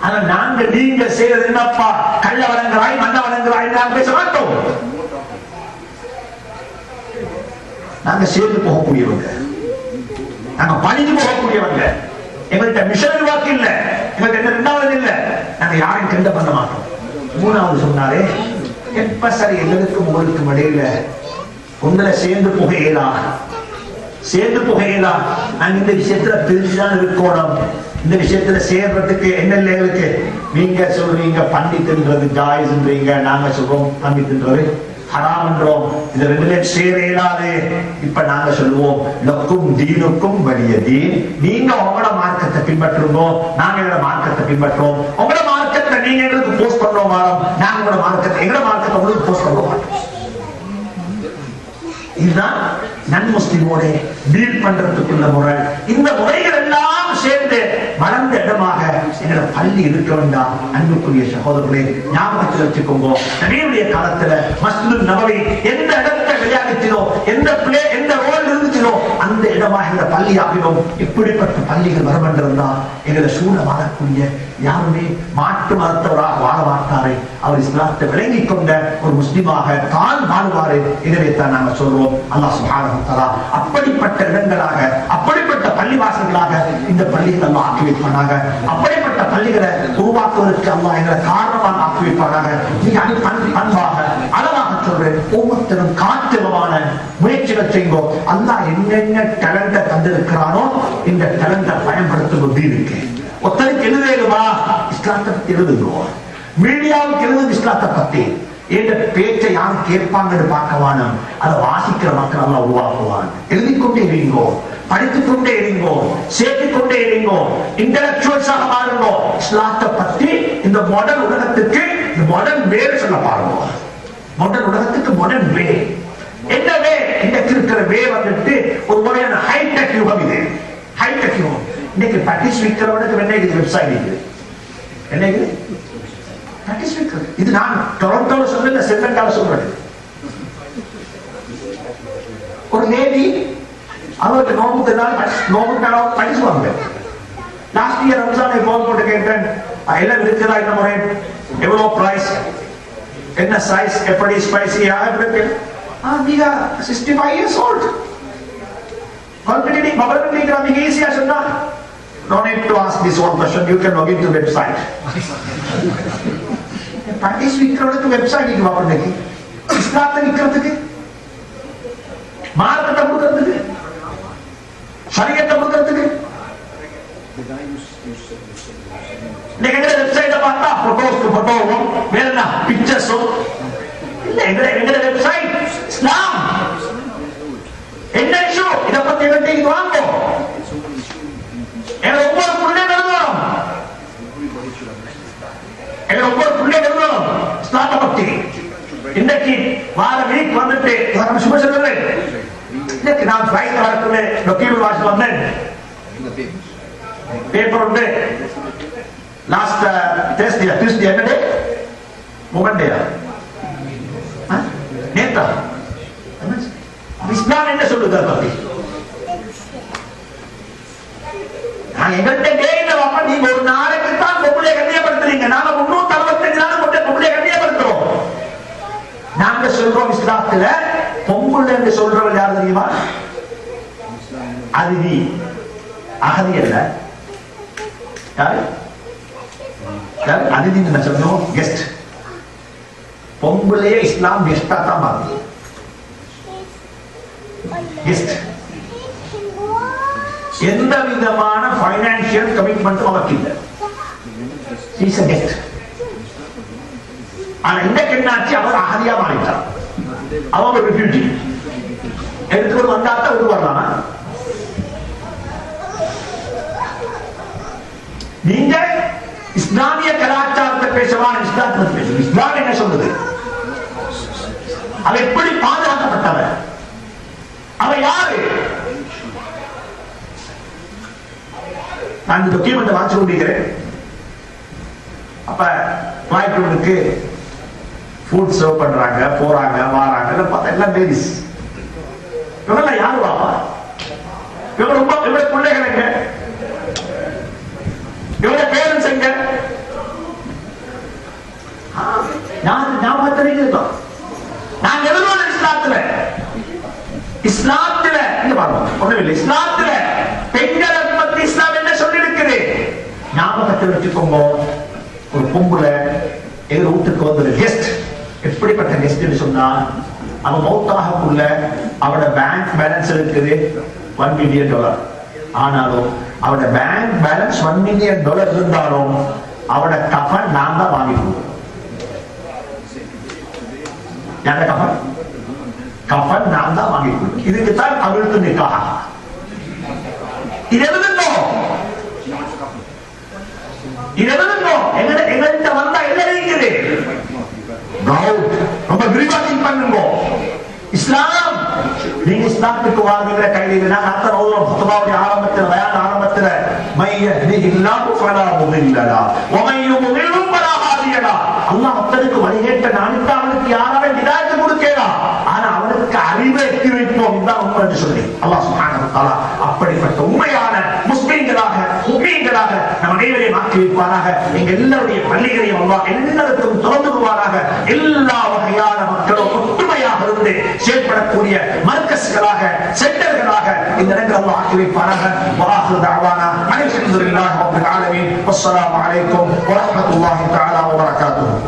ஆனா நாங்க நீங்க செய்யறது என்னப்பா, கள்ள வழங்குறாய் மண்ண வழங்குறாய் நாங்க பேச மாட்டோம். நாங்க சேர்ந்து போகக்கூடியவங்க, நாங்க பணிஞ்சு போகக்கூடியவங்க. எங்கள்கிட்ட மிஷனரி வாக்கு இல்ல, எங்கள்கிட்ட என்ன ரெண்டாவது இல்ல, நாங்க யாரையும் கண்ட பண்ண மாட்டோம். மூணாவது சொன்னாரே, எப்ப சரி எங்களுக்கும் உங்களுக்கும் இடையில உங்களை சேர்ந்து புகையலா, சேர்ந்து புகையலா, நாங்க இந்த விஷயத்துல பிரிஞ்சுதான் இருக்கணும். இந்த விஷயத்துல சேர்றதுக்கு என்ன இல்லை எங்களுக்கு. நீங்க சொல்றீங்க பண்ணி தின்றது ஜாயிஸ்ன்றீங்க, நாங்க சொல்றோம் பண்ணி தின்றது ஹராம் என்றோம். இது ரெண்டுல சேர இயலாது. இப்ப நாங்க சொல்லுவோம், லக்கும் தீனுக்கும் வலிய தீன். நீங்க உங்களோட மார்க்கத்தை பின்பற்றுங்க, நாங்க எங்களோட மார்க்கத்தை பின்பற்றோம். உங்களோட மார்க்கத்தை நீங்க எங்களுக்கு போஸ்ட் பண்றோம், நாங்க உங்களோட மார்க்கத்தை எங்களோட மார்க்கத்தை உங்களுக்கு போஸ்ட் பண்ண மாட்டோம். இதுதான் நன் முஸ்லிமோட டீல் பண்றதுக்குள்ள முறை. இந்த முறைகள் எல்லாம் சேர்ந்து வளர்ந்த இடமாக எங்களோட பள்ளி இருக்க வேண்டாம். அன்புக்குரிய சகோதரர்களே, ஞாபகத்தில் வச்சுக்கோங்க, நபியுடைய காலத்துல மஸ்ஜிதுன் நபவி எந்த இடத்தை விளையாடிச்சோ, எந்த ரோல் இருந்துச்சோ அந்த இடமாக இந்த பள்ளி ஆகினோம். இப்படிப்பட்ட பள்ளிகள் வரவேண்டிருந்தா எங்களை சூழ வாழக்கூடிய யாருமே மாற்று மதத்தவராக வாழ மாட்டாரே, அவர் இஸ்லாத்தை விளங்கிக் கொண்ட ஒரு முஸ்லிமாக தான் வாழ்வாரு. எனவே தான் நாங்கள் சொல்றோம், அல்லாஹ் சுப்ஹானஹு வ தஆலா அப்படிப்பட்ட இடங்களாக, அப்படிப்பட்ட பள்ளிவாசல்களாக இந்த பள்ளிகளை அல்லாஹ் ஆக்கி வைப்பானாக. அப்படிப்பட்ட பள்ளிகளை உருவாக்குவதற்கு அல்லாஹ் எங்களை காரணமாக ஆக்கி வைப்பானாக. நீங்க அன்பாக அழகாக சொல்றேன், ஒவ்வொருத்தரும் காத்திரமான முயற்சிகள் செய்வோம். அல்லாஹ் என்னென்ன டேலண்ட தந்திருக்கிறானோ இந்த டேலண்ட பயன்படுத்துவது இருக்கு. ஒருத்தருக்கு எழுதுவா இஸ்லாத்தை பத்தி எழுதுகிறோம், மீடியாவுக்கு எழுதுவது இஸ்லாத்தை பத்தி. என்ற பேச்சை யாரும் கேட்பாங்கன்னு பார்க்கவான, அதை வாசிக்கிற மக்கள் எல்லாம் உருவாக்குவான். எழுதிக்கொண்டே இருங்கோ, படித்துக் கொண்டே இருங்கோ, சேர்த்துக் கொண்டே இருங்கோ, இன்டலெக்சுவல்ஸாக மாறுங்கோ. இஸ்லாத்தை பத்தி இந்த மாடர்ன் உலகத்துக்கு இந்த மாடர்ன் வேறு சொல்ல பாருங்க. மாடர்ன் உலகத்துக்கு மாடர்ன் வே என்ன வே? இன்னைக்கு இருக்கிற வே வந்துட்டு ஒரு முறையான ஹைடெக் யுகம். இது ஹைடெக் யுகம். இன்னைக்கு பிராக்டிஸ் விற்கிறவனுக்கு என்ன இது வெப்சைட் இருக்குது, என்ன இது பிராக்டிஸ் விற்கிறது. இது நான் டொரண்டோல சொல்றேன், சென்டன்டால சொல்றேன். ஒரு லேடி அவருக்கு நோம்புக்கு படிச்சுவாங்க. லாஸ்ட் இயர் ரம்ஜானை போன் போட்டு கேட்டேன், எல்லாம் இருக்குதா இந்த முறை, எவ்வளவு பிரைஸ், என்ன சைஸ், எப்படி ஸ்பைசியா இருக்கு. நீங்க 65 years old கால்குலேட்டிங் பபல் நீங்க மிக ஈஸியா சொன்னா, no need to ask this one question, you can log into website. Practice விக்கிறதுக்கு வெப்சைட் இருக்கு வாப்பறதுக்கு, இஸ்லாத்தை விக்கிறதுக்கு, மார்க்கத்தை கொடுக்கிறதுக்கு, ஷரியத்தை கொடுக்கிறதுக்கு. நீங்க வெப்சைட்டை பார்த்தா போட்டோவும் வேற என்ன பிக்சர்ஸும் இல்ல. எங்க வெப்சைட் இஸ்லாம் என்ன இஷ்யூ, இதை பத்தி இது வாங்க. ஒவ்வொரு பிள்ளைகளும் எங்க ஒவ்வொரு பிள்ளைகளும் இஸ்லாத்தை பத்தி இன்னைக்கு வார வீக் வந்துட்டு சும்மா சொல்றேன். இன்னைக்கு நான் ஃபிளைட் வரக்குள்ள டாக்குமெண்ட் வாசி வந்தேன். பேப்பர் உண்டு. லாஸ்ட் டியூஸ்டே என்ன டே? மொமெண்டேயா? நேத்தா? இஸ்லாம் என்ன சொல்லுது அதை பத்தி? நான் எங்கள்கிட்ட கேட்கிறப்ப நீங்க ஒரு நாளைக்கு தான் பொம்பளை கண்ணியப்படுத்துறீங்க. நாங்க 365 நாள் மட்டும் பொம்பளை கண்ணியப்படுத்துறோம். நாங்க சொல்றோம் இஸ்லாத்துல பொம்பளை என்று சொல்றவங்க யாரு தெரியுமா? அதிதி, அகதி அல்ல. யாரு யாரு அதிதி? என்ன சொல்றோம்? கெஸ்ட். பொம்பளையே இஸ்லாம் கெஸ்டா தான் மாறுது. கெஸ்ட். எந்த விதமான பைனான்சியல் கமிட்மெண்ட்டும் அவருக்கு இல்லை. Is a guest. ஆனா இந்த கென்னாச்சு அவர் அகதியா மாறிட்டார். அவர் ஒரு ரெஃப்யூஜி. எடுத்துக்கொண்டு வந்தாத்தா உருவாடலாமா? நீங்க இஸ்லாமிய கலாச்சாரத்தை பேசலாம், இஸ்லாத்தை பேசணும். இஸ்லாம் என்ன சொல்லுது? அவ எப்படி பாதுகாக்கப்பட்டவர்? அவ யாரு? நான் டாக்குமெண்ட் வாட்சி கொண்டிருக்கிறேன். அப்ப ஃபிளைட் ரூமுக்கு ஃபுட் சர்வ் பண்றாங்க, போறாங்க, வாராங்க. பார்த்தா எல்லாம் லேடிஸ். இவங்க யாரு பாப்பா? இவங்க ரொம்ப இவங்க பிள்ளைகள் எங்க? இவங்க பேரண்ட்ஸ் எங்க? ஞாபகத்தில் இருக்கோம். நாங்க எதிர்வான இஸ்லாத்துல இங்க பாருங்க, ஒண்ணுமில்லை. இஸ்லாத்துல பெண்களை பத்தி இஸ்லாம் என்ன சொல்லி இருக்குது? ஞாபகத்தில் வச்சுக்கோங்க. ஒரு பொம்புல எங்க வீட்டுக்கு வந்து கெஸ்ட், எப்படிப்பட்ட கெஸ்ட் சொன்னா, அவன் மௌத்தாகக்குள்ள அவட பேங்க் பேலன்ஸ் இருக்குது $1 மில்லியன். ஆனாலும் அவட பேங்க் பேலன்ஸ் $1 மில்லியன் இருந்தாலும் அவட கஃபன் நான் தான் வாங்கி கொடுப்பேன். யார கஃபன்? கஃபன் நான் தான் வாங்கி கொடுப்பேன். இதுக்குத்தான் அவளுக்கு நிக்காஹ். இது எதுவும் எங்கள்கிட்ட வந்தா என்ன இருக்குது? ரொம்ப விரிவா திங்க் பண்ணுங்க. இஸ்லாம், நீங்க இஸ்லாத்துக்கு வாழ்கிற கையில் நான் அத்தனை ஃபத்வாவுடைய ஆரம்பத்தில் பயான் ஆரம்பத்தில் மையஹ்திஹில்லாஹு ஃபலா முதில்ல லஹு வ மை யுضلل ஃபலா ஹாதிய லஹு. அல்லாஹ் ஒருத்தருக்கு வழிகேட்ட நானிட்டு அவனுக்கு யாராவது ஹிதாயத் கொடுக்கலாம், ஆனா அவனுக்கு அறிவை எட்டி வைப்போம். இதுதான் உண்மை என்று சொல்லி அல்லாஹ் சுப்ஹானஹு வ தஆலா அப்படிப்பட்ட உண்மையான முஸ்லிம்களாக முஃமின்களாக நம் அனைவரையும் ஆக்கி வைப்பாராக. எங்க எல்லாருடைய பள்ளிகளையும் அல்லாஹ் எல்லாருக்கும் திறந்து விடுவாராக. எல்லா வகையான மக்களும் ஒற்றுமையாக இருந்து செயல்படக்கூடிய மர்கஸ்களாக, சென்டர்களாக இந்த இடங்கள் அல்லாஹ் ஆக்கி வைப்பாராக. வஆஹிரு தஅவானா அல்ஹம்துலில்லாஹி ரப்பில் ஆலமீன். வஸ்ஸலாமு அலைக்கும் வ ரஹ்மத்துல்லாஹி தஆலா வ பரகாத்துஹு.